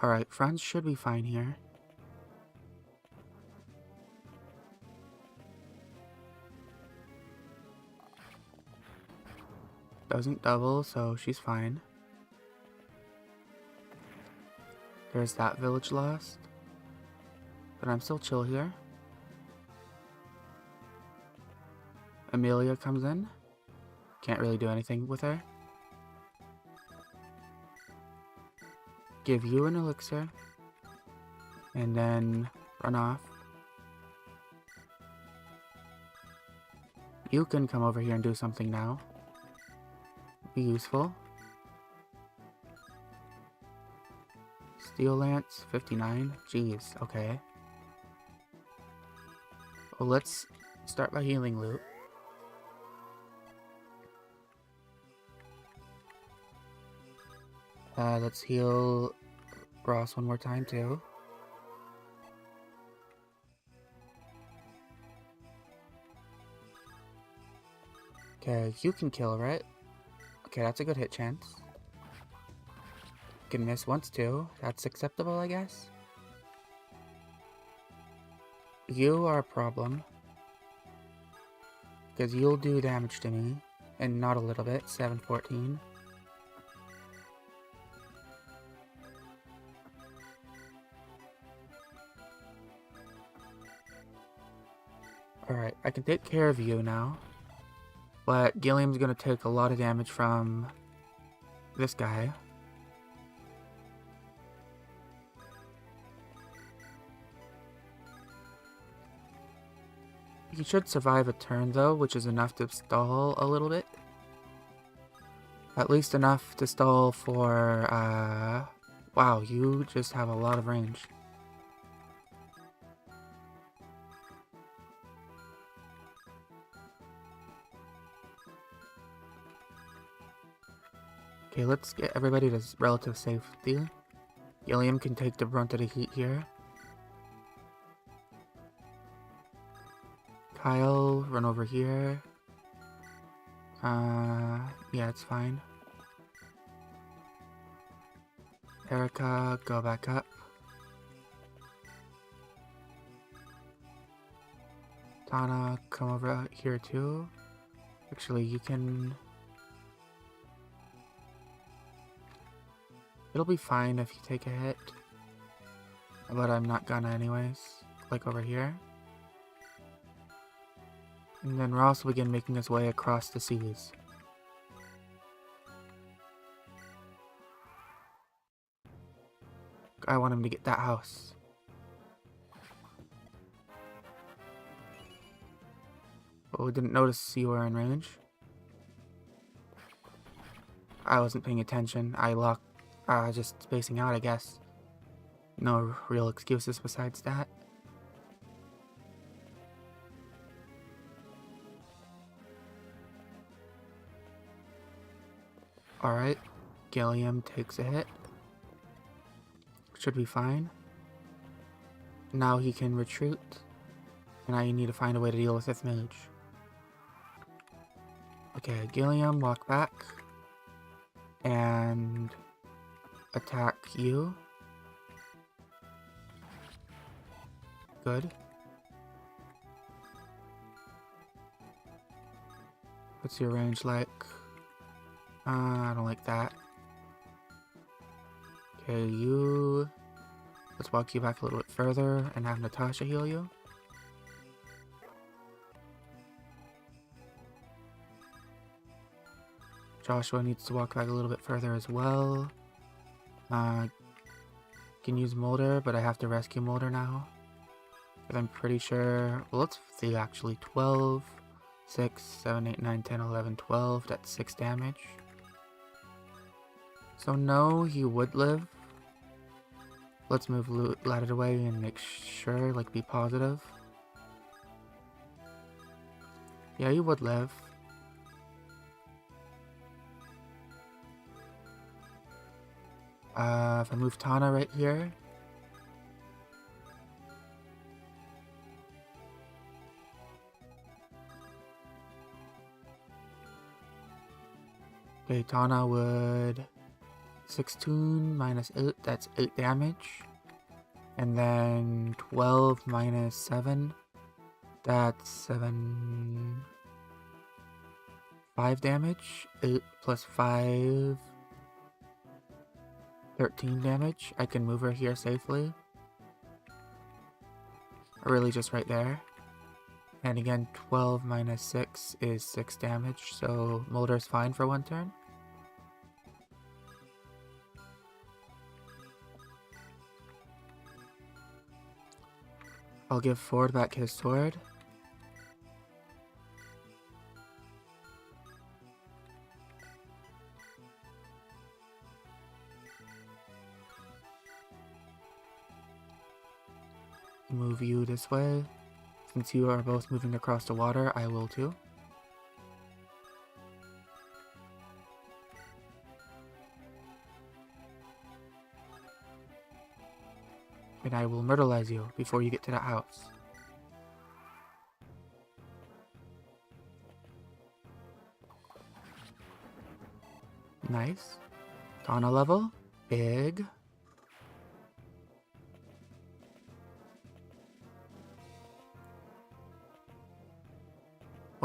Alright, Franz should be fine here. Doesn't double, so she's fine. There's that village lost. But I'm still chill here. Amelia comes in. Can't really do anything with her. Give you an elixir. And then run off. You can come over here and do something now. Be useful. Steel Lance, 59. Jeez, okay. Well, let's start by healing loot. Let's heal Ross one more time too. Okay, you can kill, right? Okay, that's a good hit chance. Can miss once too. That's acceptable, I guess. You are a problem. Because you'll do damage to me. And not a little bit. 714. Alright, I can take care of you now. But Gilliam's gonna take a lot of damage from this guy. He should survive a turn though, which is enough to stall a little bit. At least enough to stall for, wow, you just have a lot of range. Okay, let's get everybody to relative safety. Gilliam can take the brunt of the heat here. Kyle, run over here. Yeah, it's fine. Erica, go back up. Tana, come over here too. Actually, you can... It'll be fine if you take a hit. But I'm not gonna anyways. Like over here. And then Ross will begin making his way across the seas. I want him to get that house. Oh, didn't notice you were in range. I wasn't paying attention. I locked, just spacing out, I guess. No real excuses besides that. Alright, Gilliam takes a hit. Should be fine. Now he can retreat. And I need to find a way to deal with this mage. Okay, Gilliam, walk back. And attack you. Good. What's your range like? I don't like that. Okay, you... Let's walk you back a little bit further and have Natasha heal you. Joshua needs to walk back a little bit further as well. Can use Mulder, but I have to rescue Mulder now. But I'm pretty sure... Well, let's see actually. 12, 6, 7, 8, 9, 10, 11, 12. That's 6 damage. So no, he would live. Let's move Ladder away and make sure, like, be positive. Yeah, he would live. If I move Tana right here. Okay, Tana would... 16 minus 8, that's 8 damage. And then 12 minus 7, that's 5 damage. 8 plus 5, 13 damage. I can move her here safely. Or really just right there. And again, 12 minus 6 is 6 damage, so Mulder's fine for 1 turn. I'll give Ford back his sword. Move you this way. Since you are both moving across the water, I will too. And I will myrtleize you before you get to that house. Nice. Tana level. Big.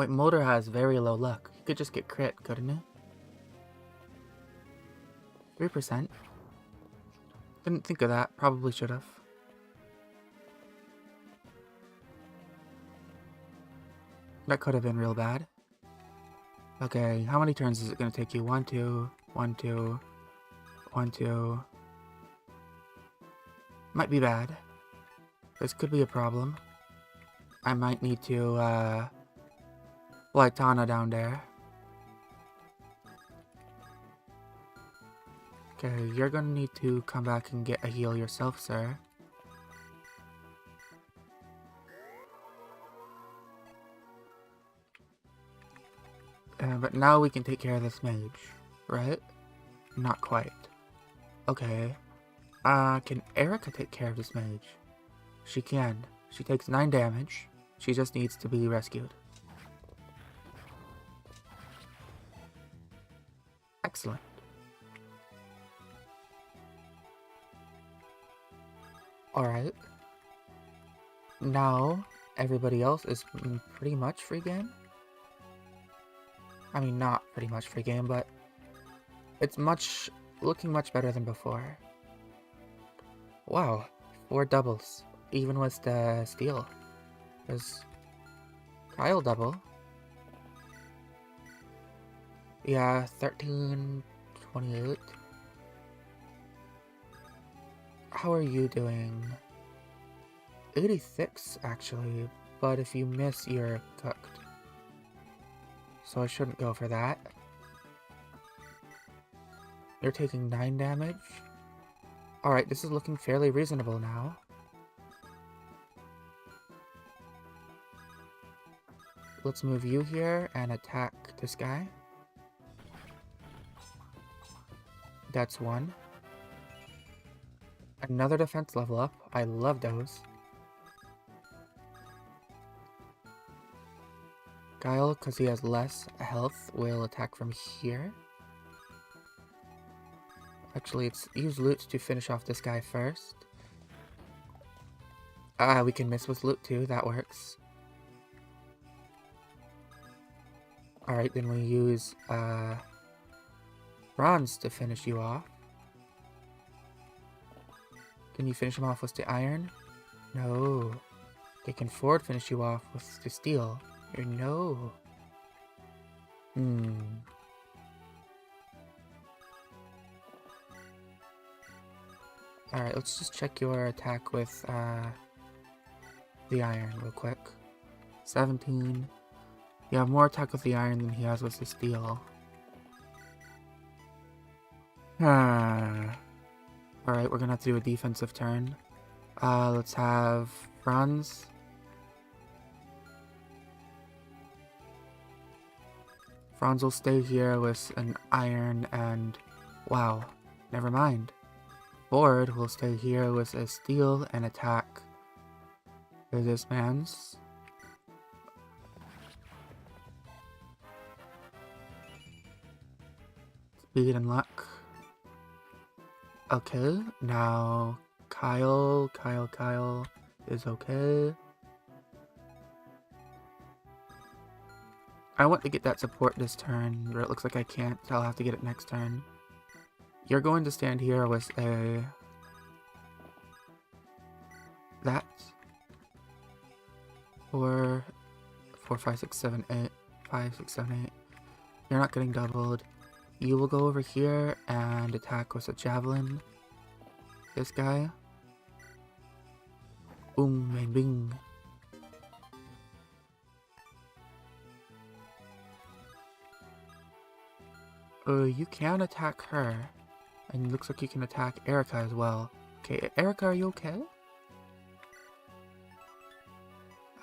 Wait, Mulder has very low luck. He could just get crit, couldn't he? 3%. Didn't think of that. Probably should have. That could have been real bad. Okay, how many turns is it going to take you? 1, 2, 1, 2, 1, 2. Might be bad. This could be a problem. I might need to, fly Tana down there. Okay, you're gonna need to come back and get a heal yourself, sir. But now we can take care of this mage, right? Not quite. Okay. Can Erica take care of this mage? She can. She takes 9 damage. She just needs to be rescued. Excellent. Alright. Now, everybody else is pretty much free game. I mean, not pretty much free game, but it's looking much better than before. Wow, 4 doubles, even with the steal. There's Kyle double. Yeah, 1328. How are you doing? 86, actually, but if you miss, you're cooked. So I shouldn't go for that. You're taking 9 damage. Alright, this is looking fairly reasonable now. Let's move you here and attack this guy. That's 1. Another defense level up. I love those. Guile, because he has less health, will attack from here. Actually, let's use loot to finish off this guy first. We can miss with loot too, that works. Alright, then we use bronze to finish you off. Can you finish him off with the iron? No. Okay, can Ford finish you off with the steel? No. Alright, let's just check your attack with the iron real quick. 17. You have more attack with the iron than he has with the steel. Alright, we're gonna have to do a defensive turn. Let's have bronze. Franz will stay here with an iron and... wow, never mind. Ford will stay here with a steel and attack this man's. Speed and luck. Okay, now Kyle is okay. I want to get that support this turn, but it looks like I can't, so I'll have to get it next turn. You're going to stand here with a... that. 4, 5, 6, 7, 8. 5, 6, 7, 8. You're not getting doubled. You will go over here and attack with a javelin. This guy. Boom, bang, bing. You can attack her. And it looks like you can attack Erica as well. Okay, Erica, are you okay?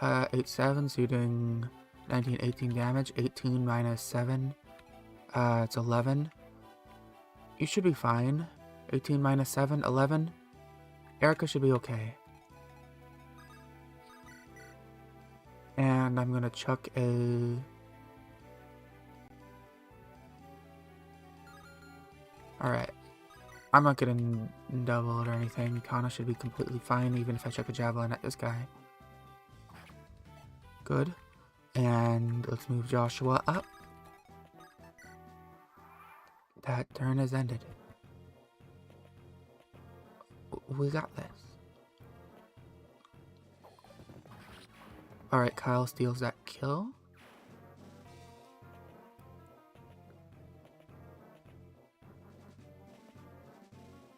8-7, so you're doing 19, 18 damage. 18 minus 7. It's 11. You should be fine. 18 minus 7, 11. Erica should be okay. And I'm gonna chuck a... Alright. I'm not getting doubled or anything. Tana should be completely fine even if I chuck a javelin at this guy. Good. And let's move Joshua up. That turn has ended. We got this. Alright, Kyle steals that kill.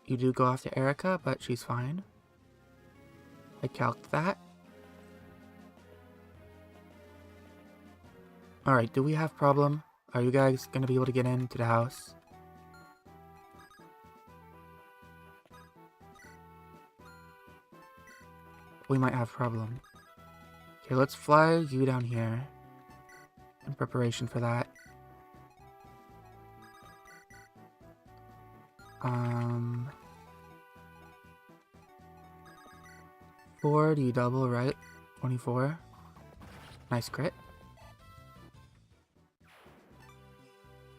You do go after Erica, but she's fine. I calced that. Alright, do we have problem? Are you guys gonna be able to get into the house? We might have problem. Okay, let's fly you down here in preparation for that. Four, do you double, right? 24. Nice crit.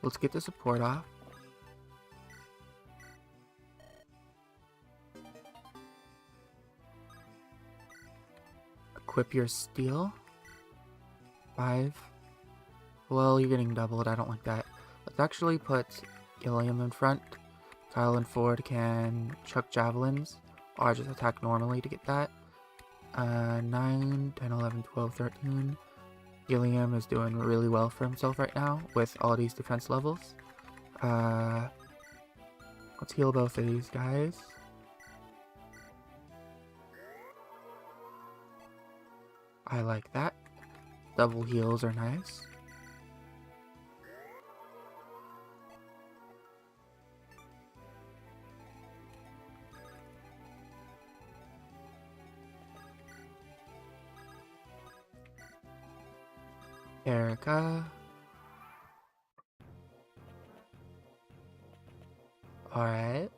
Let's get the support off. Equip your steel. 5. Well, you're getting doubled. I don't like that. Let's actually put Gilliam in front. Kyle and Ford can chuck javelins, or just attack normally to get that. 9, 10, 11, 12, 13. Gilliam is doing really well for himself right now with all these defense levels. Let's heal both of these guys. I like that. Double heals are nice. Erica. Alright.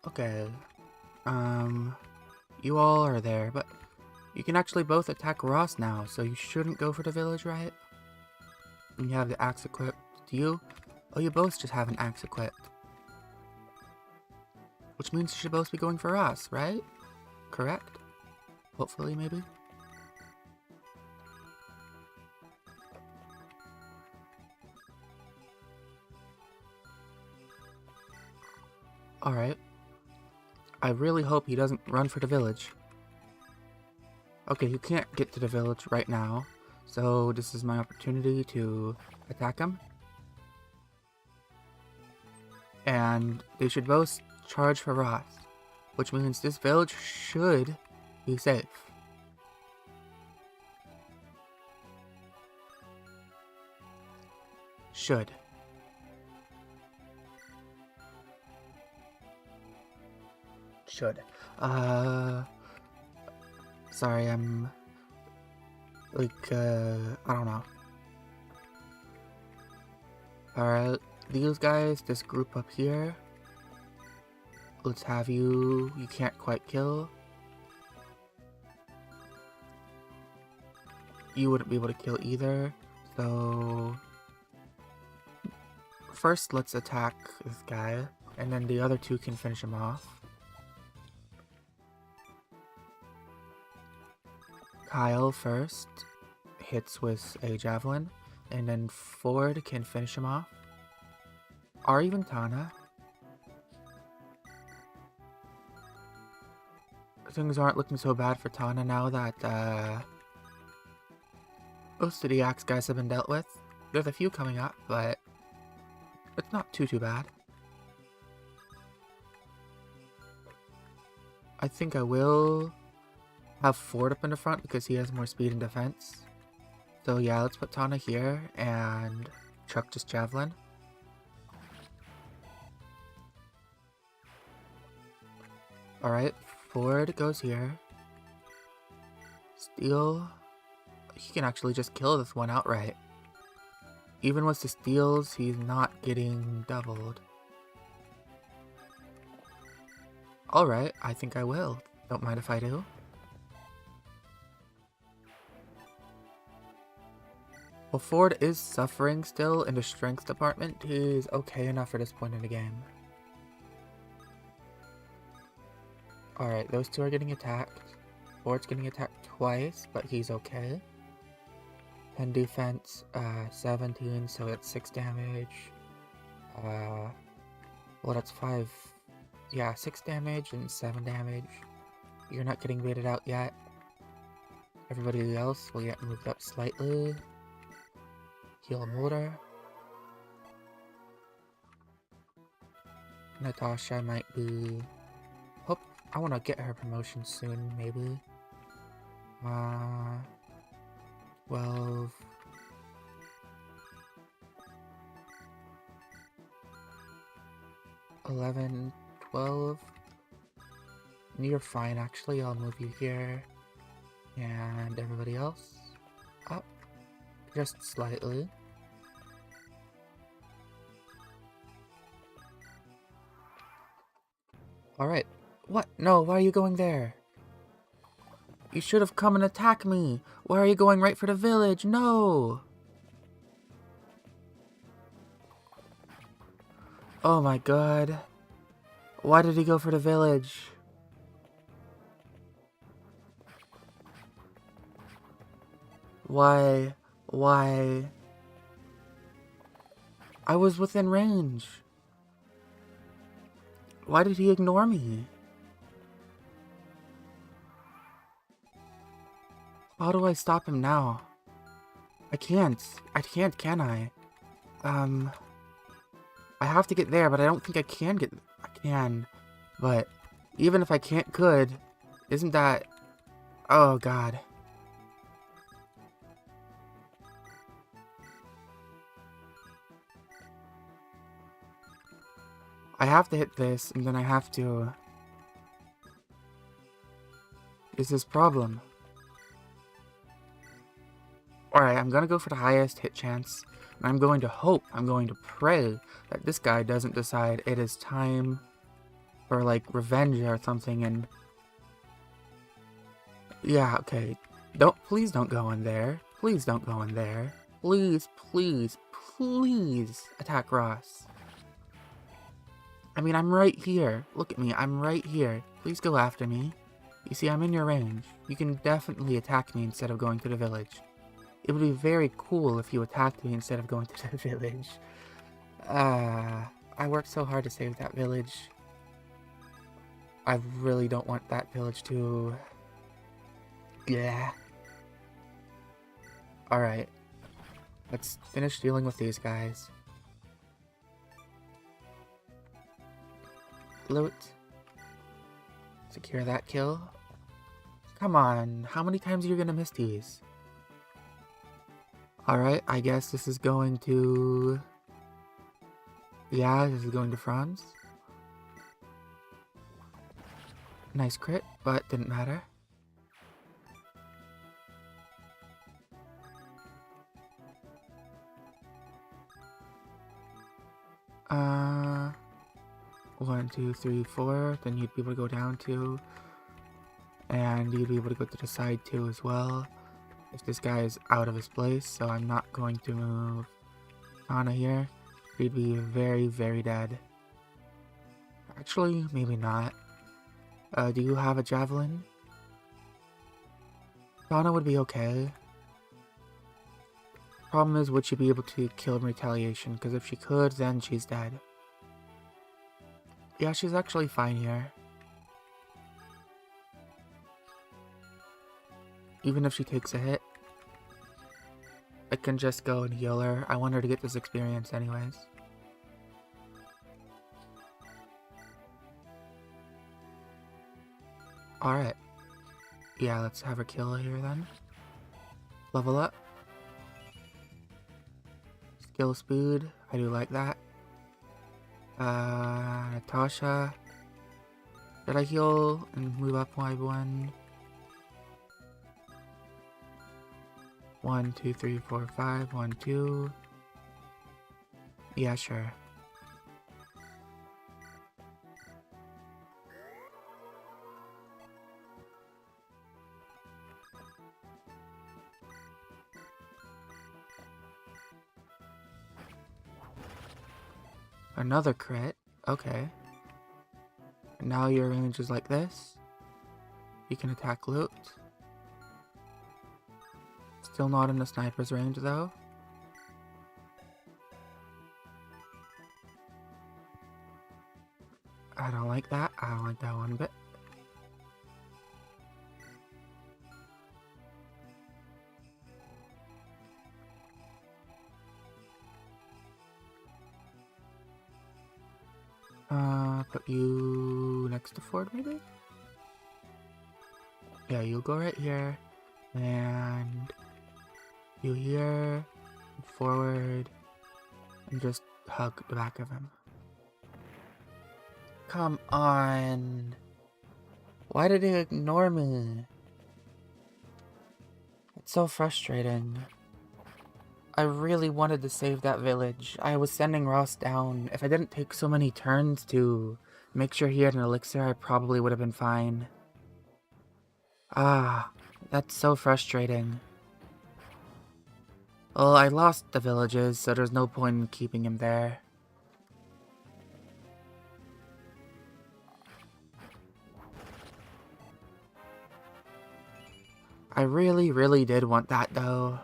Okay. You all are there, but you can actually both attack Ross now, so you shouldn't go for the village, right? And you have the axe equipped. Do you? Oh, you both just have an axe equipped. Which means you should both be going for Ross, right? Correct? Hopefully, maybe? Alright. I really hope he doesn't run for the village. Okay, you can't get to the village right now, so this is my opportunity to attack him. And they should both charge for Ross, which means this village should be safe. Should. Sorry, I'm like, I don't know. Alright, these guys, this group up here. Let's have you can't quite kill. You wouldn't be able to kill either, so first let's attack this guy, and then the other two can finish him off. Kyle first hits with a javelin, and then Ford can finish him off. Or even Tana. Things aren't looking so bad for Tana now that most of the axe guys have been dealt with. There's a few coming up, but it's not too bad. I think I will have Ford up in the front because he has more speed and defense. So yeah, let's put Tana here and chuck just javelin. Alright, Ford goes here. Steel. He can actually just kill this one outright. Even with the steals, he's not getting doubled. Alright, I think I will. Don't mind if I do. Well, Ford is suffering still in the strength department. He's okay enough for this point in the game. Alright, those two are getting attacked. Ford's getting attacked twice, but he's okay. 10 defense, 17, so that's 6 damage. Well, that's 5. Yeah, 6 damage and 7 damage. You're not getting baited out yet. Everybody else will get moved up slightly. Heal motor. Natasha might be... Hope I want to get her promotion soon, maybe. 12. $11, $12. You're fine, actually. I'll move you here. And everybody else up. Just slightly. Alright. What? No, why are you going there? You should have come and attacked me. Why are you going right for the village? No! Oh my god. Why did he go for the village? Why? Why? I was within range. Why did he ignore me? How do I stop him now? I can't. I can't, can I? I have to get there, but I don't think I can get... I can. But even if I could, isn't that... Oh, God. I have to hit this, and then I have to... Is this problem? Alright, I'm gonna go for the highest hit chance. And I'm going to hope, I'm going to pray that this guy doesn't decide it is time for, like, revenge or something, and... Yeah, okay. Please don't go in there. Please don't go in there. Please, please, please attack Ross. I mean, I'm right here. Look at me, I'm right here. Please go after me. You see, I'm in your range. You can definitely attack me instead of going to the village. It would be very cool if you attacked me instead of going to the village. I worked so hard to save that village. I really don't want that village to... Yeah. Alright. Let's finish dealing with these guys. Loot. Secure that kill. Come on, how many times are you gonna miss these? Alright, I guess this is going to... Yeah, this is going to Franz. Nice crit, but didn't matter. One, two, three, 4. Then you'd be able to go down 2. And you'd be able to go to the side 2 as well. If this guy is out of his place, so I'm not going to move Tana here. He'd be very, very dead. Actually, maybe not. Do you have a javelin? Tana would be okay. Problem is, would she be able to kill in retaliation? Because if she could, then she's dead. Yeah, she's actually fine here. Even if she takes a hit, I can just go and heal her. I want her to get this experience anyways. Alright. Yeah, let's have her kill here then. Level up. Skill speed. I do like that. Natasha. Did I heal and move up by 1? 1, 2, 3, 4, 5. 1, 2. Yeah, sure. Another crit. Okay. And now your range is like this. You can attack loot. Still not in the sniper's range though. I don't like that. I don't like that one bit. Put you next to Ford maybe? Yeah, you'll go right here. And you here, forward, and just hug the back of him. Come on. Why did he ignore me? It's so frustrating. I really wanted to save that village. I was sending Ross down. If I didn't take so many turns to make sure he had an elixir, I probably would have been fine. Ah, that's so frustrating. Well, I lost the villages, so there's no point in keeping him there. I really, really did want that though.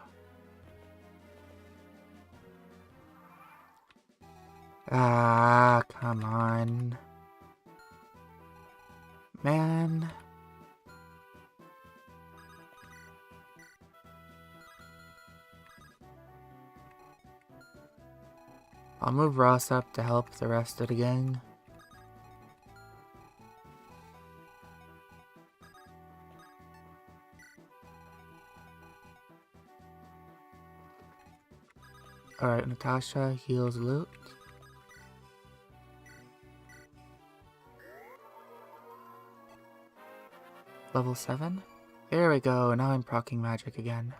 Ah, come on. Man. I'll move Ross up to help the rest of the gang. Alright, Natasha heals loot. Level 7? There we go, now I'm proccing magic again.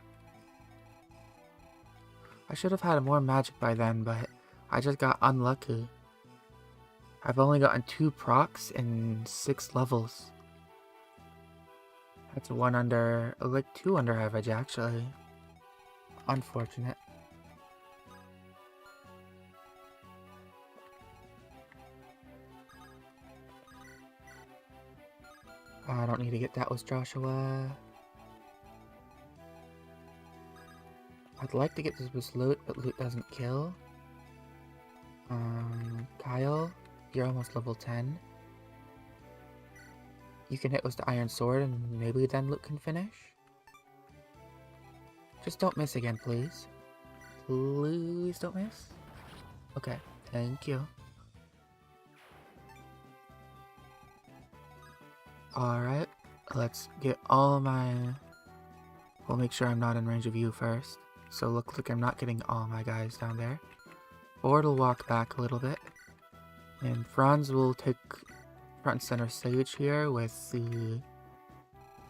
I should have had more magic by then, but I just got unlucky. I've only gotten 2 procs in 6 levels. That's 1 under, like 2 under average actually. Unfortunate. I don't need to get that with Joshua. I'd like to get this with loot, but loot doesn't kill. Kyle, you're almost level 10. You can hit with the iron sword and maybe then loot can finish. Just don't miss again, please. Please don't miss. Okay, thank you. Alright, let's get all my... We'll make sure I'm not in range of you first. So look like I'm not getting all my guys down there. Ford will walk back a little bit. And Franz will take front and center stage here with the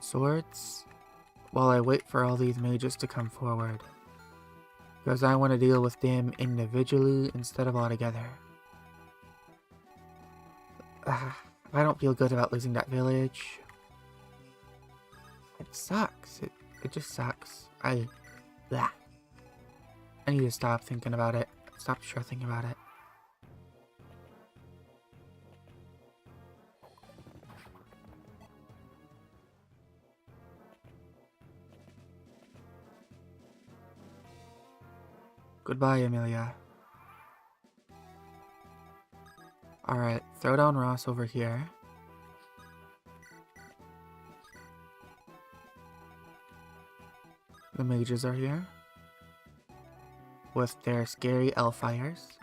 swords. While I wait for all these mages to come forward. Because I want to deal with them individually instead of all together. I don't feel good about losing that village. It sucks. It just sucks. I need to stop thinking about it. Stop stressing about it. Goodbye, Amelia. Alright, throw down Ross over here. The mages are here. With their scary Elfires.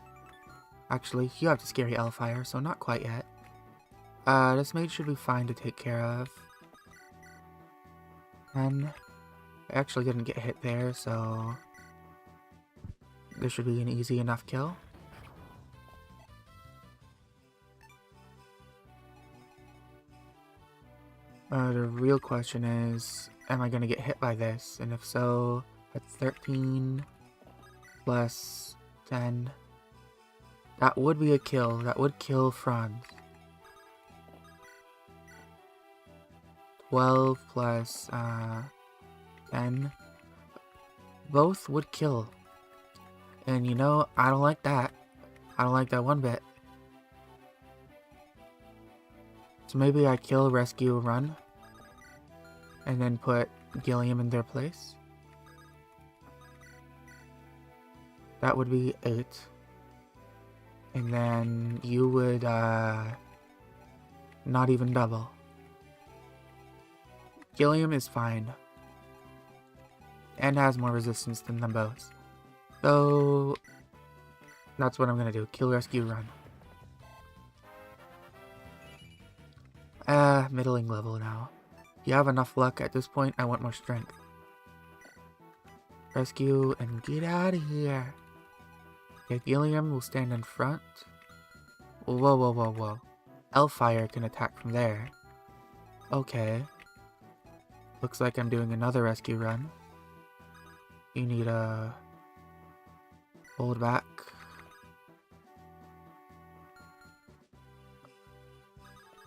Actually, you have the scary Elfire, so not quite yet. This mage should be fine to take care of. And I actually didn't get hit there, so this should be an easy enough kill. The real question is, am I gonna get hit by this? And if so, that's 13 plus 10. That would be a kill. That would kill Franz. 12 plus 10. Both would kill. And you know, I don't like that. I don't like that one bit. So maybe I kill, rescue, run. And then put Gilliam in their place. That would be 8. And then you would not even double. Gilliam is fine. And has more resistance than them both. So that's what I'm gonna do. Kill, rescue, run. Middling level now. You have enough luck at this point, I want more strength. Rescue and get out of here. Okay, Gilliam will stand in front. Whoa, whoa, whoa, whoa. Hellfire can attack from there. Okay. Looks like I'm doing another rescue run. You need a hold back.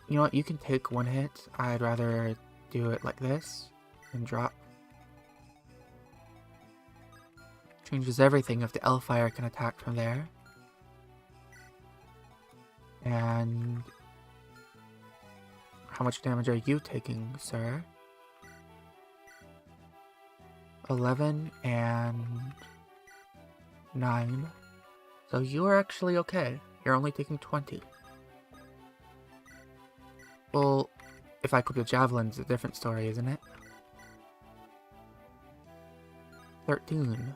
You know what, you can take one hit. I'd rather do it like this and drop. Changes everything if the Hellfire can attack from there. And how much damage are you taking, sir? 11 and 9. So you are actually okay. You're only taking 20. Well, if I equip the javelins, it's a different story, isn't it? 13.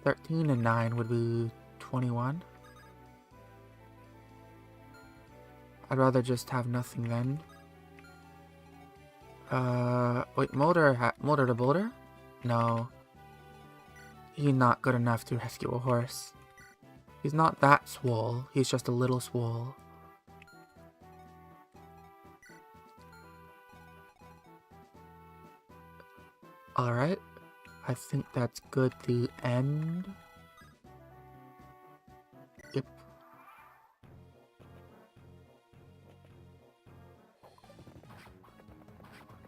13 and 9 would be 21. I'd rather just have nothing then. Wait, Motor to Boulder? No. He's not good enough to rescue a horse. He's not that swole, he's just a little swole. Alright, I think that's good to end. Yep.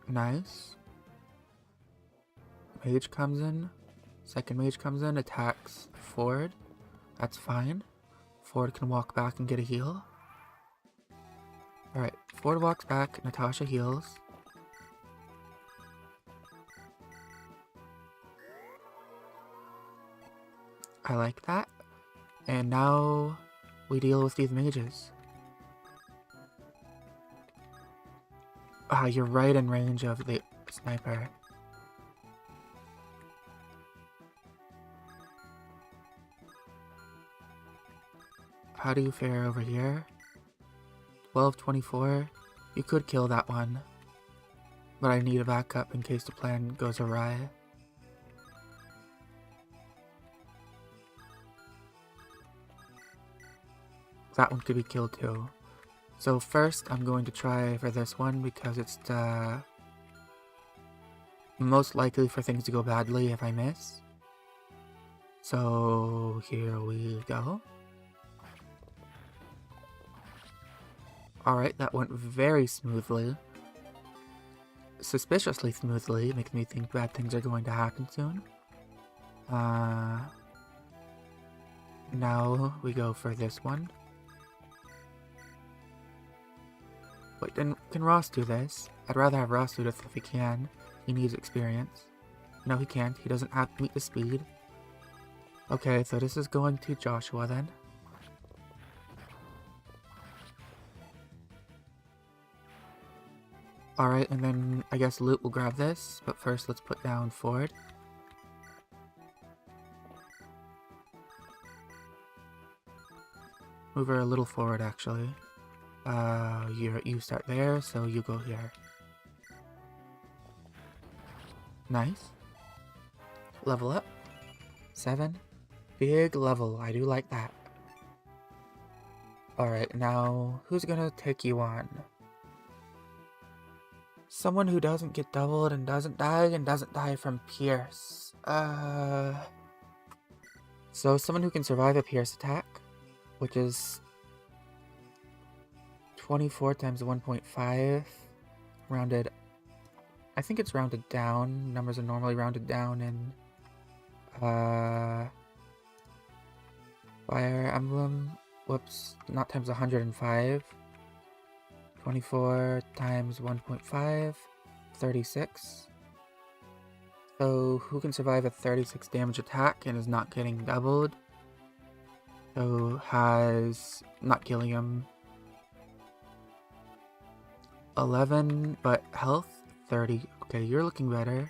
Nice. Mage comes in. Second mage comes in, attacks Ford. That's fine. Ford can walk back and get a heal. Alright, Ford walks back, Natasha heals. I like that. And now we deal with these mages. Ah, you're right in range of the sniper. How do you fare over here? 1224. You could kill that one. But I need a backup in case the plan goes awry. That one could be killed too. So first I'm going to try for this one because it's the most likely for things to go badly if I miss. So here we go. Alright, that went very smoothly. Suspiciously smoothly, makes me think bad things are going to happen soon. Now we go for this one. Wait, then can Ross do this? I'd rather have Ross do this if he can. He needs experience. No, he can't. He doesn't have to meet the speed. Okay, so this is going to Joshua then. Alright, and then I guess Loot will grab this, but first let's put down Ford. Move her a little forward actually. You start there, so you go here. Nice. Level up. 7. Big level, I do like that. Alright, now who's gonna take you on? Someone who doesn't get doubled and doesn't die from Pierce. So someone who can survive a pierce attack, which is 24 times 1.5, rounded, I think it's rounded down. Numbers are normally rounded down in Fire Emblem. Whoops, not times 105. 24 times 1.5, 36. So who can survive a 36 damage attack and is not getting doubled? So has, not Gilliam, 11, but health 30. Okay, you're looking better.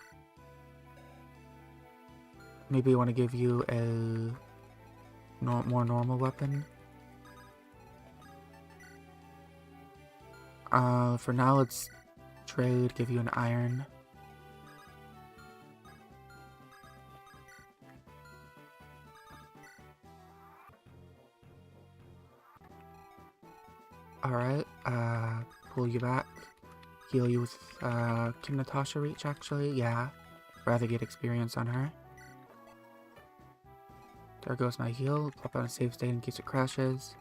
Maybe I want to give you a more normal weapon. For now, let's trade, give you an iron. Alright, pull you back. Heal you with, can Natasha reach actually? Yeah. Rather get experience on her. There goes my heal. Pop on a save state in case it crashes.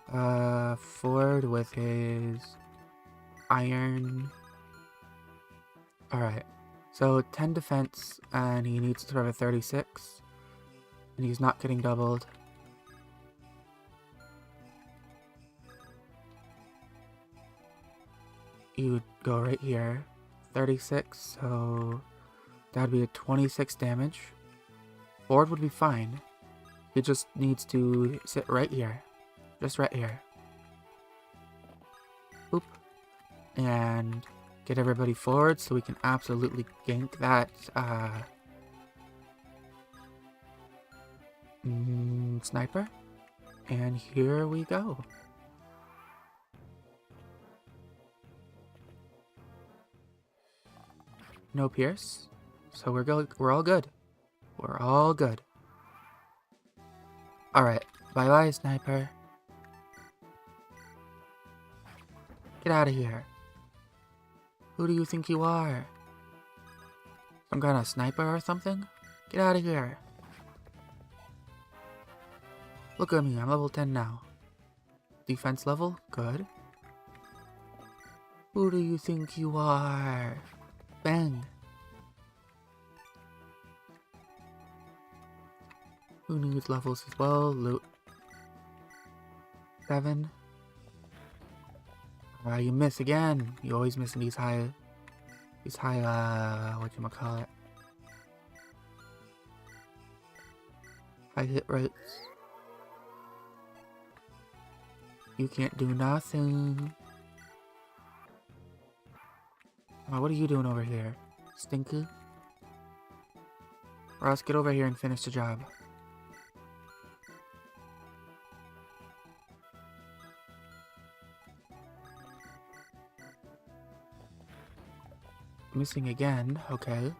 Ford with his iron. Alright. So 10 defense and he needs to survive a 36. And he's not getting doubled. You would go right here. 36, so that'd be a 26 damage. Ford would be fine. He just needs to sit right here. Just right here. Boop. And get everybody forward so we can absolutely gank that sniper. And here we go. No pierce. So we're all good. We're all good. Alright. Bye-bye, sniper. Get out of here. Who do you think you are? Some kind of sniper or something? Get out of here. Look at me, I'm level 10 now. Defense level? Good. Who do you think you are? Bang. Who needs levels as well? Loot. 7. You miss again. You always miss in these high, whatchamacallit. High hit rates. You can't do nothing. What are you doing over here? Stinky? Ross, get over here and finish the job. Missing again, okay.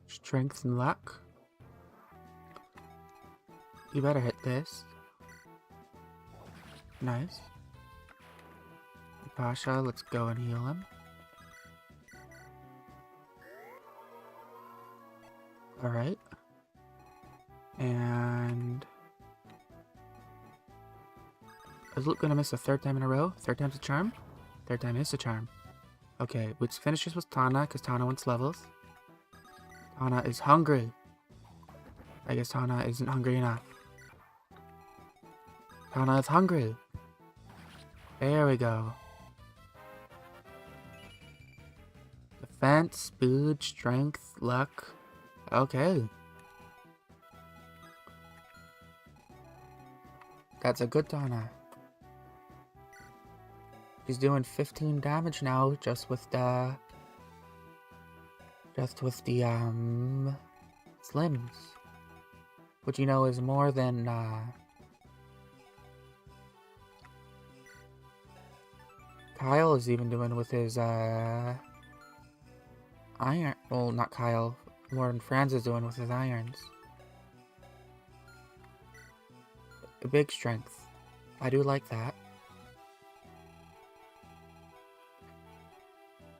Strength and luck. You better hit this. Nice. Pasha, let's go and heal him. Alright. And is Luke gonna miss a third time in a row? Third time's a charm? Third time is a charm. Okay, let's finish this with Tana, because Tana wants levels. Tana is hungry. I guess Tana isn't hungry enough. Tana is hungry. There we go. Defense, speed, strength, luck. Okay. That's a good Tana. She's doing 15 damage now just with the slims. Which you know is more than Kyle is even doing with his iron. Well, not Kyle. More than Franz is doing with his irons. A big strength. I do like that.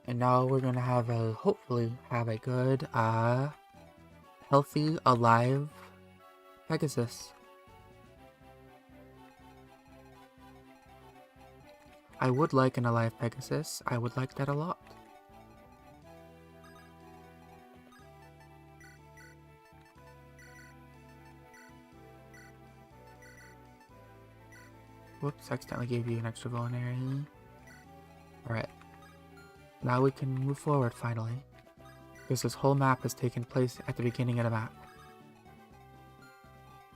And now we're gonna have hopefully have a good, healthy, alive Pegasus. I would like an alive Pegasus. I would like that a lot. Whoops, accidentally gave you an extra vulnerary. Alright. Now we can move forward finally. Because this whole map has taken place at the beginning of the map.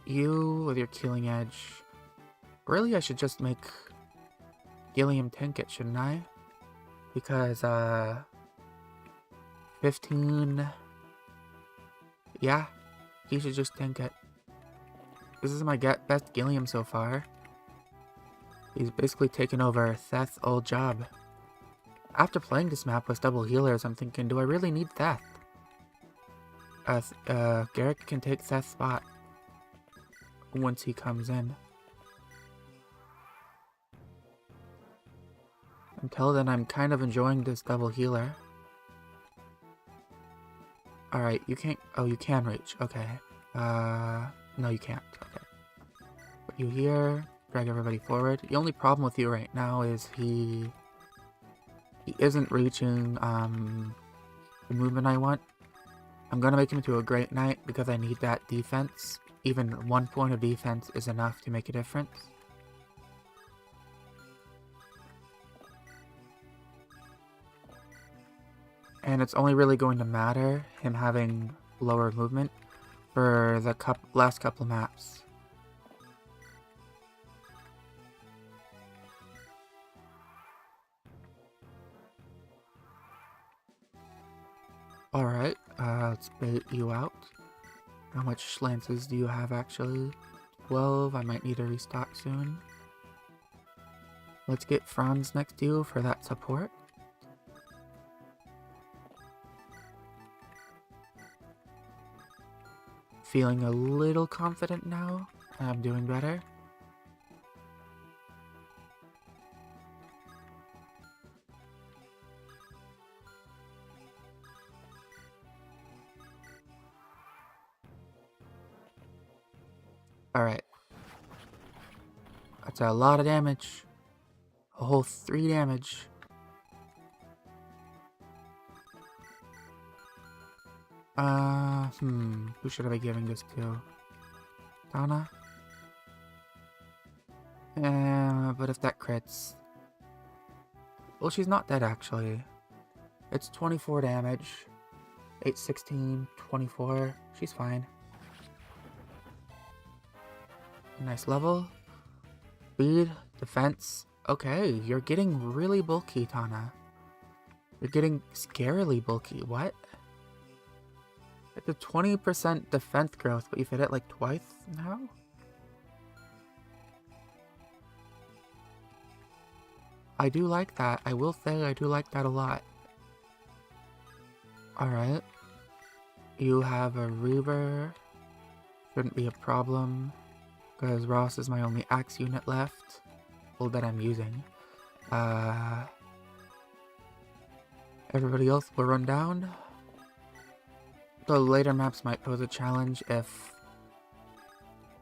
You with your Killing Edge. Really, I should just make Gilliam tank it, shouldn't I? Because, 15... Yeah, he should just tank it. This is my best Gilliam so far. He's basically taken over Theth's old job. After playing this map with double healers, I'm thinking, do I really need Theth? Garrick can take Theth's spot once he comes in. Until then, I'm kind of enjoying this double healer. Alright, you can't... Oh, you can reach. Okay. No, you can't. Okay. Put you here. Drag everybody forward. The only problem with you right now is he isn't reaching, the movement I want. I'm gonna make him into a Great Knight because I need that defense. Even 1 point of defense is enough to make a difference. And it's only really going to matter him having lower movement for the last couple of maps. Alright, let's bait you out. How much lances do you have actually? 12, I might need to restock soon. Let's get Franz next to you for that support. Feeling a little confident now. I'm doing better. Alright. That's a lot of damage. A whole 3 damage. Who should I be giving this to? Tana? But if that crits... Well, she's not dead actually. It's 24 damage. 8, 16, 24. She's fine. Nice level. Speed, defense. Okay, you're getting really bulky, Tana. You're getting scarily bulky. What? It's a 20% defense growth, but you've hit it like twice now? I do like that. I will say I do like that a lot. Alright. You have a Reaver. Shouldn't be a problem. Because Ross is my only axe unit left. Well, that I'm using. Everybody else will run down. The later maps might pose a challenge if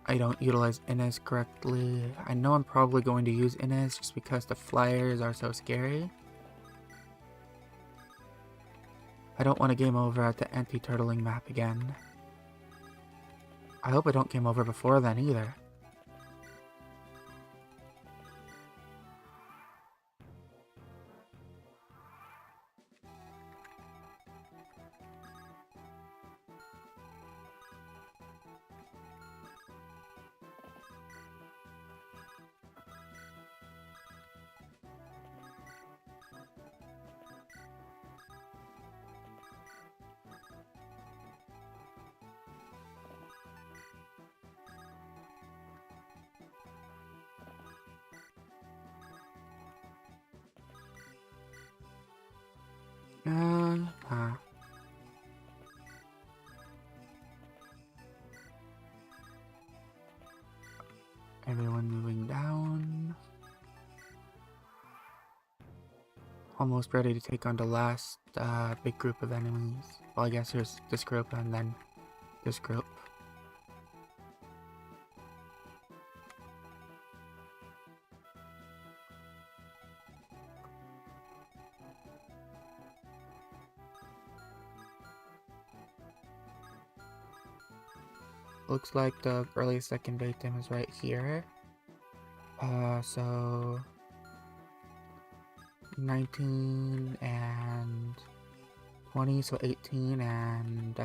I don't utilize Inez correctly. I know I'm probably going to use Inez just because the flyers are so scary. I don't want to game over at the anti-turtling map again. I hope I don't game over before then either. Everyone moving down. Almost ready to take on the last big group of enemies. Well, I guess here's this group and then this group. Looks like the earliest I can bait them is right here. So 19 and 20, so 18 and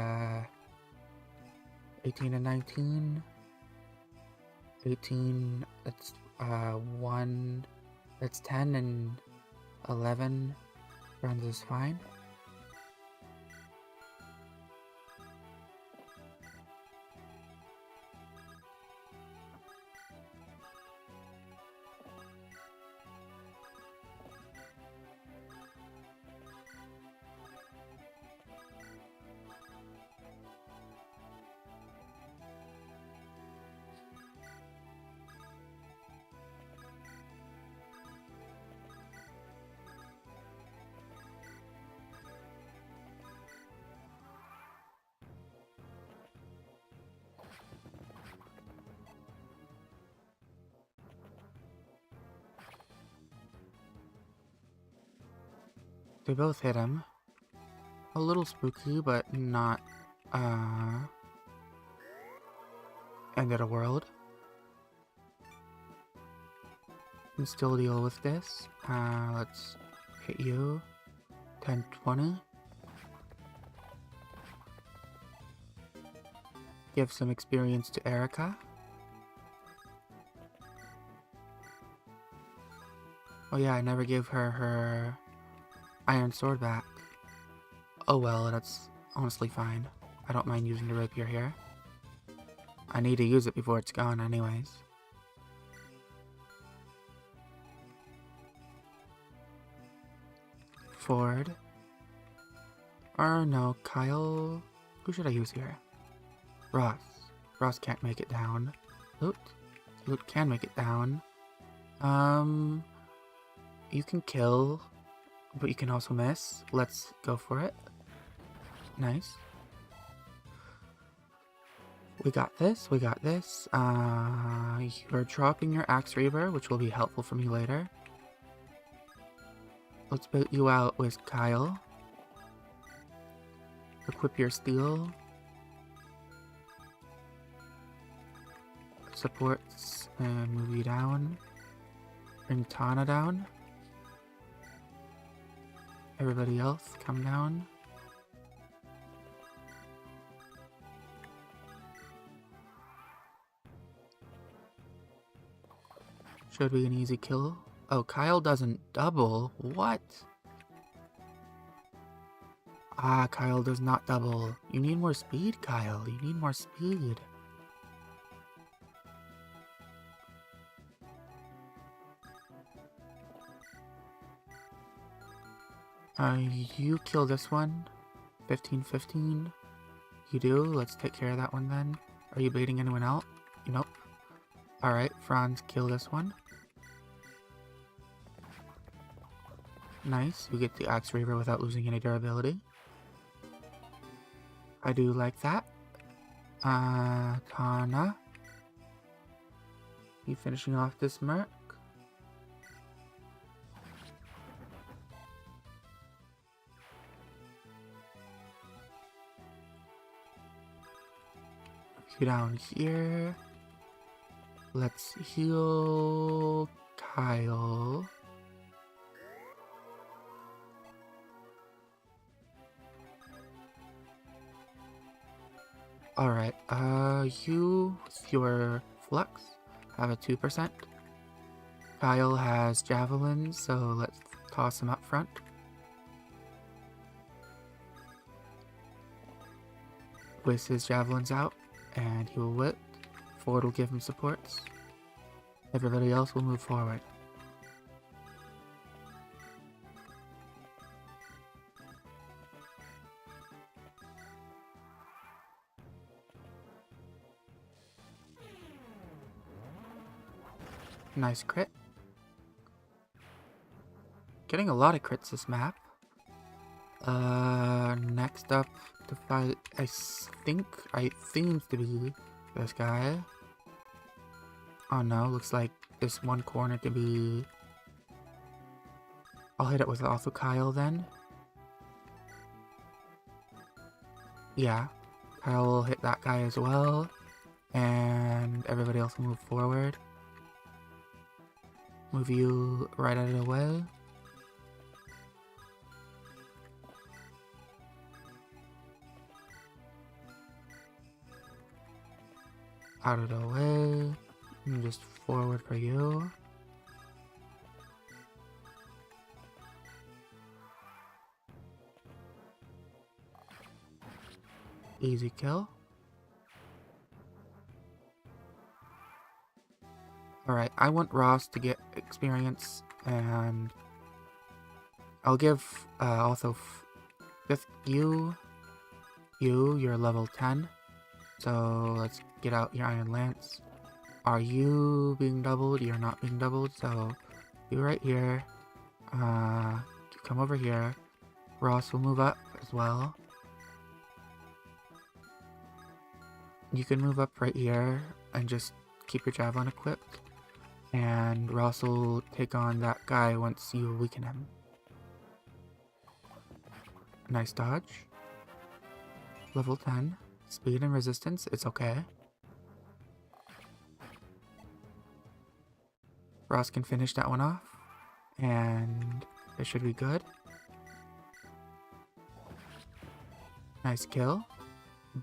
18 and 19. 18, that's 1, that's 10 and 11. Runs is fine. They both hit him. A little spooky, but not, end of the world. Can still deal with this. Let's hit you. 10, 20. Give some experience to Erica. Oh yeah, I never gave her her iron sword back. Oh well, that's honestly fine. I don't mind using the rapier here. I need to use it before it's gone anyways. Ford. Or no, Kyle. Who should I use here? Ross. Ross can't make it down. Loot. Loot can make it down. You can kill, but you can also miss. Let's go for it. Nice. We got this, we got this. You're dropping your Axe Reaver, which will be helpful for me later. Let's boot you out with Kyle. Equip your steel. Supports, and move you down. Bring Tana down. Everybody else, come down. Should be an easy kill. Oh, Kyle doesn't double? What? Ah, Kyle does not double. You need more speed, Kyle. You need more speed. You kill this one. 15-15. You do? Let's take care of that one then. Are you baiting anyone out? Nope. Alright, Franz, kill this one. Nice, you get the Axe Reaver without losing any durability. I do like that. Tana. You finishing off this merc? You down here. Let's heal Kyle. Alright, you, with your flux, have a 2%. Kyle has javelins, so let's toss him up front. Whiz his javelins out, and he will whip. Ford will give him supports. Everybody else will move forward. Nice crit. Getting a lot of crits this map. Next up to fight, I think it seems to be this guy. Oh no, looks like this one corner to be... I'll hit it with also Kyle then. Yeah, Kyle will hit that guy as well. And everybody else will move forward. Move you right out of the way. Out of the way. And just forward for you. Easy kill. Alright, I want Ross to get experience, and I'll give also you're level 10, so let's get out your Iron Lance. Are you being doubled? You're not being doubled, so you right here. Come over here. Ross will move up as well. You can move up right here and just keep your javelin equipped. And Ross will take on that guy once you weaken him. Nice dodge. Level 10. Speed and resistance, it's okay. Ross can finish that one off. And it should be good. Nice kill.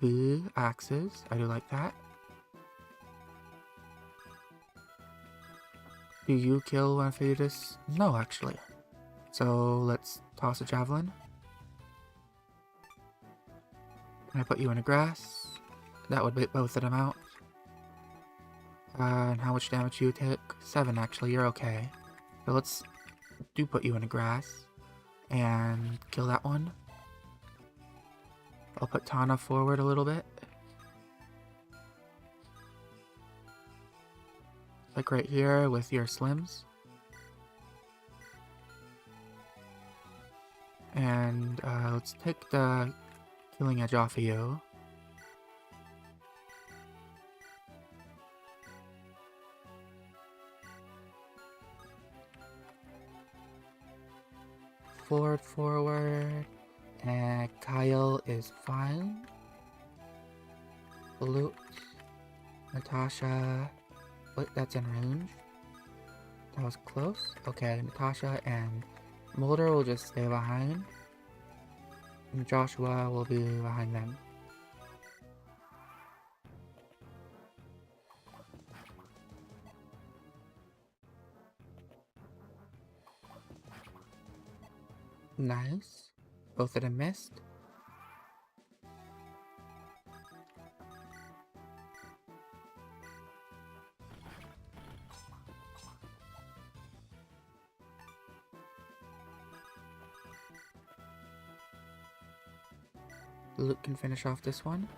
B axes, I do like that. Do you kill when Fetus? No, actually. So let's toss a javelin. Can I put you in the grass? That would bait both of them out. And how much damage do you take? 7 actually, you're okay. So let's put you in the grass. And kill that one. I'll put Tana forward a little bit. Like right here with your slims. And let's take the killing edge off of you. Forward. And Kyle is fine. Luke. Natasha. Wait, that's in range. That was close. Okay, Natasha and Mulder will just stay behind. And Joshua will be behind them. Nice. Both of them missed. Luke can finish off this one.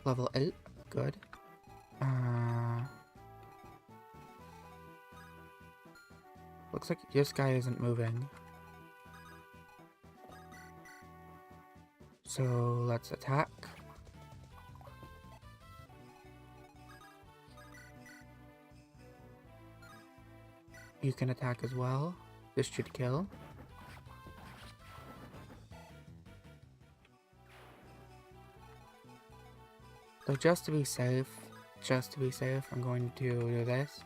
Level 8, good. Looks like this guy isn't moving. So let's attack. You can attack as well. This should kill. So just to be safe, I'm going to do this.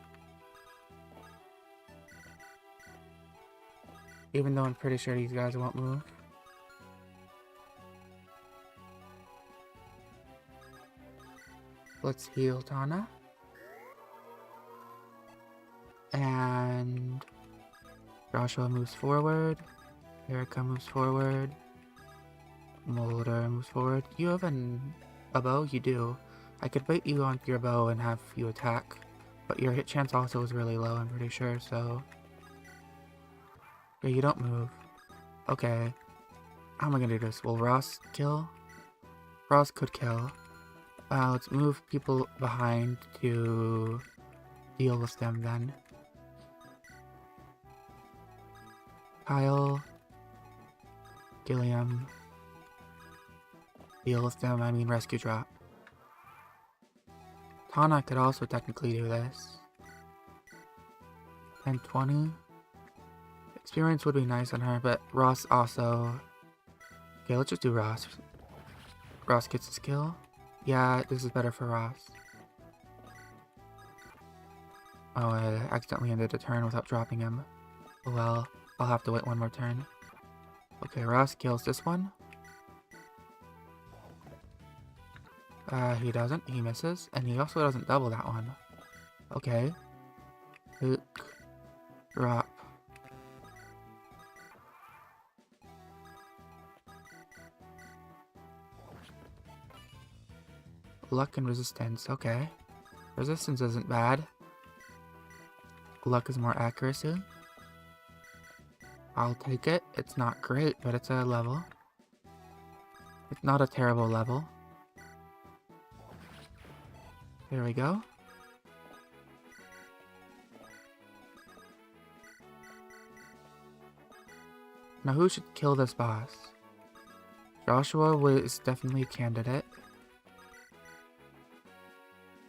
Even though I'm pretty sure these guys won't move. Let's heal Tana. And Joshua moves forward. Erica moves forward. Mulder moves forward. You have a bow? You do. I could bait you onto your bow and have you attack. But your hit chance also is really low, I'm pretty sure, so... Yeah, you don't move. Okay. How am I gonna do this? Will Ross kill? Ross could kill. Let's move people behind to deal with them then. Kyle, Gilliam, deal with them, I mean rescue drop. Tana could also technically do this. 10-20. Experience would be nice on her, but Ross also... Okay, let's just do Ross. Ross gets his kill. Yeah, this is better for Ross. Oh, I accidentally ended a turn without dropping him. Well, I'll have to wait one more turn. Okay, Ross kills this one. He doesn't. He misses. And he also doesn't double that one. Okay. Luke. Drop. Luck and resistance. Okay. Resistance isn't bad. Luck is more accuracy. I'll take it. It's not great, but it's a level. It's not a terrible level. There we go. Now who should kill this boss? Joshua was definitely a candidate.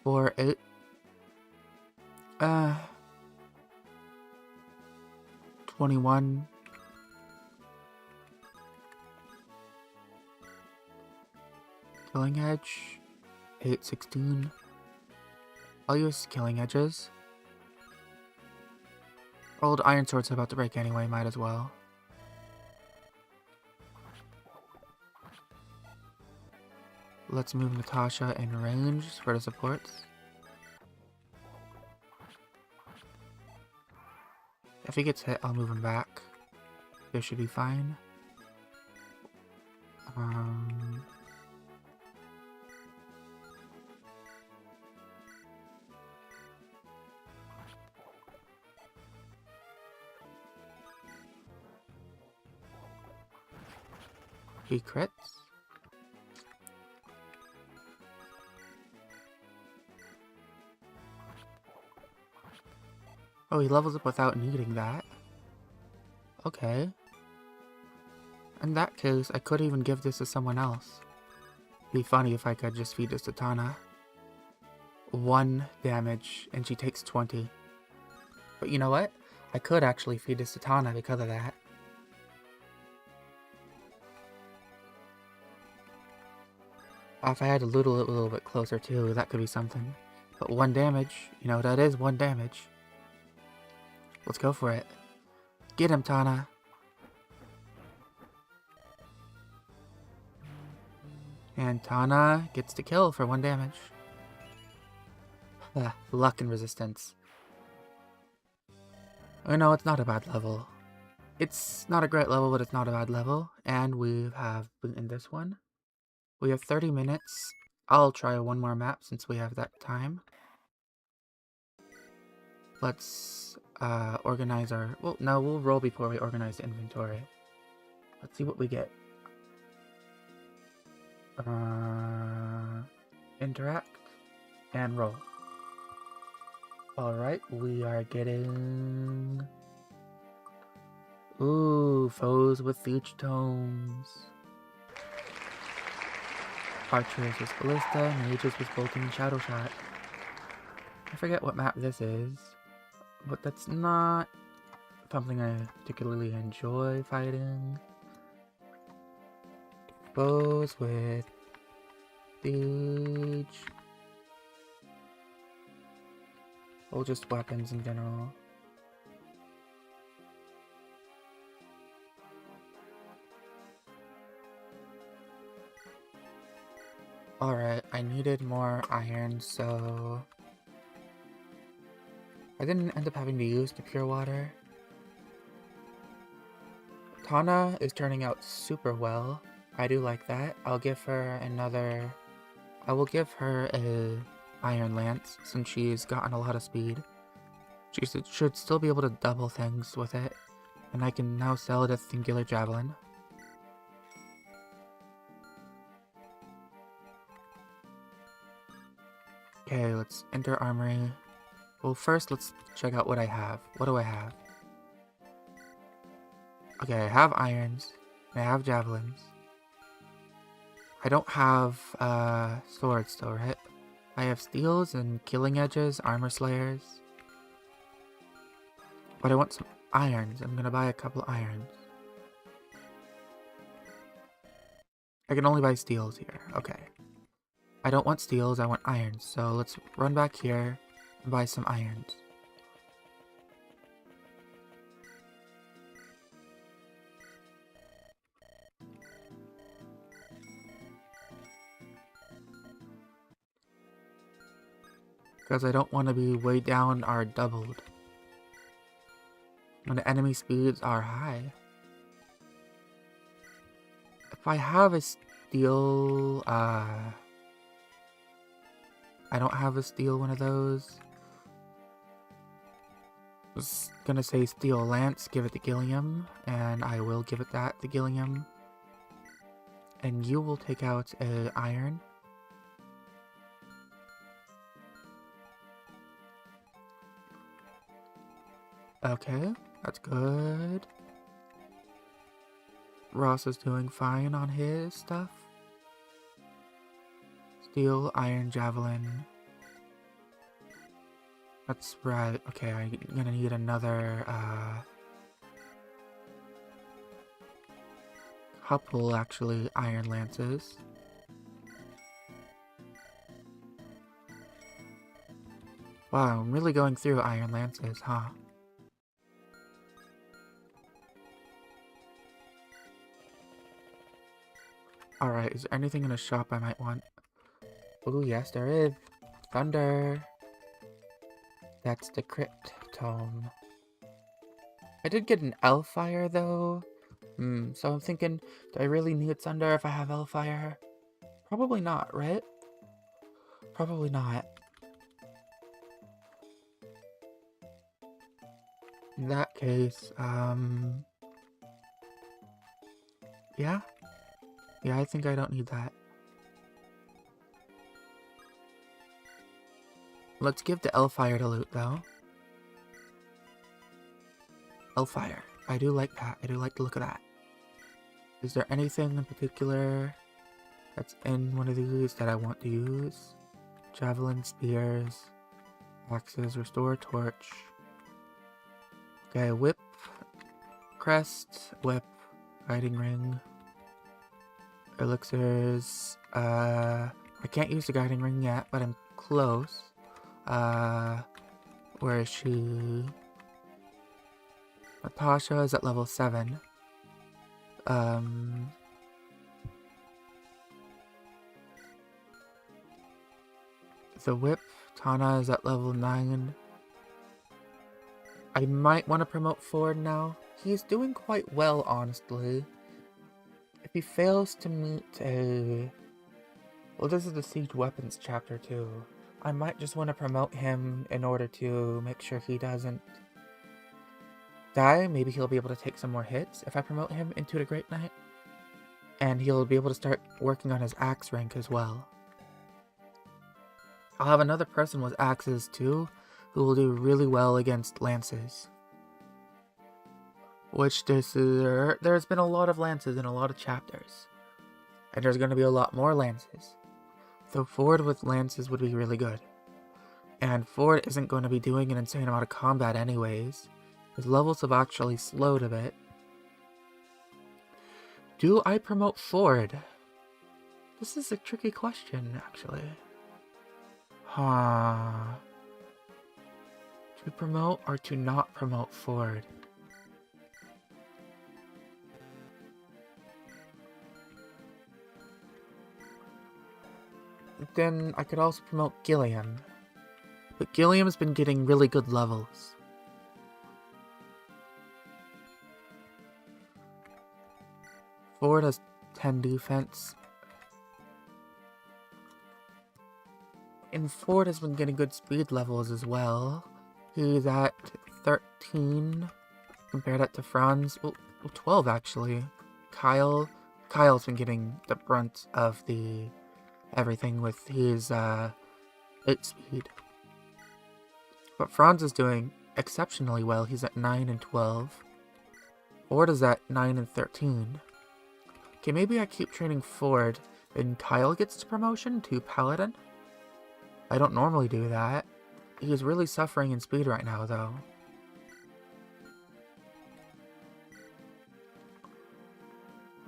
4-8. 21. Killing Edge. 8-16. I'll use Killing Edges. Old Iron Sword's about to break anyway, might as well. Let's move Natasha in range for the supports. If he gets hit, I'll move him back. This should be fine. He crits. Oh, he levels up without needing that. Okay. In that case, I could even give this to someone else. It'd be funny if I could just feed this to Tana. 1 damage, and she takes 20. But you know what? I could actually feed this to Tana because of that. If I had a little bit closer too, that could be something. But 1 damage, you know, that is 1 damage. Let's go for it. Get him, Tana. And Tana gets the kill for 1 damage. Luck and resistance. Oh no, it's not a bad level. It's not a great level, but it's not a bad level. And we have in this one. We have 30 minutes. I'll try one more map since we have that time. Let's organize our... Well, no, we'll roll before we organize the inventory. Let's see what we get. Interact and roll. Alright, we are getting... Ooh, foes with siege tomes. Archers with ballista, mages with bolting and shadow shot. I forget what map this is, but that's not something I particularly enjoy fighting. Foes with siege. Or just weapons in general. Alright, I needed more iron, so... I didn't end up having to use the pure water. Tana is turning out super well. I do like that. I'll give her another... I will give her a iron lance, since she's gotten a lot of speed. She should still be able to double things with it. And I can now sell it as singular javelin. Okay, let's enter armory. Well, first let's check out what I have. What do I have? Okay, I have irons. I have javelins. I don't have swords though, right? I have steels and killing edges, armor slayers. But I want some irons. I'm gonna buy a couple irons. I can only buy steels here. Okay. I don't want steels, I want irons. So let's run back here and buy some irons. Because I don't want to be way down or doubled when the enemy speeds are high. If I have a steel, I don't have a steel one of those. I was gonna say steel lance, give it to Gilliam, and I will give it that to Gilliam. And you will take out a iron. Okay, that's good. Ross is doing fine on his stuff. Steel, iron, javelin. That's right. Okay, I'm gonna need another, couple, actually, iron lances. Wow, I'm really going through iron lances, huh? Alright, is there anything in the shop I might want? Oh, yes, there is. Thunder. That's the crypt tome. I did get an Elfire, though. So I'm thinking, do I really need thunder if I have Elfire? Probably not, right? Probably not. In that case, yeah? Yeah, I think I don't need that. Let's give the Elfire to loot, though. Elfire. I do like that. I do like the look of that. Is there anything in particular that's in one of these that I want to use? Javelin, spears, axes, restore torch. Okay, whip, crest, whip, guiding ring, elixirs. I can't use the guiding ring yet, but I'm close. Where is she? Natasha is at level 7. The whip, Tana is at level 9. I might want to promote Ford now. He's doing quite well, honestly. If he fails to meet a... Well, this is the Siege Weapons chapter too. I might just want to promote him in order to make sure he doesn't die. Maybe he'll be able to take some more hits if I promote him into the Great Knight. And he'll be able to start working on his axe rank as well. I'll have another person with axes too, who will do really well against lances. Which there's been a lot of lances in a lot of chapters. And there's going to be a lot more lances. So Ford with lances would be really good. And Ford isn't going to be doing an insane amount of combat anyways. His levels have actually slowed a bit. Do I promote Ford? This is a tricky question, actually. To promote or to not promote Ford? Then I could also promote Gilliam. But Gilliam's been getting really good levels. Ford has 10 defense. And Ford has been getting good speed levels as well. He's at 13. Compare that to Franz. Well, 12 actually. Kyle's been getting the brunt of the everything with his 8 speed. But Franz is doing exceptionally well. He's at 9 and 12. Ford is at 9 and 13. Okay, maybe I keep training Ford and Kyle gets his promotion to Paladin. I don't normally do that. He's really suffering in speed right now, though.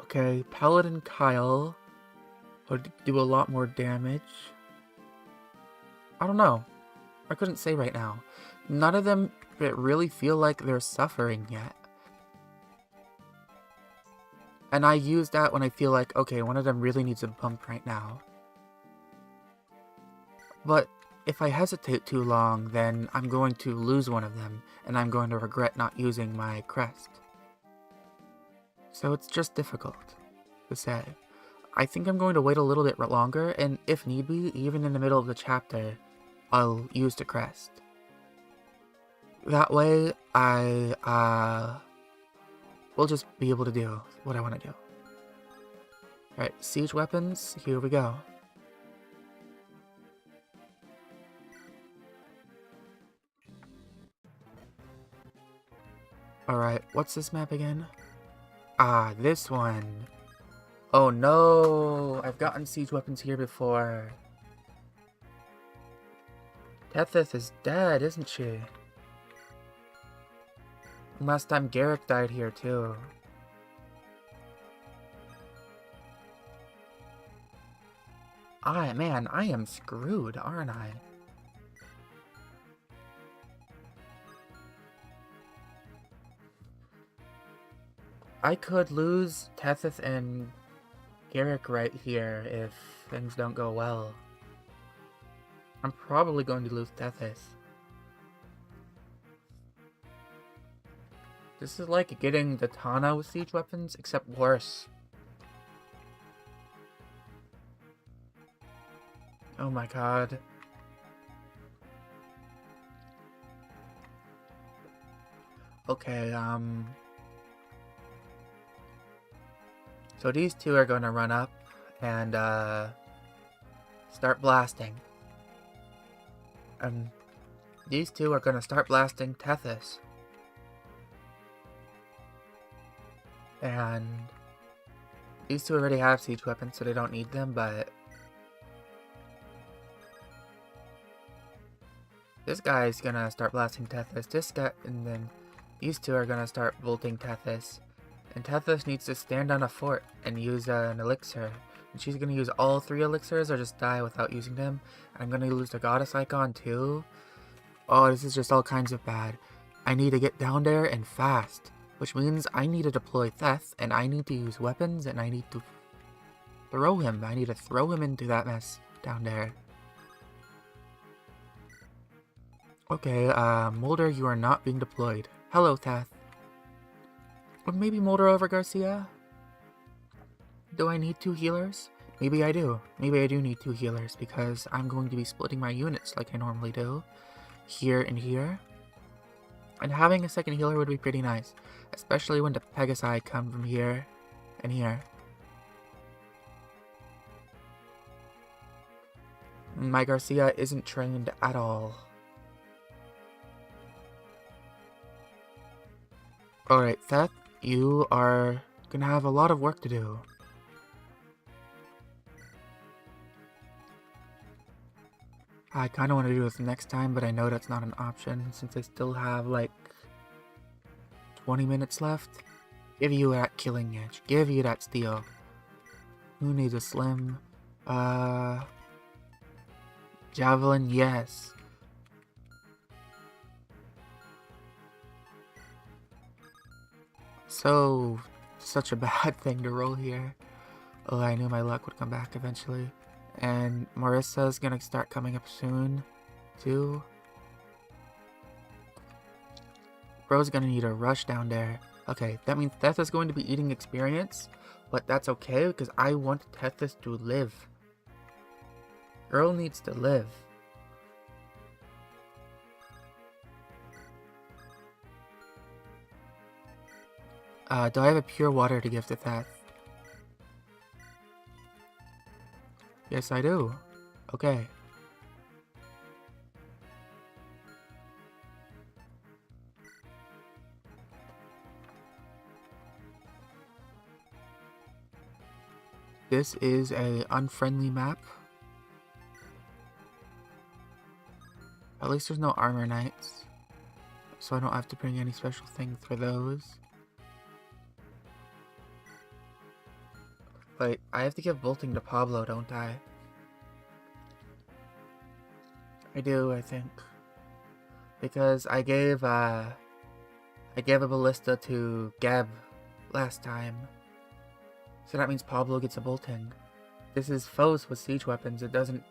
Okay, Paladin Kyle would do a lot more damage. I don't know. I couldn't say right now. None of them really feel like they're suffering yet. And I use that when I feel like, okay, one of them really needs a bump right now. But if I hesitate too long, then I'm going to lose one of them, and I'm going to regret not using my crest. So it's just difficult to say. I think I'm going to wait a little bit longer, and if need be, even in the middle of the chapter, I'll use the crest. That way, I will just be able to do what I want to do. Alright, siege weapons, here we go. Alright, what's this map again? Ah, this one. Oh no! I've gotten siege weapons here before. Tethys is dead, isn't she? Last time Garrick died here too. Man, I am screwed, aren't I? I could lose Tethys and Garrick right here if things don't go well. I'm probably going to lose Tethys. This is like getting the Tana with siege weapons, except worse. Oh my god. Okay, so these two are gonna run up and, start blasting. And these two are gonna start blasting Tethys. And these two already have siege weapons, so they don't need them, but this guy's gonna start blasting Tethys. This guy, and then these two are gonna start bolting Tethys. And Tethys needs to stand on a fort and use an elixir. And she's gonna use all 3 elixirs or just die without using them. And I'm gonna lose the goddess icon too. Oh, this is just all kinds of bad. I need to get down there and fast. Which means I need to deploy Theth, and I need to use weapons, and I need to throw him. I need to throw him into that mess down there. Okay, Mulder, you are not being deployed. Hello, Theth. Or maybe Mulder over Garcia? Do I need 2 healers? Maybe I do. Maybe I do need 2 healers, because I'm going to be splitting my units like I normally do. Here and here. And having a second healer would be pretty nice. Especially when the Pegasi come from here and here. My Garcia isn't trained at all. Alright, Theth, you are gonna have a lot of work to do. I kinda want to do this next time, but I know that's not an option since I still have like 20 minutes left. Give you that killing edge. Give you that steal. Who needs a slim? Javelin, yes. So, such a bad thing to roll here. Oh, I knew my luck would come back eventually. And Marissa's gonna start coming up soon, too. Bro's gonna need a rush down there. Okay, that means Theth is going to be eating experience, but that's okay because I want Tethys to live. Girl needs to live. Do I have a pure water to give to Theth? Yes, I do. Okay. This is a unfriendly map. At least there's no armor knights, so I don't have to bring any special things for those. But I have to give bolting to Pablo, don't I? I do, I think. Because I gave a ballista to Geb last time. So that means Pablo gets a bolting. This is foes with siege weapons. It doesn't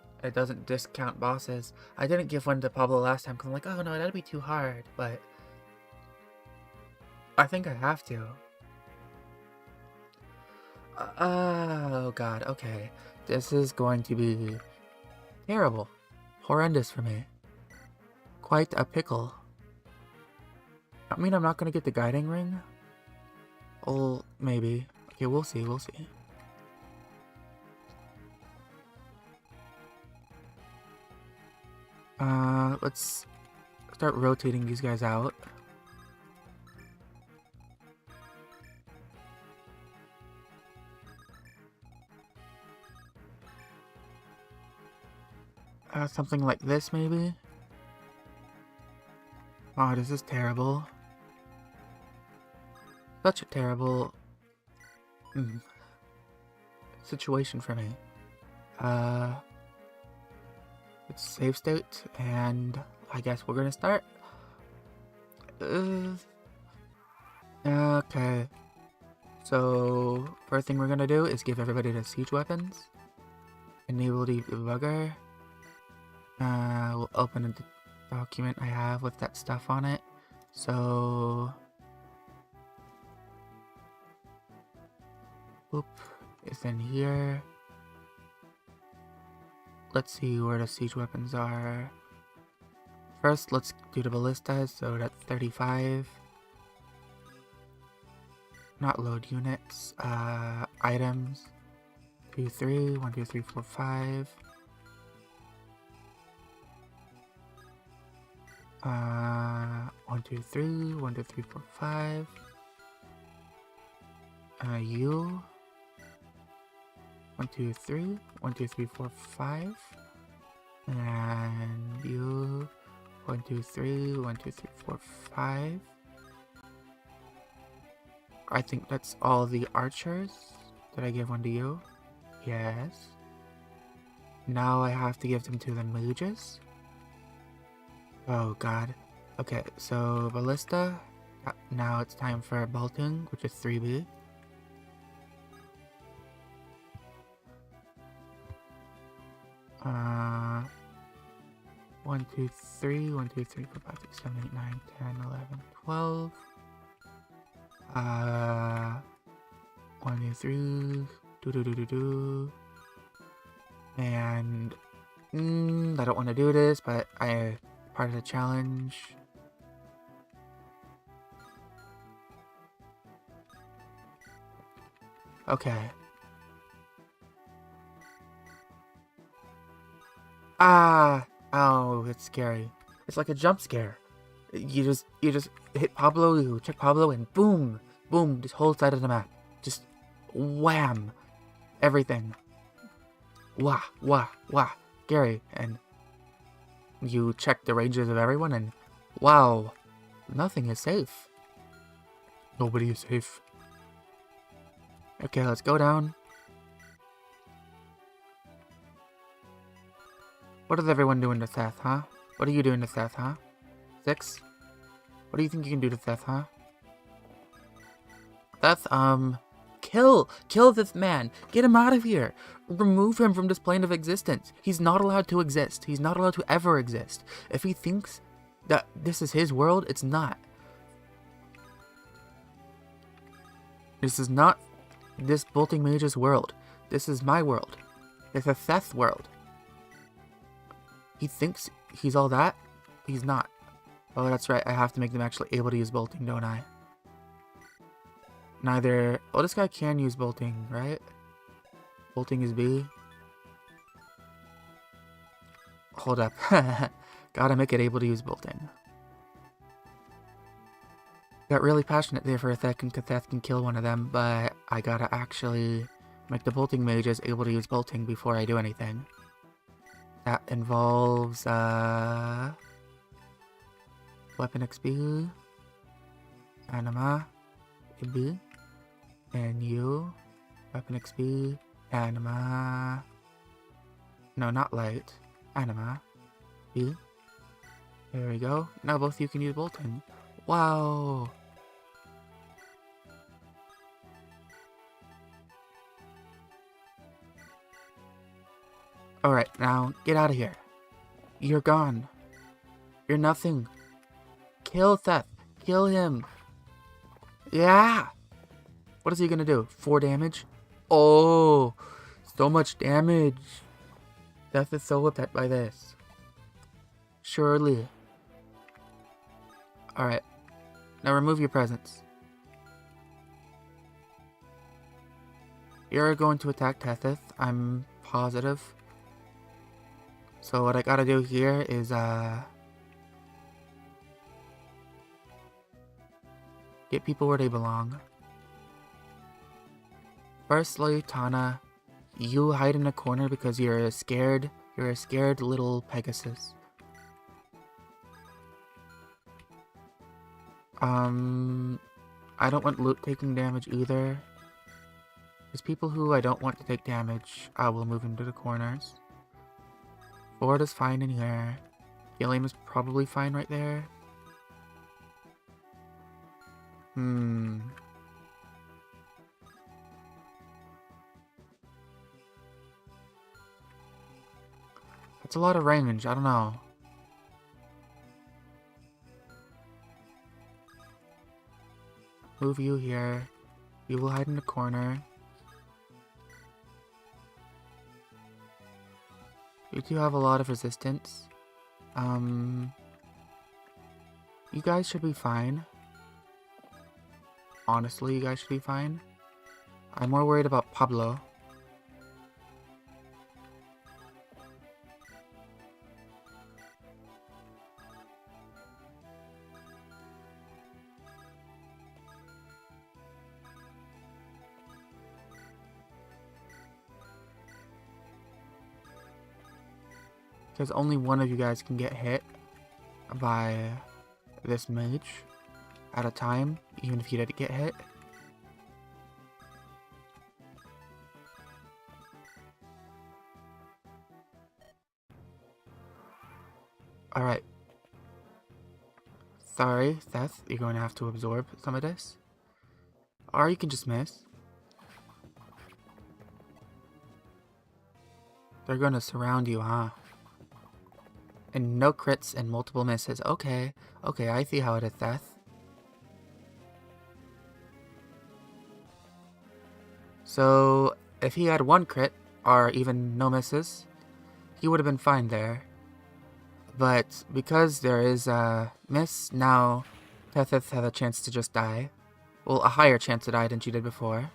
discount bosses. I didn't give one to Pablo last time because I'm like, oh no, that'd be too hard, but I think I have to. Oh god, okay. This is going to be terrible. Horrendous for me. Quite a pickle. I mean, I'm not gonna get the guiding ring. Oh, maybe. Okay, we'll see, we'll see. Let's start rotating these guys out. Something like this, maybe? Oh, this is terrible. Such a terrible situation for me. It's save state, and I guess we're gonna start. Okay. So, first thing we're gonna do is give everybody the siege weapons. Enable the debugger. We'll open the document I have with that stuff on it. So, whoop, it's in here. Let's see where the siege weapons are. First, let's do the ballistas, so that's 35. Not load units. Items. 2, 3, 1, 2, 3, 4, 5. 1, 2, 3, 1, 2, 3, 4, 5. U. 1, 2, 3, 1, 2, 3, 4, 5. And you. 1, 2, 3, 1, 2, 3, 4, 5. I think that's all the archers. Did I give one to you? Yes. Now I have to give them to the mages. Oh god. Okay, so ballista. Now it's time for bolting, which is 3B. Uh, 1, 2, 3, 1, 2, 3, 4, 5, 6, 7, 8, 9, 10, 11, 12. 1, 2, 3. And I don't want to do this, but part of the challenge. Okay. Oh, it's scary. It's like a jump scare. You just hit Pablo, you check Pablo, and boom, boom, this whole side of the map. Just wham, everything. Wah, wah, wah, scary. And you check the ranges of everyone, and wow, nothing is safe. Nobody is safe. Okay, let's go down. What is everyone doing to Seth, huh? What are you doing to Seth, huh? 6? What do you think you can do to Seth, huh? Seth, kill this man. Get him out of here. Remove him from this plane of existence. He's not allowed to exist. He's not allowed to ever exist. If he thinks that this is his world, it's not. This is not this bolting mage's world. This is my world. It's a Seth's world. He thinks he's all that. He's not. Oh, that's right. I have to make them actually able to use bolting, don't I? Neither... Oh, this guy can use bolting, right? Bolting is B. Hold up. Gotta make it able to use bolting. Got really passionate there for a second because Seth can kill one of them, but I gotta actually Like, the bolting mage is able to use bolting before I do anything. That involves, weapon XP, anima, IB, and you, weapon XP, anima, no, not light, anima, B. There we go. Now both you can use bolting. Wow! Alright, now get out of here. You're gone. You're nothing. Kill Theth. Kill him. Yeah! What is he gonna do? 4 damage? Oh! So much damage. Theth is so upset by this. Surely. Alright. Now remove your presence. You're going to attack Tethith, I'm positive. So what I gotta do here is, get people where they belong. Firstly, Tana, you hide in a corner because you're a scared little Pegasus. I don't want loot taking damage either. There's people who I don't want to take damage. I will move into the corners. Ford is fine in here. Gilliam is probably fine right there. That's a lot of range, I don't know. Move you here. You will hide in the corner. You do have a lot of resistance. You guys should be fine. Honestly, you guys should be fine. I'm more worried about Pablo. Because only one of you guys can get hit by this mage at a time, even if you did get hit. Alright. Sorry, Seth, you're going to have to absorb some of this. Or you can just miss. They're going to surround you, huh? And no crits and multiple misses. Okay, okay, I see how it is, Seth. So, if he had 1 crit, or even no misses, he would have been fine there. But because there is a miss, now Tethith has a chance to just die. Well, a higher chance to die than she did before.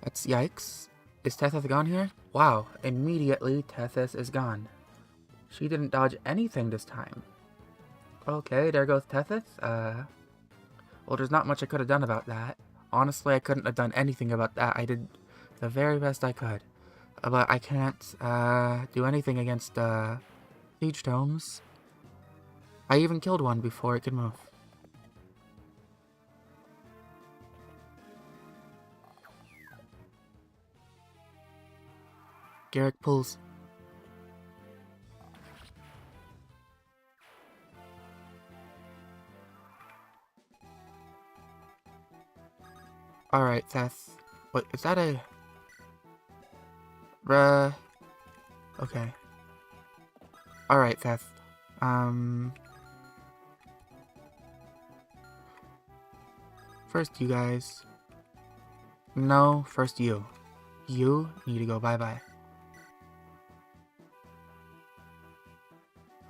That's yikes. Is Tethith gone here? Wow, immediately Tethith is gone. She didn't dodge anything this time. Okay, there goes Tethith. Well, there's not much I could have done about that. Honestly, I couldn't have done anything about that. I did the very best I could. But I can't do anything against siege tomes. I even killed one before it could move. Garrick pulls. Alright, Seth. Wait, is that a... Okay. Alright, Seth. First you guys. No, first you. You need to go bye-bye.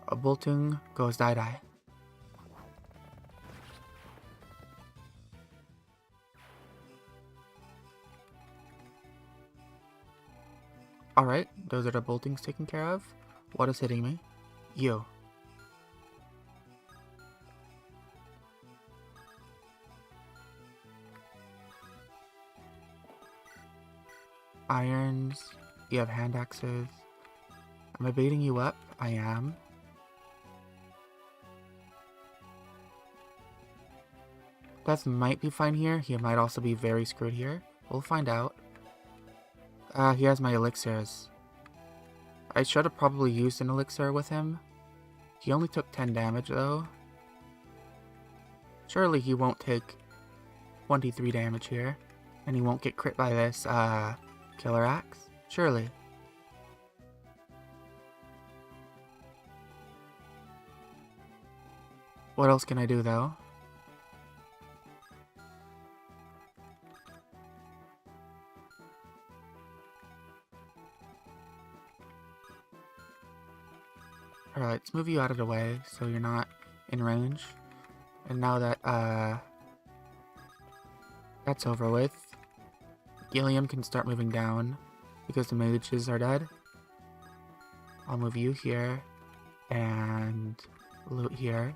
A bolting goes die-die. Alright, those are the boltings taken care of. What is hitting me? You. irons. You have hand axes. Am I baiting you up? I am. Death might be fine here. He might also be very screwed here. We'll find out. He has my elixirs. I should have probably used an elixir with him. He only took 10 damage though. Surely he won't take 23 damage here. And he won't get crit by this, killer axe. Surely. What else can I do though? Alright, let's move you out of the way so you're not in range. And now that, that's over with, Gilliam can start moving down because the mages are dead. I'll move you here and loot here.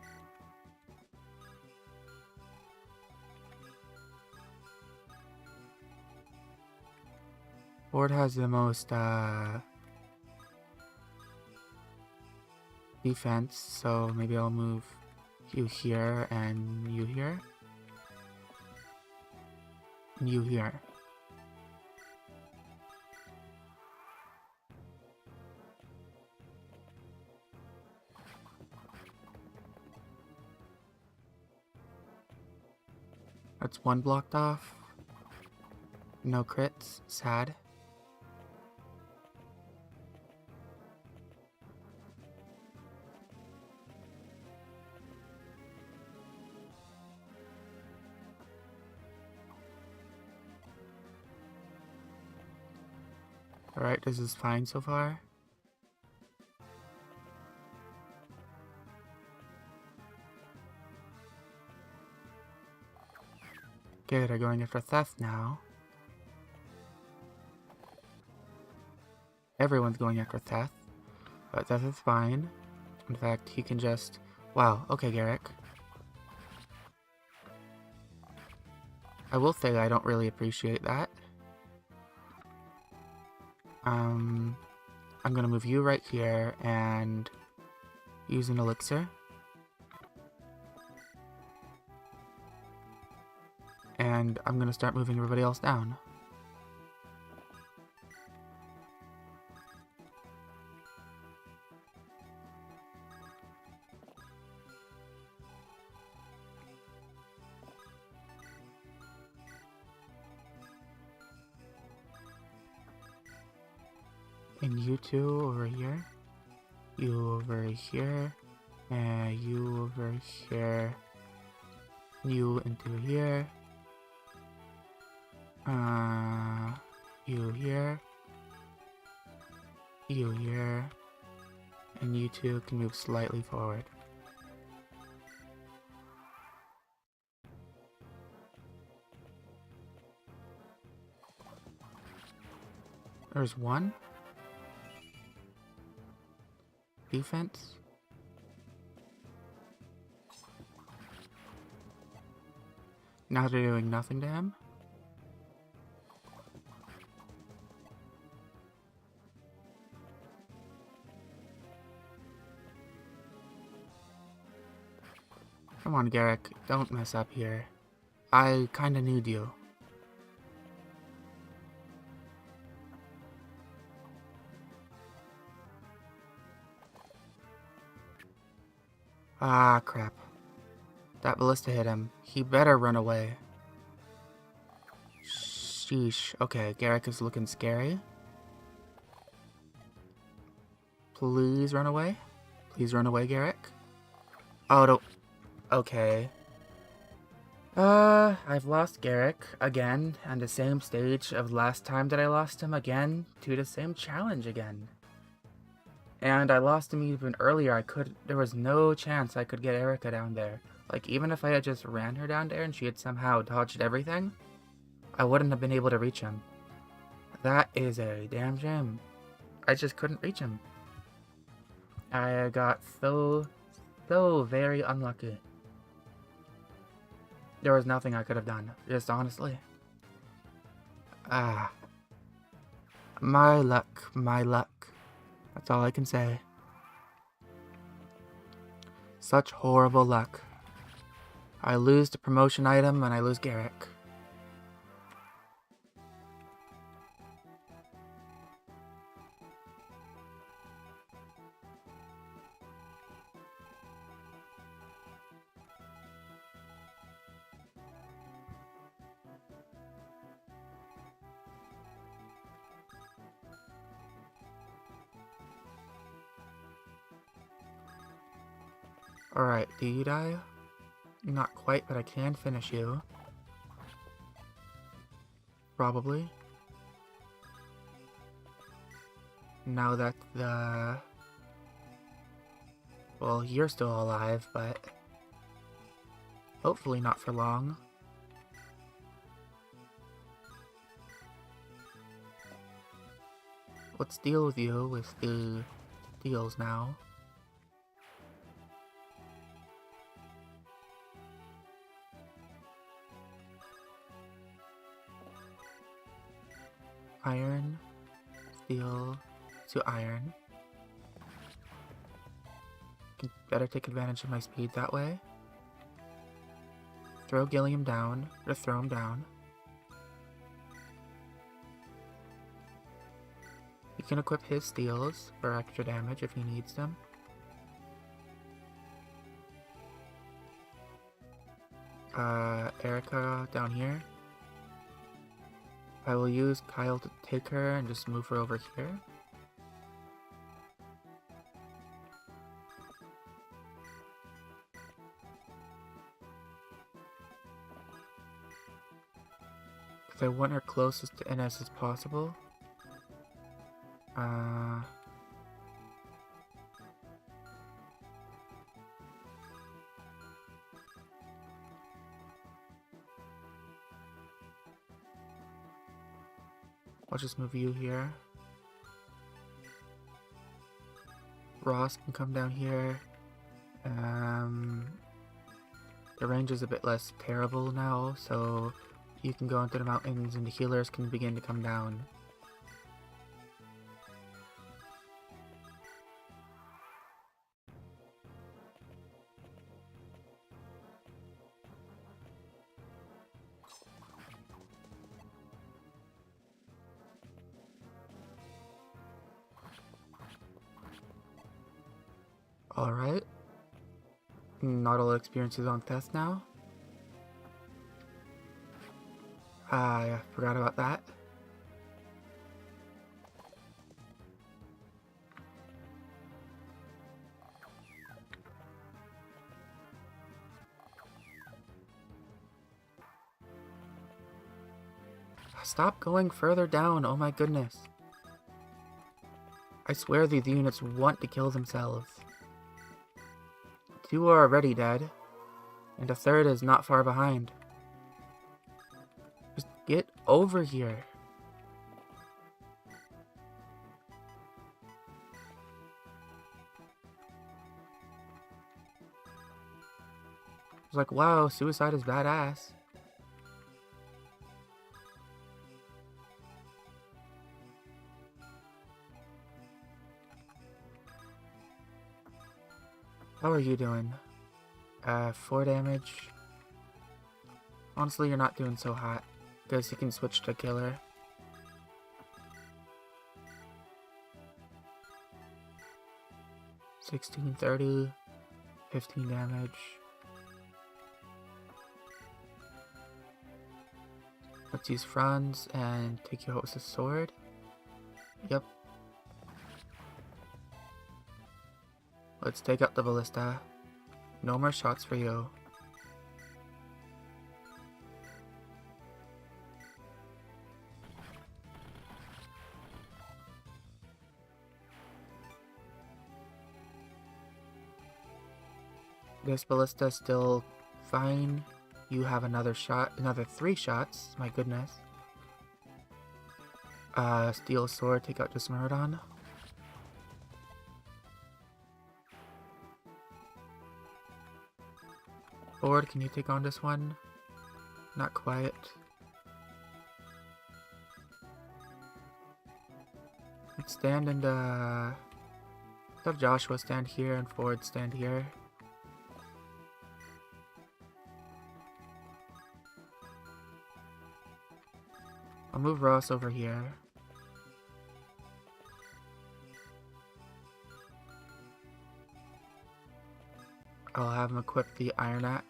Board has the most, defense, so maybe I'll move you here and you here. And you here. That's one blocked off. No crits. Sad. Alright, this is fine so far. Okay, they're going after theft now. Everyone's going after theft, but theft is fine. In fact, he can just... Wow, okay, Garrick. I will say I don't really appreciate that. I'm gonna move you right here and use an elixir. And I'm gonna start moving everybody else down. And you two over here, you over here, and you over here, you into here, you here, you here, and you two can move slightly forward. There's one. Defense. Now they're doing nothing to him. Come on, Garrick, don't mess up here. I kinda need you. Ah, crap. That ballista hit him. He better run away. Sheesh. Okay, Garrick is looking scary. Please run away. Please run away, Garrick. Oh, no. Okay. I've lost Garrick again on the same stage of last time that I lost him again to the same challenge again. And I lost him even earlier. There was no chance I could get Erica down there. Like, even if I had just ran her down there and she had somehow dodged everything, I wouldn't have been able to reach him. That is a damn shame. I just couldn't reach him. I got so very unlucky. There was nothing I could have done, just honestly. My luck, my luck. That's all I can say. Such horrible luck. I lose the promotion item and I lose Garrick. Alright, do you die? Not quite, but I can finish you. Probably. Now that the... Well, you're still alive, but... hopefully not for long. Let's deal with you with the deals now. Iron, steel, to iron. Can better take advantage of my speed that way. Throw Gilliam down, or throw him down. You can equip his steels for extra damage if he needs them. Erica down here. I will use Kyle to take her and just move her over here. Because I want her closest to NS as possible. I'll just move you here. Ross can come down here. The range is a bit less terrible now, so you can go into the mountains and the healers can begin to come down. Alright. Not all experiences on test now. I forgot about that. Stop going further down, oh my goodness. I swear these units want to kill themselves. 2 are already dead, and a 3rd is not far behind. Just get over here. It's like, wow, suicide is badass. How are you doing? 4 damage. Honestly, you're not doing so hot, because you can switch to killer. $16.30, 15 damage. Let's use Franz and take you out with a sword. Yep. Let's take out the ballista. No more shots for you. This ballista is still fine. You have another shot, another 3 shots. My goodness. Steel sword, take out Dismurdon. Ford, can you take on this one? Not quite. Let's stand and have Joshua stand here and Ford stand here. I'll move Ross over here. I'll have him equip the Iron Axe.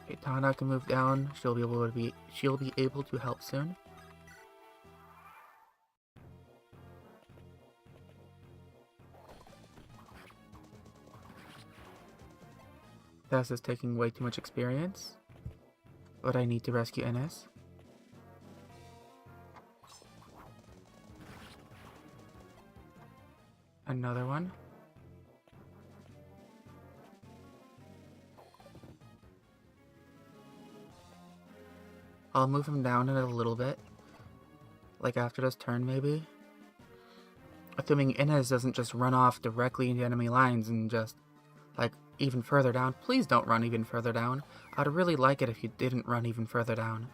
Okay, Tana can move down. She'll be able to help soon. This is taking way too much experience, but I need to rescue Ines. Another one. I'll move him down in a little bit, like after this turn maybe. Assuming Ines doesn't just run off directly into enemy lines and just, like, even further down. Please don't run even further down. I'd really like it if you didn't run even further down.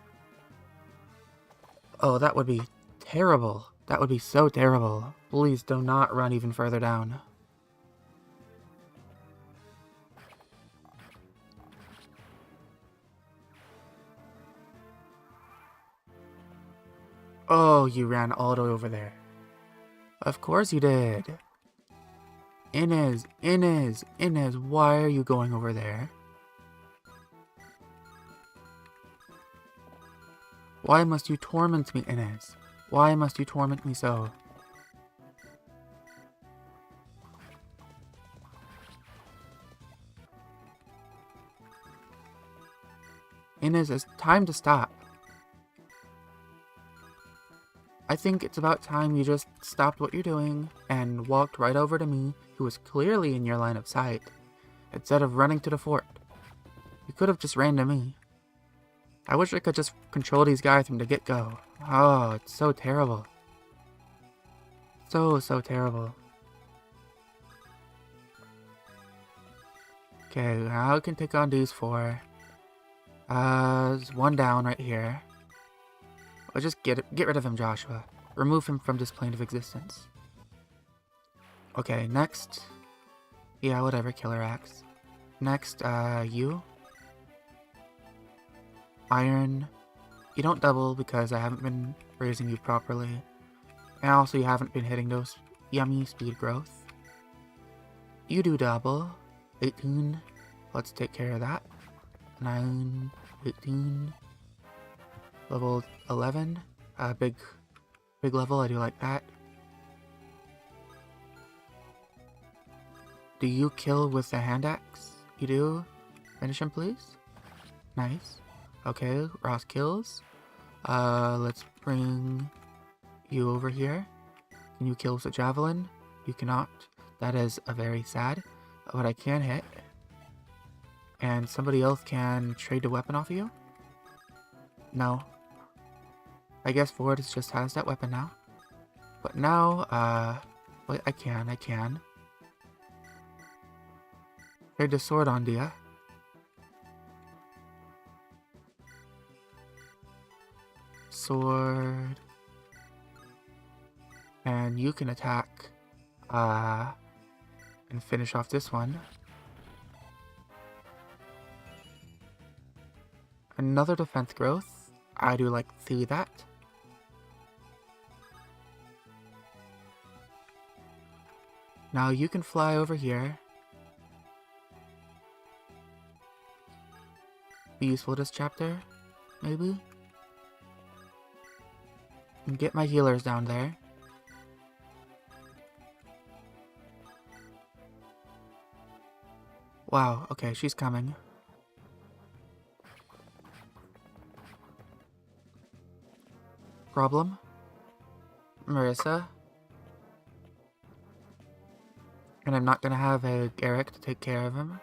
Oh, that would be terrible. That would be so terrible. Please do not run even further down. Oh, you ran all the way over there. Of course you did. Ines, why are you going over there? Why must you torment me, Ines? Why must you torment me so? Ines, it's time to stop. I think it's about time you just stopped what you're doing and walked right over to me, who was clearly in your line of sight, instead of running to the fort. You could have just ran to me. I wish I could just control these guys from the get-go. Oh, it's so terrible. So terrible. Okay, now I can take on these four. There's one down right here. I'll just get rid of him, Joshua. Remove him from this plane of existence. Okay, next. Yeah, whatever, Killer Axe. Next, you. Iron. You don't double because I haven't been raising you properly. And also you haven't been hitting those yummy speed growth. You do double. 18. Let's take care of that. 9, 18. Level 11. Big level, I do like that. Do you kill with the hand axe? You do? Finish him, please. Nice. Okay, Ross kills. Let's bring you over here. Can you kill with a javelin? You cannot. That is very sad. But I can hit. And somebody else can trade the weapon off of you? No. I guess Ford just has that weapon now. But now, wait, I can. Trade the sword on Dia. Sword. And you can attack, and finish off this one. Another defense growth. I do like to see that. Now you can fly over here. Be useful this chapter, maybe? And get my healers down there. Wow, okay, she's coming. Problem? Marissa? And I'm not gonna have a Garrick to take care of him.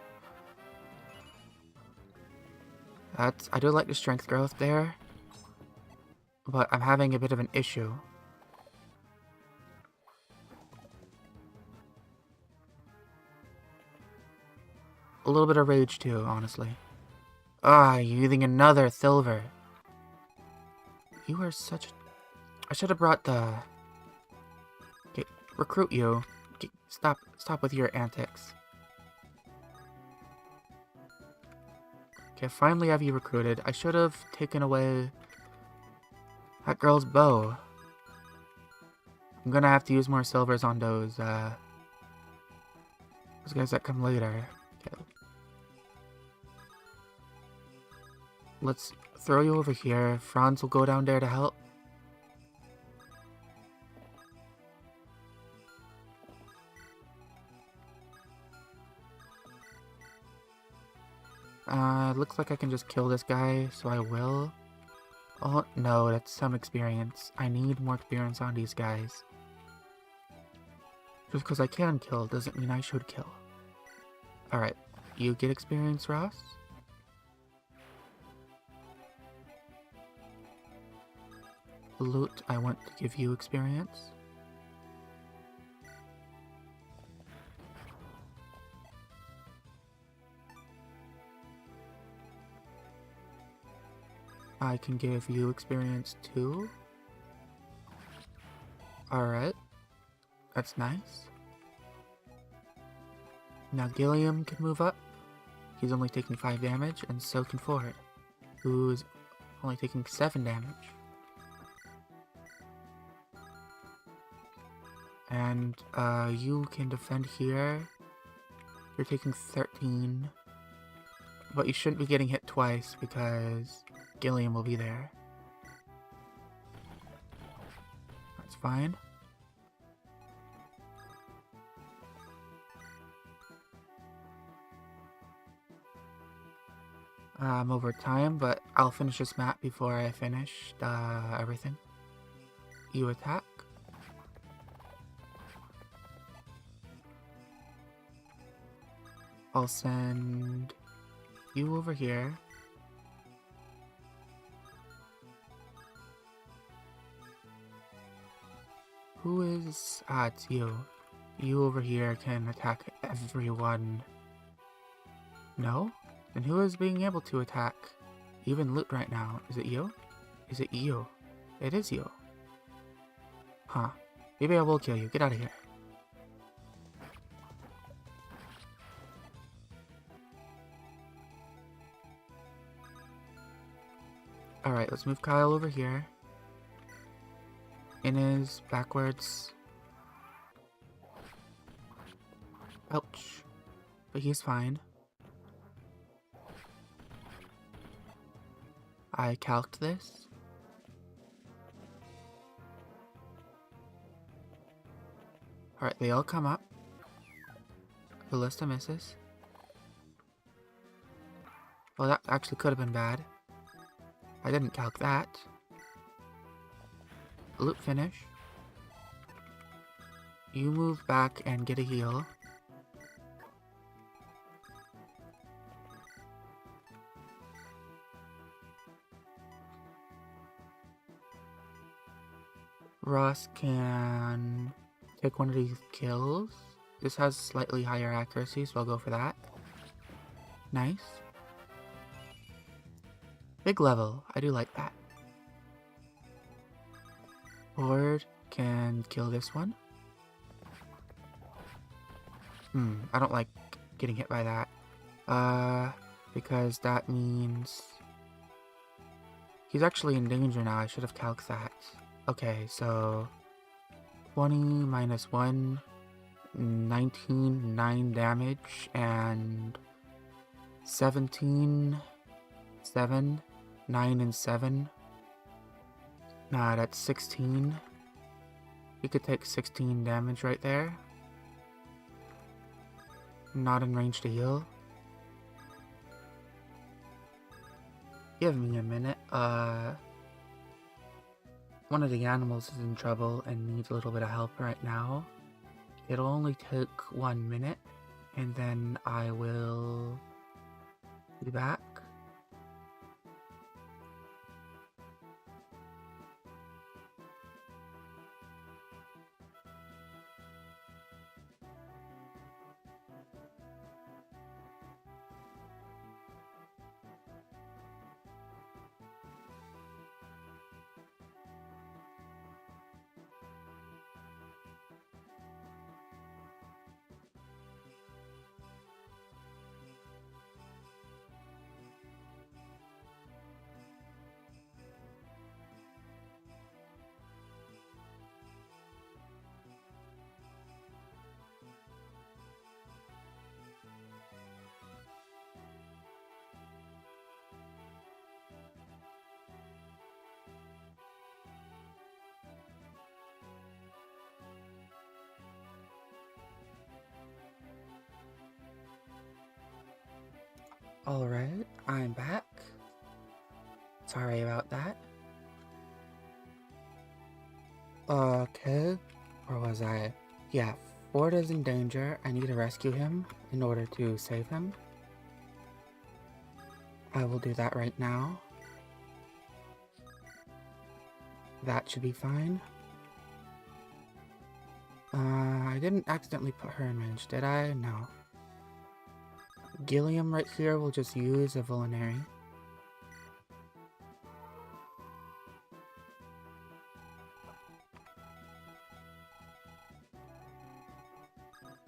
I do like the strength growth there. But I'm having a bit of an issue. a little bit of rage too, honestly. Ah, you're using another silver. You are such a... I should have brought the... Okay, recruit you. Okay, stop with your antics. Okay, finally have you recruited. I should have taken away that girl's bow. I'm gonna have to use more silvers on those guys that come later. Okay. Let's throw you over here. Franz will go down there to help. Looks like I can just kill this guy, so I will. Oh, no, that's some experience. I need more experience on these guys. Just because I can kill doesn't mean I should kill. Alright, you get experience, Ross? Loot, I want to give you experience. I can give you experience too. Alright. That's nice. Now Gilliam can move up. He's only taking 5 damage, and so can Ford, who's only taking 7 damage. And you can defend here. You're taking 13. But you shouldn't be getting hit twice because Gilliam will be there. That's fine. I'm over time, but I'll finish this map before I finish everything. You attack. I'll send you over here. Who is... Ah, it's you. You over here can attack everyone. No? Then who is being able to attack even loot right now? Is it you? Is it you? It is you. Huh. Maybe I will kill you. Get out of here. Alright, let's move Kyle over here. In his backwards. Ouch. But he's fine. I calced this. Alright, they all come up. Ballista misses. Well, that actually could have been bad. I didn't calc that. Loop finish. You move back and get a heal. Ross can take one of these kills. This has slightly higher accuracy, so I'll go for that. Nice. Big level. I do like that. Ford can kill this one. I don't like getting hit by that. Because that means he's actually in danger now. I should have calced that. Okay, so 20 minus 1, 19, 9 damage, and 17, 7, 9 and 7. Nah, that's 16. You could take 16 damage right there. Not in range to heal. Give me a minute. One of the animals is in trouble and needs a little bit of help right now. It'll only take 1 minute, and then I will be back. Alright, I'm back. Sorry about that. Okay, where was I? Yeah, Ford is in danger. I need to rescue him in order to save him. I will do that right now. That should be fine. I didn't accidentally put her in range, did I? No. Gilliam right here will just use a Vulnerary.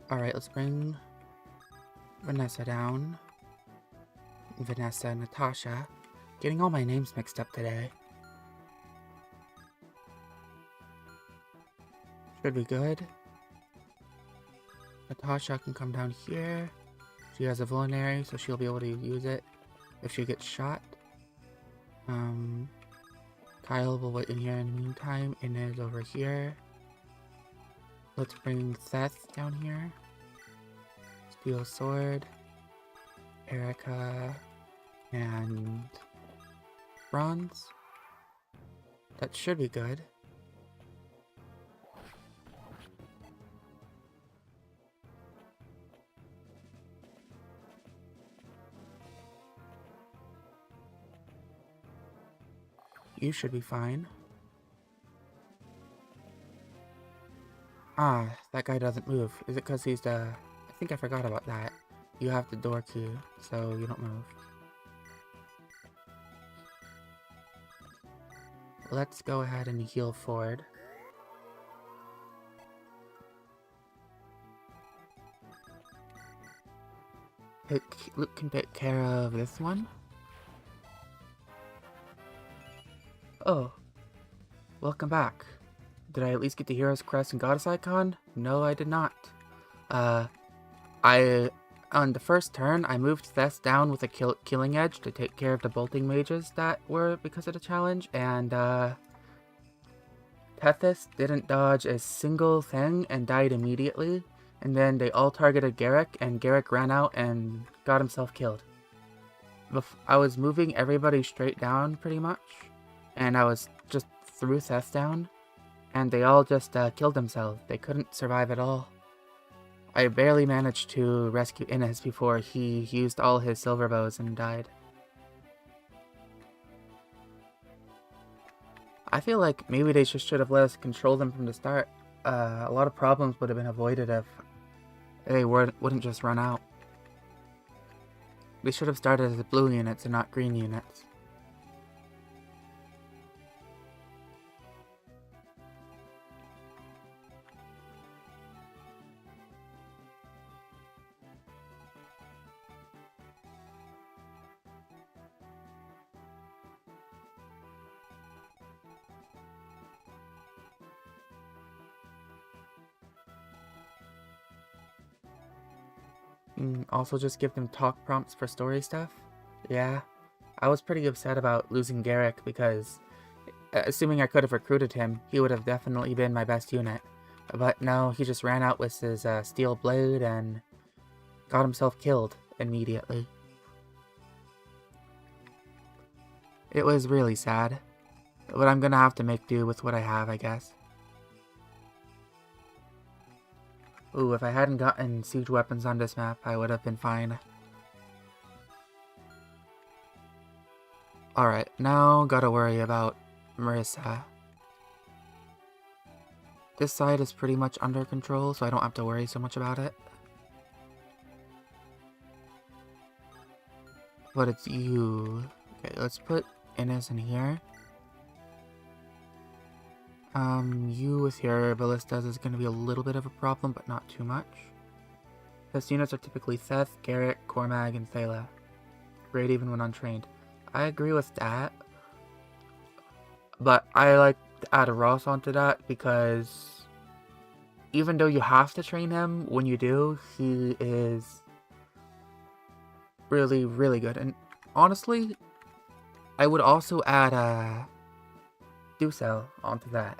Alright, let's bring Vanessa down. Vanessa and Natasha. Getting all my names mixed up today. Should be good. Natasha can come down here. She has a Vulnerary, so she'll be able to use it if she gets shot. Kyle will wait in here in the meantime. Inez over here. Let's bring Seth down here. Steel Sword. Erica. And Bronze. That should be good. You should be fine. Ah, that guy doesn't move. Is it because he's the... I think I forgot about that. You have the door key, so you don't move. Let's go ahead and heal Ford. Luke can take care of this one. Oh, welcome back. Did I at least get the Hero's Crest and Goddess Icon? No, I did not. On the first turn, I moved Thess down with a Killing Edge to take care of the bolting mages that were because of the challenge, and Tethys didn't dodge a single thing and died immediately, and then they all targeted Garrick, and Garrick ran out and got himself killed. I was moving everybody straight down, pretty much, and I was just threw Thess down, and they all just killed themselves. They couldn't survive at all. I barely managed to rescue Inez before he used all his silver bows and died. I feel like maybe they just should have let us control them from the start. A lot of problems would have been avoided if they wouldn't just run out. We should have started as blue units and not green units. Also just give them talk prompts for story stuff. Yeah, I was pretty upset about losing Garrick because, assuming I could have recruited him, he would have definitely been my best unit. But no, he just ran out with his steel blade and got himself killed immediately. It was really sad, but I'm gonna have to make do with what I have, I guess. Ooh, if I hadn't gotten siege weapons on this map, I would have been fine. Alright, now gotta worry about Marissa. This side is pretty much under control, so I don't have to worry so much about it. But it's you. Okay, let's put Inez in here. You with your ballistas is going to be a little bit of a problem, but not too much. Test units are typically Seth, Garrett, Cormag, and Thala. Great even when untrained. I agree with that. But I like to add a Ross onto that because even though you have to train him, when you do, he is really, really good. And honestly, I would also add a Ducel onto that.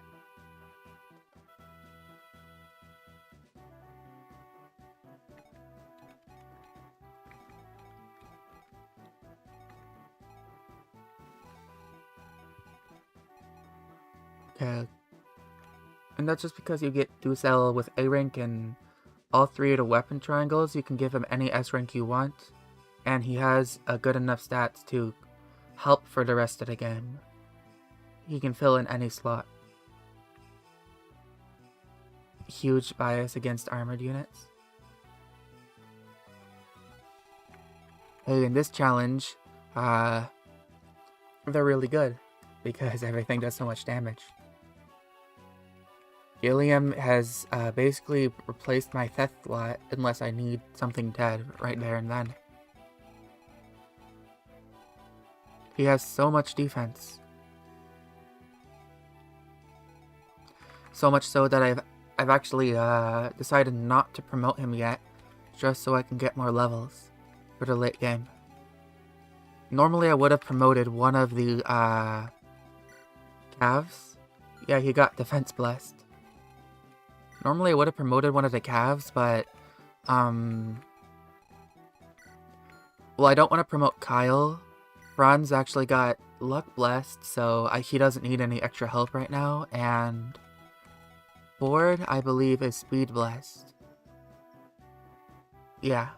And that's just because you get Ducel with A rank and all 3 of the weapon triangles. You can give him any S rank you want, and he has a good enough stats to help for the rest of the game. He can fill in any slot. Huge bias against armored units. Hey, in this challenge, they're really good because everything does so much damage. Gilliam has basically replaced my Theft lot unless I need something dead right there and then. He has so much defense. So much so that I've actually decided not to promote him yet, just so I can get more levels for the late game. Normally I would have promoted one of the calves. Yeah, he got defense blessed. Normally I would have promoted one of the calves, but well, I don't want to promote Kyle. Franz actually got luck blessed, so he doesn't need any extra help right now, and Ford, I believe, is speed blessed. Yeah.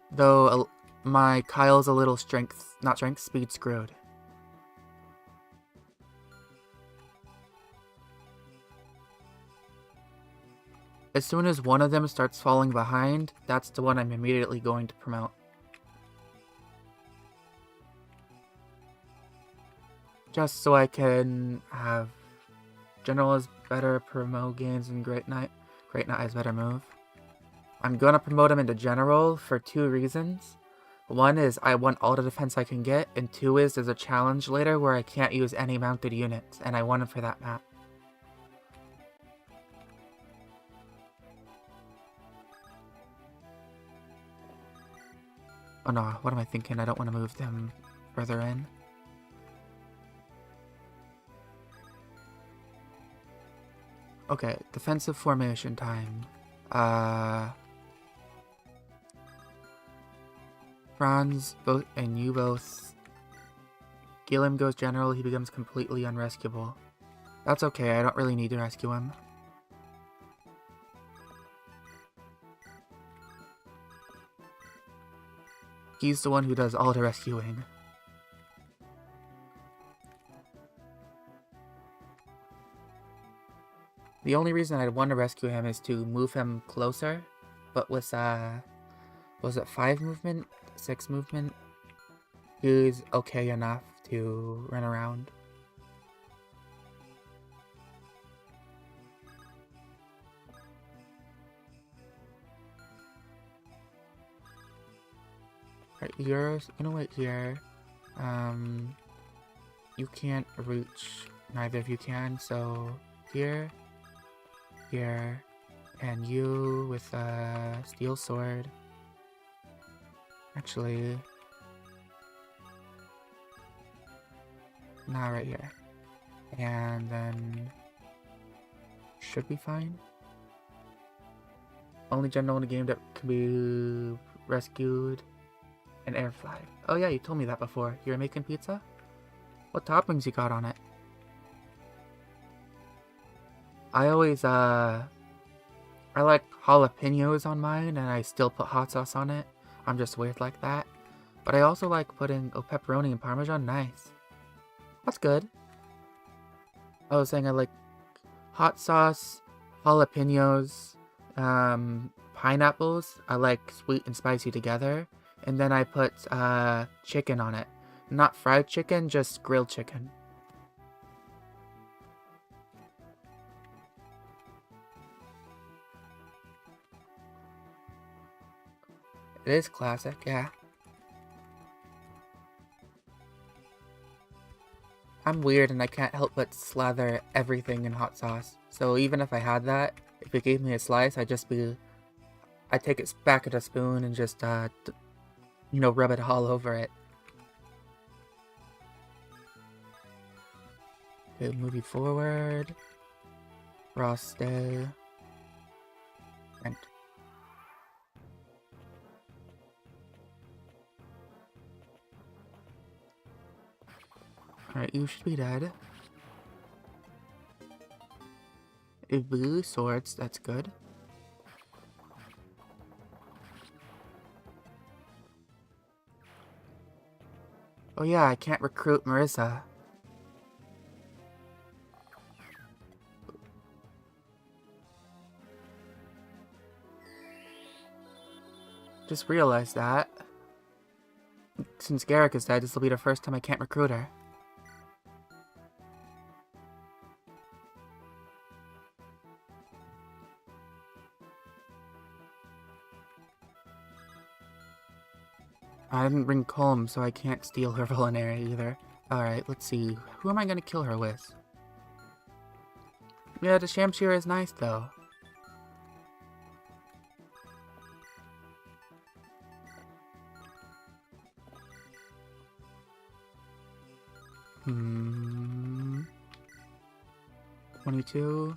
Though my Kyle's a little speed screwed. As soon as one of them starts falling behind, that's the one I'm immediately going to promote. Just so I can have General is better, promote gains, and Great Knight. Great Knight is better move. I'm gonna promote him into General for 2 reasons. One is I want all the defense I can get, and 2 is there's a challenge later where I can't use any mounted units, and I want him for that map. Oh no, what am I thinking? I don't want to move them further in. Okay, defensive formation time. Franz, both, and you both. Gilliam goes general, he becomes completely unrescuable. That's okay, I don't really need to rescue him. He's the one who does all the rescuing. The only reason I'd want to rescue him is to move him closer, but with, was it 5 movement? 6 movement? He's okay enough to run around. Right, you're gonna wait here. You can't reach, neither of you can, so here, here, and you with a steel sword. Actually, not right here. And then should be fine. Only general in the game that can be rescued and air fly. Oh yeah, you told me that before. You're making pizza? What toppings you got on it? I always, I like jalapenos on mine, and I still put hot sauce on it. I'm just weird like that. But I also like putting pepperoni and parmesan. Nice. That's good. I was saying I like hot sauce, jalapenos, pineapples. I like sweet and spicy together. And then I put chicken on it. Not fried chicken, just grilled chicken. It is classic, yeah. I'm weird and I can't help but slather everything in hot sauce. So even if I had that, if it gave me a slice, I'd take it back at a spoon and just, you know, rub it all over it. Okay, moving forward. Roste. And Alright, you should be dead. Blue swords, that's good. Oh yeah, I can't recruit Marissa. Just realized that. Since Garrick is dead, this will be the first time I can't recruit her. I didn't bring Colm, so I can't steal her Volinary either. Alright, let's see. Who am I gonna kill her with? Yeah, the Shamshir is nice, though. Hmm... 22...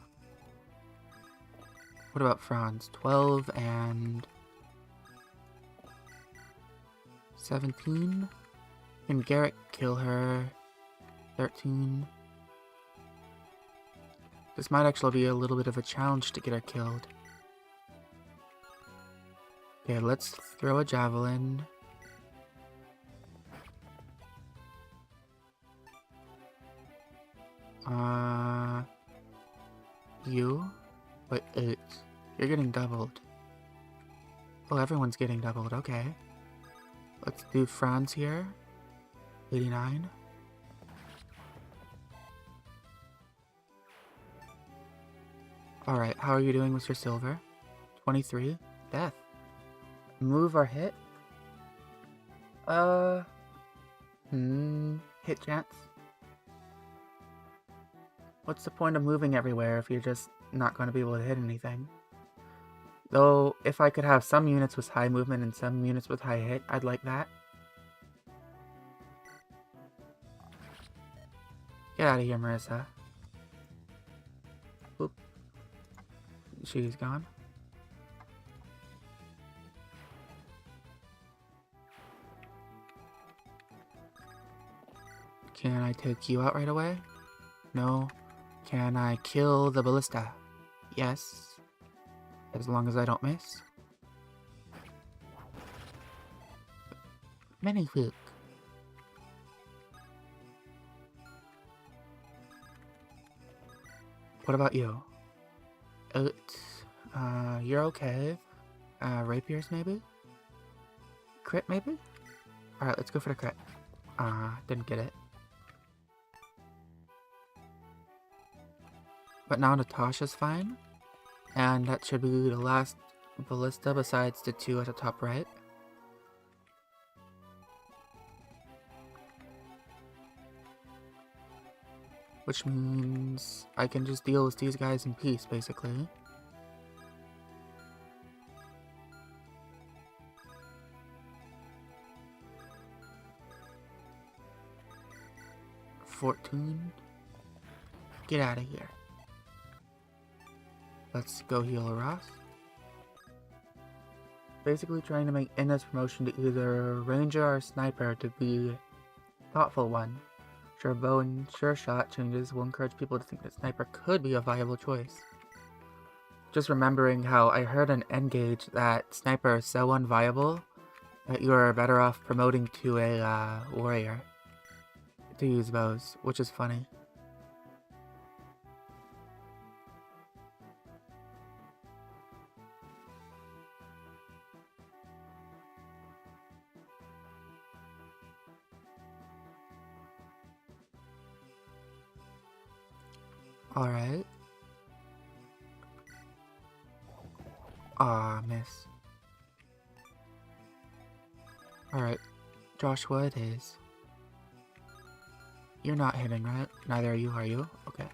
What about Franz? 12 and... 17? Can Garrett kill her? 13? This might actually be a little bit of a challenge to get her killed. Okay, let's throw a javelin. You? Wait, you're getting doubled. Oh, everyone's getting doubled, okay. Let's do Franz here. 89. Alright, how are you doing with your silver? 23. Death. Move or hit? Hit chance? What's the point of moving everywhere if you're just not going to be able to hit anything? Though, if I could have some units with high movement and some units with high hit, I'd like that. Get out of here, Marissa. Oop. She's gone. Can I take you out right away? No. Can I kill the ballista? Yes. As long as I don't miss. Mini fluke. What about you? You're okay. Rapiers maybe? Crit maybe? Alright, let's go for the crit. Didn't get it. But now Natasha's fine. And that should be the last ballista besides the two at the top right. Which means I can just deal with these guys in peace, basically. $14. Get out of here. Let's go heal Ross. Basically trying to make Inna's promotion to either Ranger or Sniper to be a thoughtful one. Sure bow and sure shot changes will encourage people to think that Sniper could be a viable choice. Just remembering how I heard on Engage that Sniper is so unviable that you are better off promoting to a warrior to use bows, which is funny. Alright. Aw, miss. Alright, Joshua it is. You're not hitting, right? Neither are you? Okay.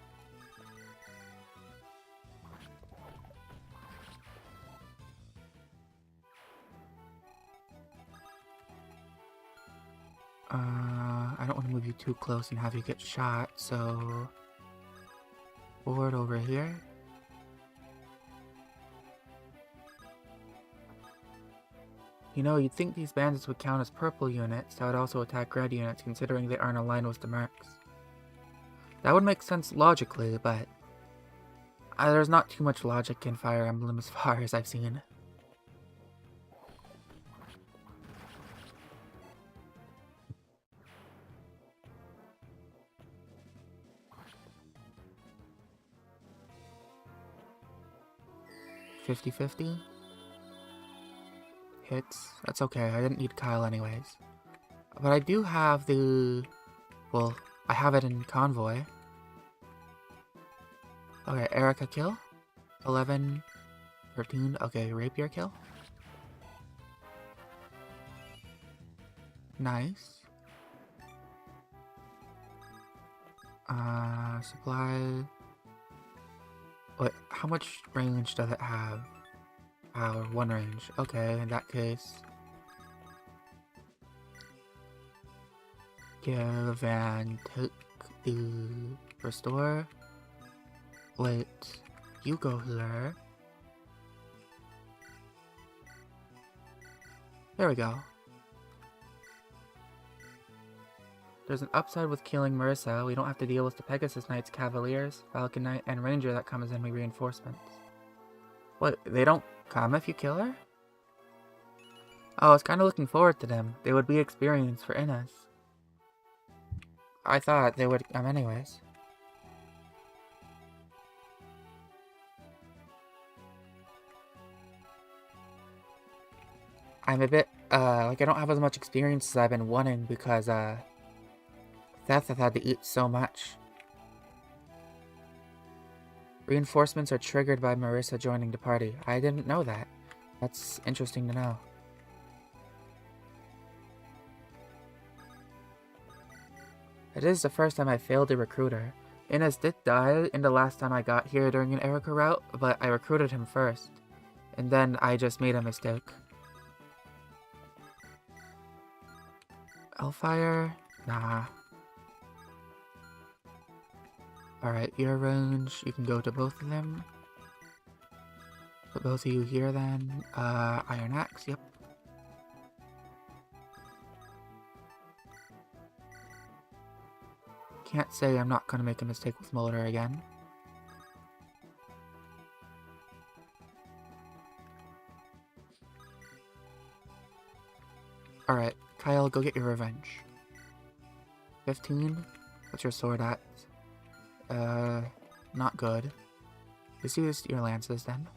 I don't want to move you too close and have you get shot, so... Forward over here. You know, you'd think these bandits would count as purple units that would also attack red units, considering they aren't aligned with the mercs. That would make sense logically, but there's not too much logic in Fire Emblem as far as I've seen. $50-50 hits. That's okay. I didn't need Kyle anyways. But I do have the... Well, I have it in Convoy. Okay, Erica kill. 11, 13. Okay, Rapier kill. Nice. Supply... Wait, how much range does it have? Power, 1 range. Okay, in that case... Give and take the restore. Wait, you go here. There we go. There's an upside with killing Marissa. We don't have to deal with the Pegasus Knights, Cavaliers, Falcon Knight, and Ranger that comes in with reinforcements. What, they don't come if you kill her? Oh, I was kind of looking forward to them. They would be experience for Innes. I thought they would come anyways. I'm a bit, like I don't have as much experience as I've been wanting because, Seth has had to eat so much. Reinforcements are triggered by Marissa joining the party. I didn't know that. That's interesting to know. It is the first time I failed a recruiter. Innes did die in the last time I got here during an Erica route, but I recruited him first. And then I just made a mistake. Hellfire? Nah. Alright, your range, you can go to both of them. Put both of you here then. Iron Axe, yep. Can't say I'm not gonna make a mistake with Mulder again. Alright, Kyle, go get your revenge. 15? What's your sword at? Not good. Let's use your lances then.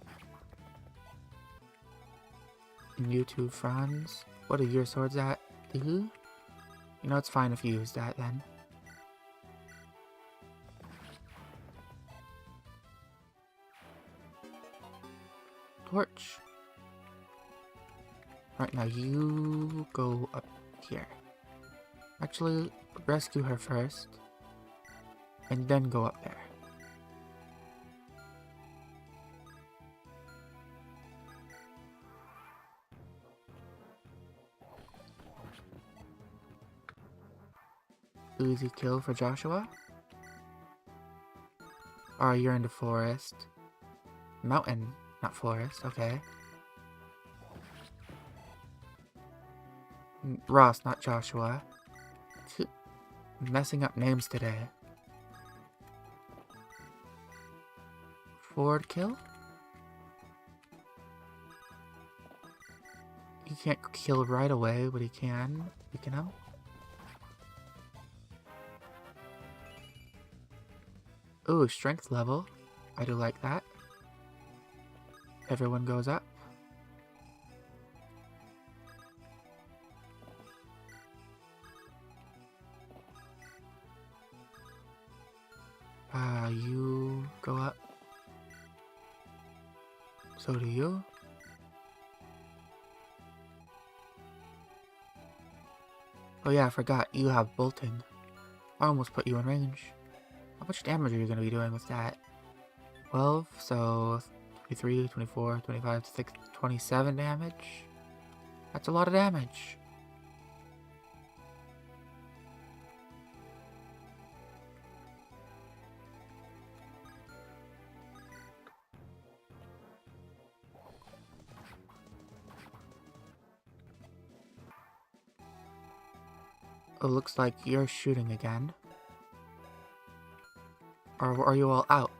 And you two, Franz. What are your swords at? You know, it's fine if you use that then. Torch. Right, now you go up here. Actually, rescue her first. And then go up there. Easy kill for Joshua. Oh, you're in the forest. Mountain, not forest, okay. Ross, not Joshua. Messing up names today. Forward kill? He can't kill right away, but he can. Weaken him. Ooh, strength level. I do like that. Everyone goes up. You go up. So do you. Oh yeah, I forgot. You have bolting. I almost put you in range. How much damage are you going to be doing with that? 12, so 23, 24, 25, 6, 27 damage. That's a lot of damage. It looks like you're shooting again. Or are you all out?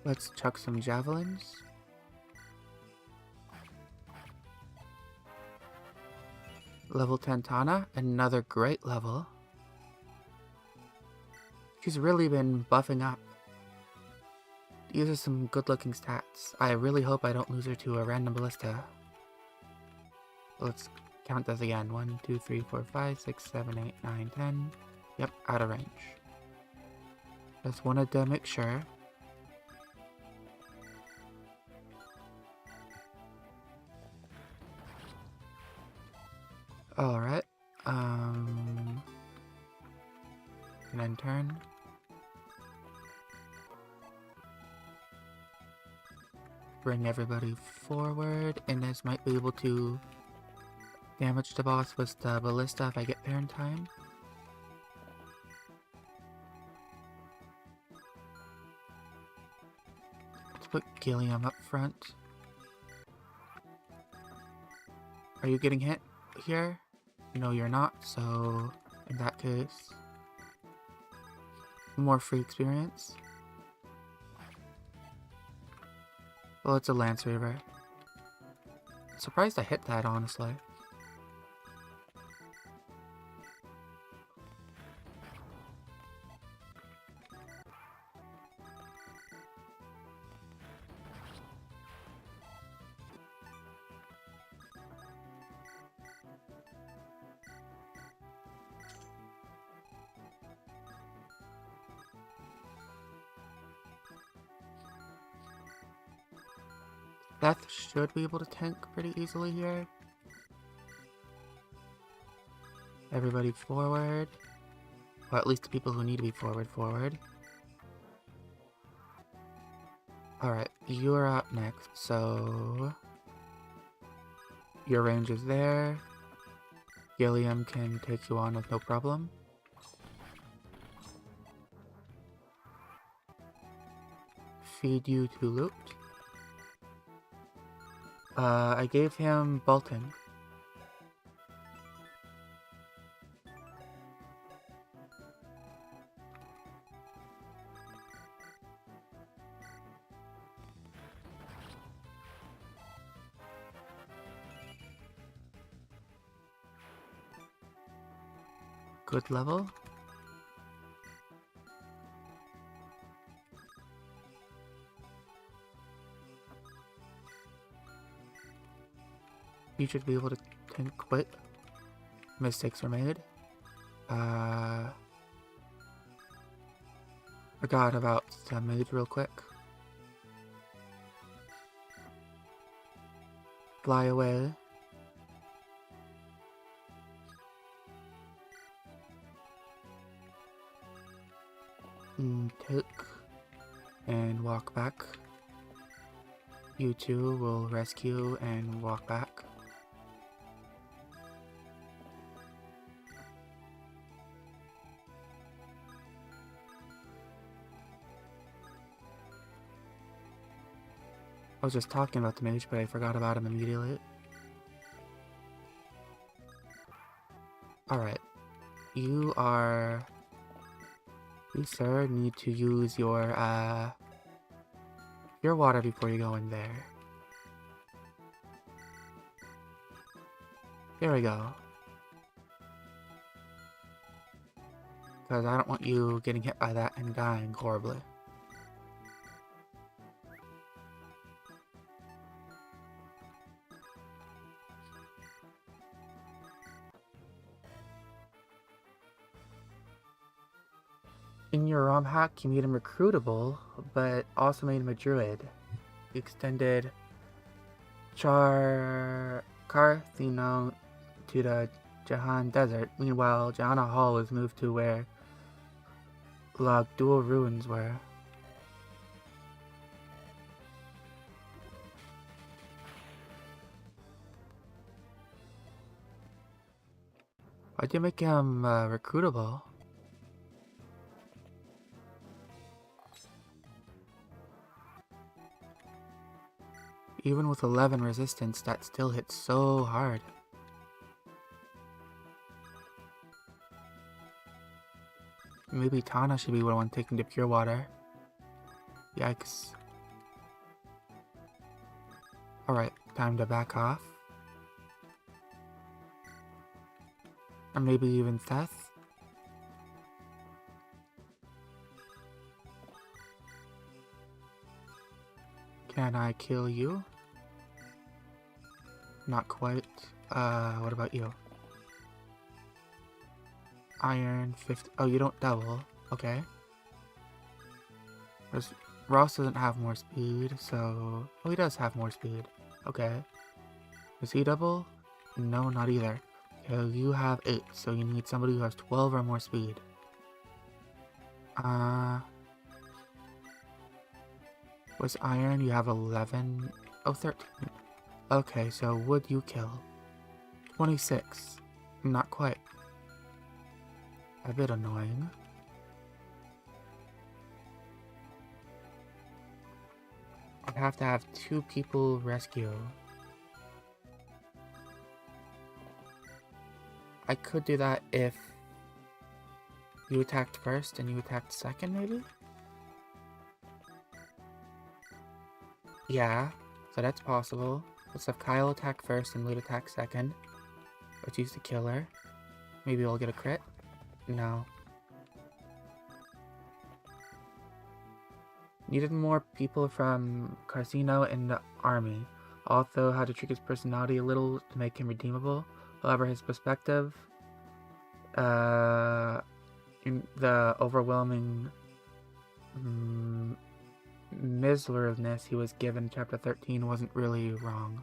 Let's chuck some javelins. Level 10 Tana, another great level. She's really been buffing up. These are some good looking stats. I really hope I don't lose her to a random ballista. Let's count this again. 1, 2, 3, 4, 5, 6, 7, 8, 9, 10. Yep, out of range. Just wanted to make sure. Alright. And then turn. Bring everybody forward. Inez might be able to damage the boss with the ballista if I get there in time. Let's put Gilliam up front. Are you getting hit here? No, you're not, so in that case, more free experience. Well, it's a Lance Reaver. Surprised I hit that, honestly. Death should be able to tank pretty easily here. Everybody forward. Well, at least the people who need to be forward. Alright, you're up next, so... Your range is there. Gilliam can take you on with no problem. Feed you to loot. I gave him bolting. Good level. You should be able to tank quit. Mistakes were made. Forgot about the mage real quick. Fly away. Take and walk back. You two will rescue and walk back. I was just talking about the mage, but I forgot about him immediately. Alright. You, sir, need to use your water before you go in there. There we go. Because I don't want you getting hit by that and dying horribly. In your ROM hack, you made him recruitable, but also made him a druid. You extended Cartheno to the Jahan Desert. Meanwhile, Jahana Hall was moved to where Lagdul ruins were. Why'd you make him recruitable? Even with 11 resistance, that still hits so hard. Maybe Tana should be the one taking the pure water. Yikes. Alright, time to back off. Or maybe even Seth. Can I kill you? Not quite. What about you? Iron 50. Oh, you don't double. Okay. Ross doesn't have more speed, so... Oh, he does have more speed. Okay. Does he double? No, not either. So you have 8, so you need somebody who has 12 or more speed. What's iron? You have 11. Oh, 13. Okay, so would you kill? 26. Not quite. A bit annoying. I'd have to have 2 people rescue. I could do that if you attacked first and you attacked second, maybe? Yeah, so that's possible. Let's have Kyle attack first and Loot attack second. Let's use the killer. Maybe we'll get a crit? No. Needed more people from Carcino in the army. Also had to trick his personality a little to make him redeemable. However, his perspective, in the overwhelming miserableness he was given in chapter 13 wasn't really wrong.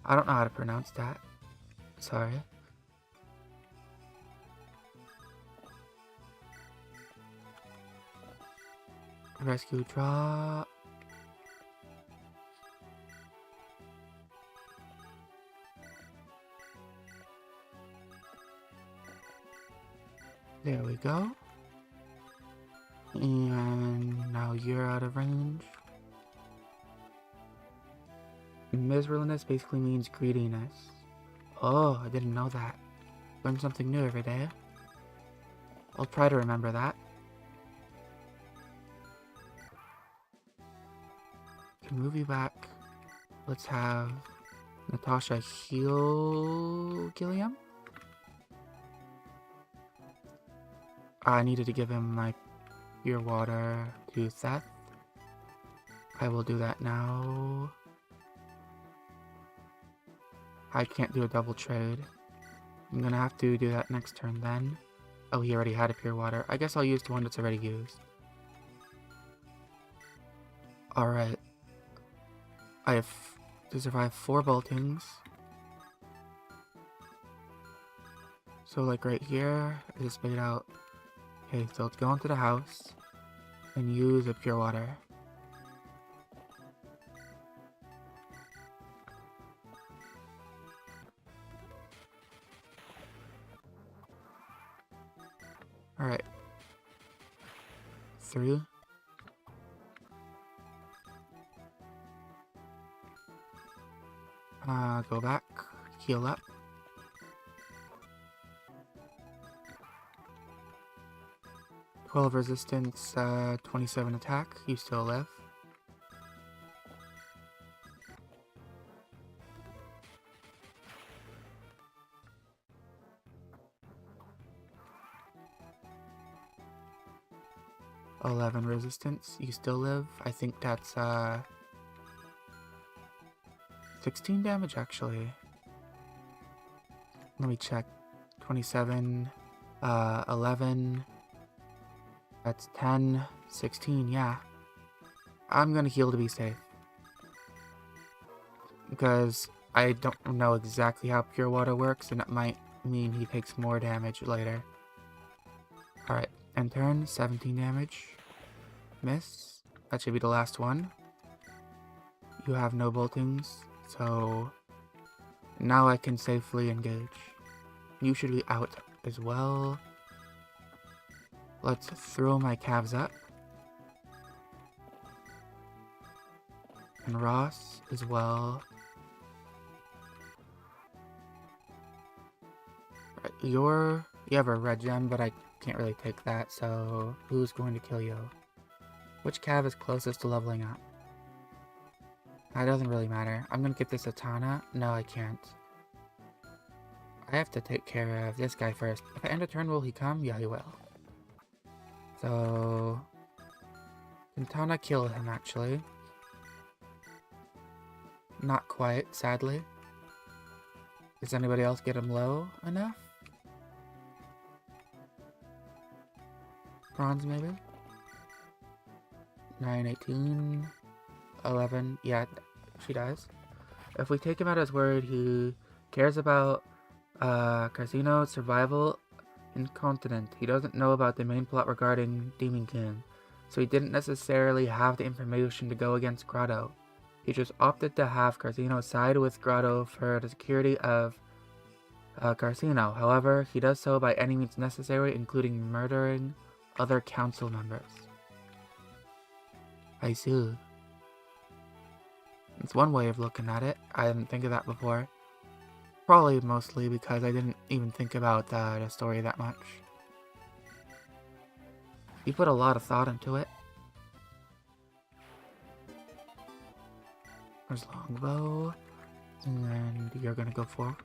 I don't know how to pronounce that. Sorry. Rescue drop. There we go. And now you're out of range. Miserableness basically means greediness. Oh, I didn't know that. Learn something new every day. I'll try to remember that. Can move you back. Let's have Natasha heal Gilliam. I needed to give him my pure water to Seth. I will do that now. I can't do a double trade. I'm gonna have to do that next turn then. Oh, he already had a pure water. I guess I'll use the one that's already used. Alright. I have to survive 4 boltings. So like right here, I just made out. Okay, so let's go into the house and use a pure water. Alright. 3. Go back, heal up. "12 resistance, 27 attack, you still live. "11 resistance, you still live. I think that's 16 damage actually. Let me check. 27, 11. That's 10, 16, yeah. I'm gonna heal to be safe. Because I don't know exactly how pure water works, and it might mean he takes more damage later. Alright, end turn, 17 damage. Miss. That should be the last one. You have no boltings, so Now I can safely engage. You should be out as well. Let's throw my calves up. And Ross as well. You have a red gem, but I can't really take that, so who's going to kill you? Which cav is closest to leveling up? That doesn't really matter. I'm gonna get this a Tana. No, I can't. I have to take care of this guy first. If I end a turn, will he come? Yeah, he will. So... can Tana kill him, actually? Not quite, sadly. Does anybody else get him low enough? Bronze, maybe? 9, 18, 11. Yeah, she does. If we take him at his word, he cares about casino, survival, incontinent. He doesn't know about the main plot regarding Demon King, so he didn't necessarily have the information to go against Grotto. He just opted to have Carcino side with Grotto for the security of Carcino. However, he does so by any means necessary, including murdering other council members. I see. It's one way of looking at it. I didn't think of that before. Probably mostly because I didn't even think about the story that much. You put a lot of thought into it. There's Longbow. And you're gonna go for.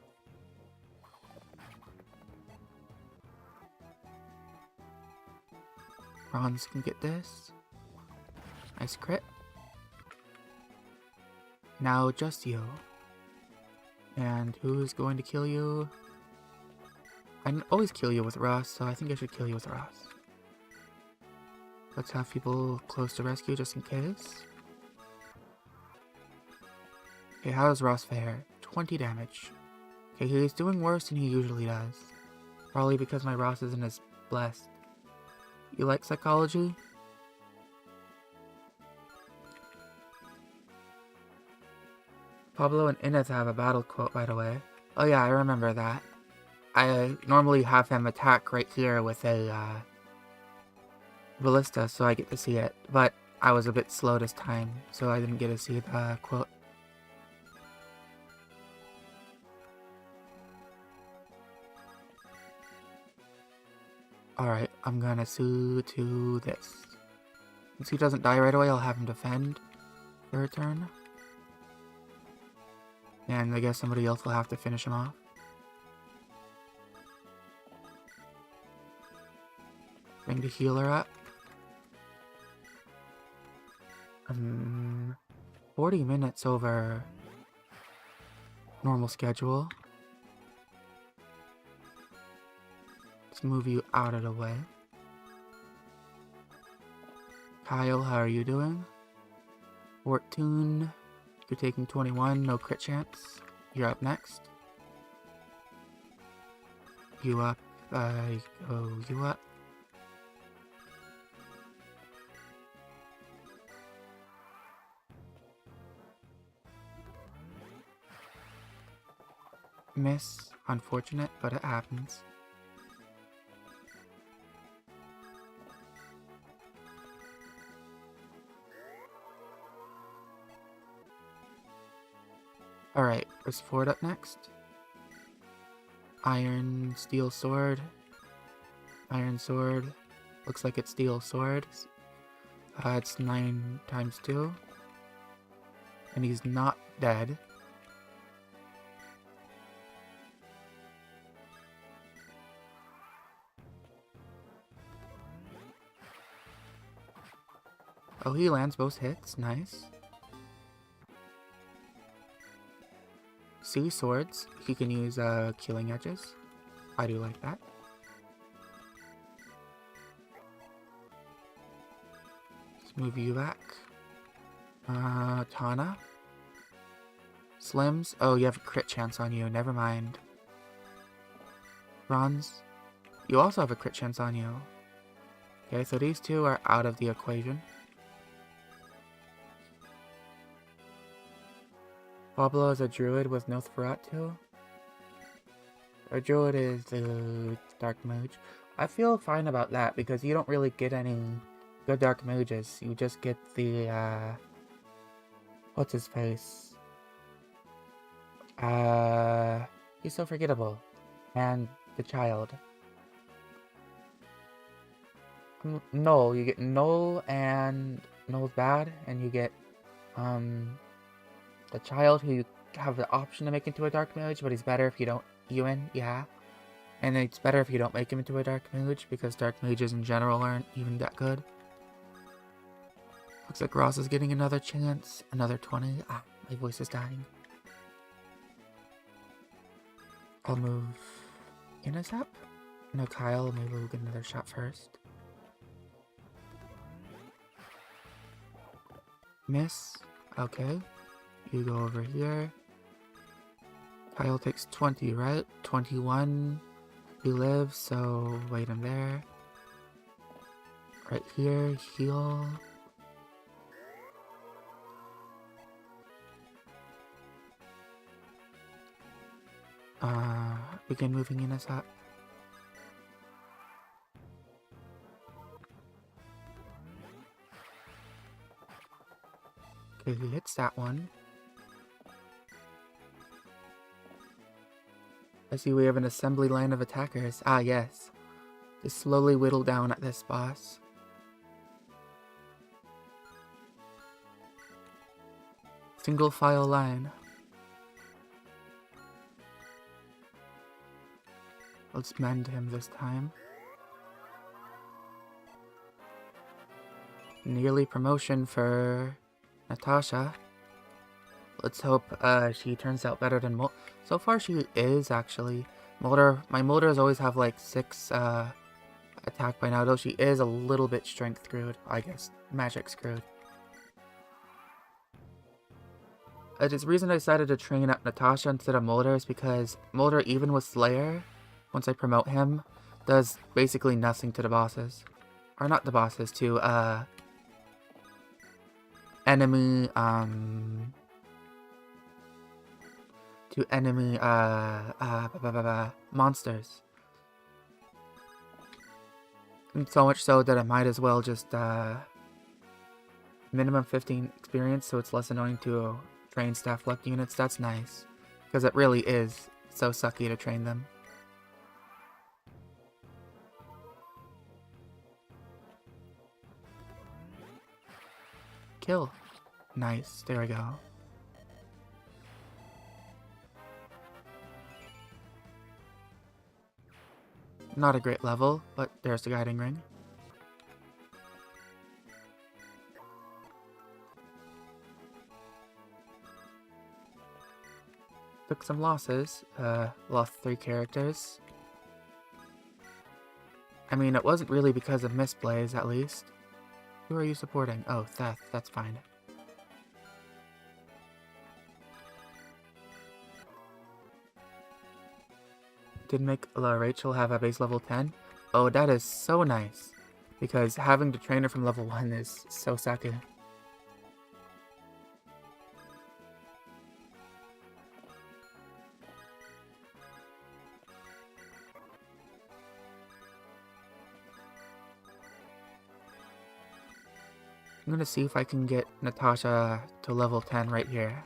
Bronze can get this. Nice crit. Now just you. And who's going to kill you? I always kill you with Ross, so I think I should kill you with Ross. Let's have people close to rescue just in case. Okay, how does Ross fare? 20 damage. Okay, he's doing worse than he usually does. Probably because my Ross isn't as blessed. You like psychology? Pablo and Inez have a battle quote, by the way. Oh yeah, I remember that. I normally have him attack right here with a ballista, so I get to see it. But I was a bit slow this time, so I didn't get to see the quote. Alright, I'm gonna sue to this. Since he doesn't die right away, I'll have him defend for a turn. And I guess somebody else will have to finish him off. Bring the healer up. 40 minutes over normal schedule. Let's move you out of the way. Kyle, how are you doing? 14. You're taking 21, no crit chance. You're up next. You up, you up. Miss, unfortunate, but it happens. Alright, is Ford up next? Iron, steel sword. Iron sword. Looks like it's steel sword. It's 9 times 2. And he's not dead. Oh, he lands both hits. Nice. Sea swords. He can use killing edges. I do like that. Let's move you back. Tana. Slims. Oh, you have a crit chance on you. Never mind. Bronze. You also have a crit chance on you. Okay, so these two are out of the equation. Pablo is a druid with Nosferatu. A druid is the dark mage. I feel fine about that because you don't really get any good dark mages. You just get the, what's his face? He's so forgettable. And the child. Null. You get Null and Null's bad, and you get, the child who you have the option to make into a dark mage, but he's better if you don't Ewan, yeah. And it's better if you don't make him into a dark mage, because dark mages in general aren't even that good. Looks like Ross is getting another chance. Another 20. Ah, my voice is dying. I'll move Ines up. No, Kyle, maybe we'll get another shot first. Miss. Okay. You go over here. Kyle takes 20, right? 21. He lives, so wait him there. Right here, heal. Begin moving Ines up. Okay, he hits that one. I see we have an assembly line of attackers. Ah, yes. Just slowly whittle down at this boss. Single file line. Let's mend him this time. Nearly promotion for Natasha. Let's hope she turns out better than Mulder. So far she is, actually. Mulder, my Mulders always have like 6 attack by now, though she is a little bit strength screwed. I guess magic screwed. The reason I decided to train up Natasha instead of Mulder is because Mulder, even with Slayer, once I promote him, does basically nothing to the bosses. Or not the bosses, to enemy, monsters. And so much so that I might as well just, minimum 15 experience, so it's less annoying to train staff luck units. That's nice. Because it really is so sucky to train them. Kill. Nice. There we go. Not a great level, but there's the guiding ring. Took some losses. Lost 3 characters. I mean, it wasn't really because of misplays, at least. Who are you supporting? Oh, Theth. That's fine. Did make Rachel have a base level 10? Oh, that is so nice. Because having to train her from level 1 is so sucky. I'm gonna see if I can get Natasha to level 10 right here.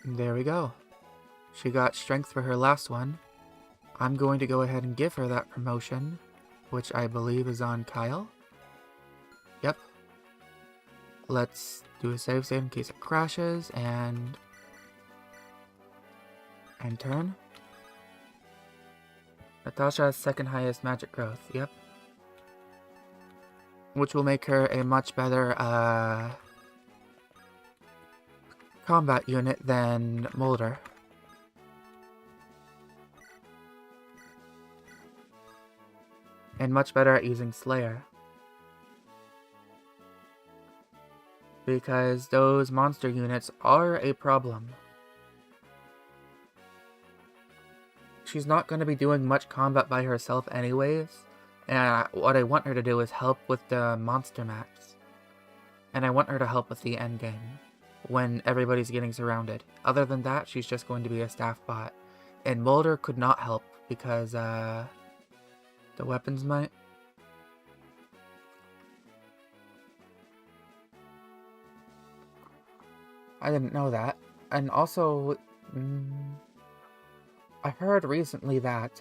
There we go. She got strength for her last one. I'm going to go ahead and give her that promotion, which I believe is on Kyle. Yep. Let's do a save state in case it crashes, and turn. Natasha has 2nd highest magic growth, yep. Which will make her a much better combat unit than Mulder. And much better at using Slayer. because those monster units are a problem. She's not going to be doing much combat by herself anyways, and what I want her to do is help with the monster maps. And I want her to help with the endgame, when everybody's getting surrounded. Other than that, she's just going to be a staff bot. And Mulder could not help, because, the weapons might. I didn't know that. And also, I heard recently that,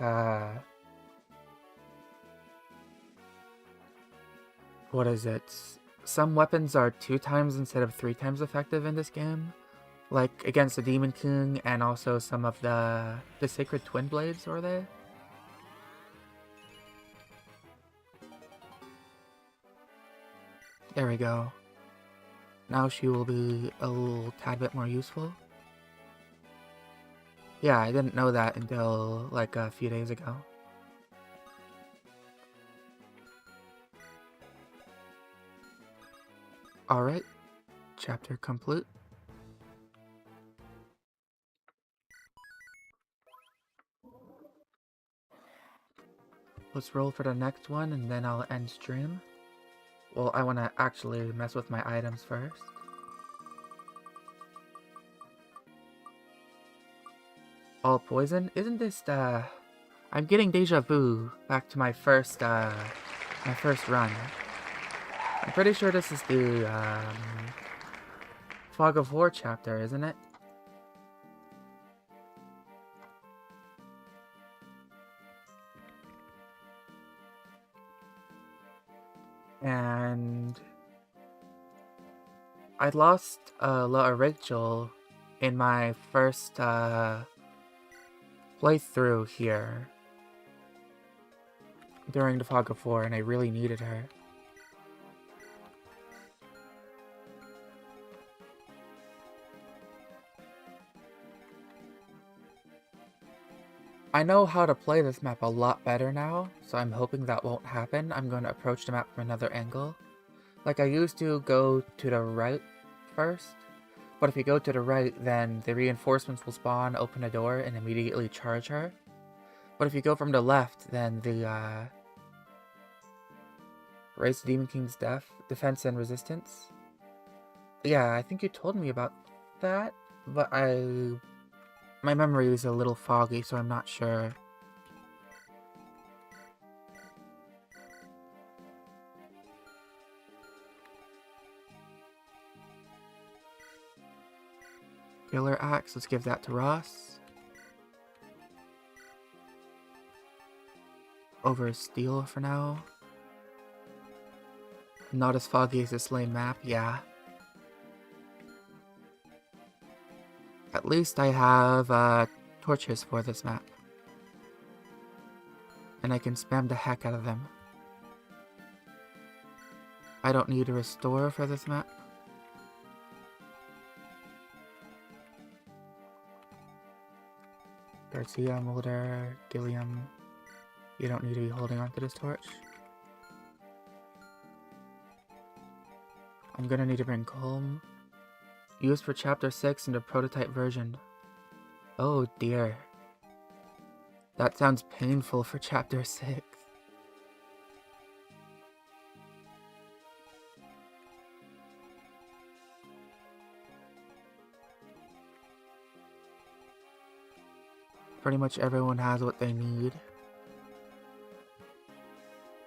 what is it? Some weapons are 2 times instead of 3 times effective in this game. Like, against the Demon King, and also some of the Sacred Twin Blades, were they? There we go. Now she will be a little tad bit more useful. Yeah, I didn't know that until, like, a few days ago. Alright, chapter complete. Let's roll for the next one, and then I'll end stream. Well, I want to actually mess with my items first. All poison? Isn't this I'm getting deja vu back to my first run. I'm pretty sure this is the Fog of War chapter, isn't it? And I lost Rachel in my first playthrough here during the Fog of War, and I really needed her. I know how to play this map a lot better now, so I'm hoping that won't happen. I'm going to approach the map from another angle. Like, I used to go to the right first, but if you go to the right, then the reinforcements will spawn, open a door, and immediately charge her. But if you go from the left, then the Raise the Demon King's defense and resistance. Yeah, I think you told me about that, but my memory is a little foggy, so I'm not sure. Killer Axe, let's give that to Ross. Over Steel for now. Not as foggy as this lame map, yeah. At least I have torches for this map. And I can spam the heck out of them. I don't need a restore for this map. Garcia, Mulder, Gilliam. You don't need to be holding onto this torch. I'm gonna need to bring Colm. Used for Chapter 6 in the prototype version. Oh dear. That sounds painful for Chapter 6. Pretty much everyone has what they need.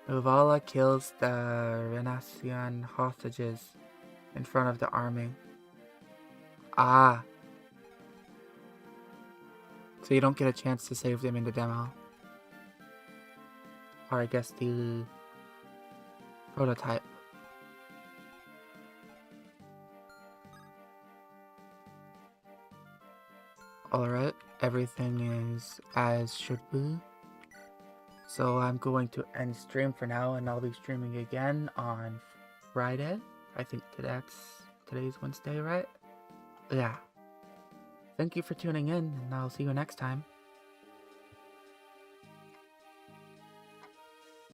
Uvala kills the Renacian hostages in front of the army. Ah. So you don't get a chance to save them in the demo. Or I guess the prototype. Alright, everything is as should be. So I'm going to end stream for now, and I'll be streaming again on Friday. I think today's Wednesday, right? Yeah. Thank you for tuning in, and I'll see you next time.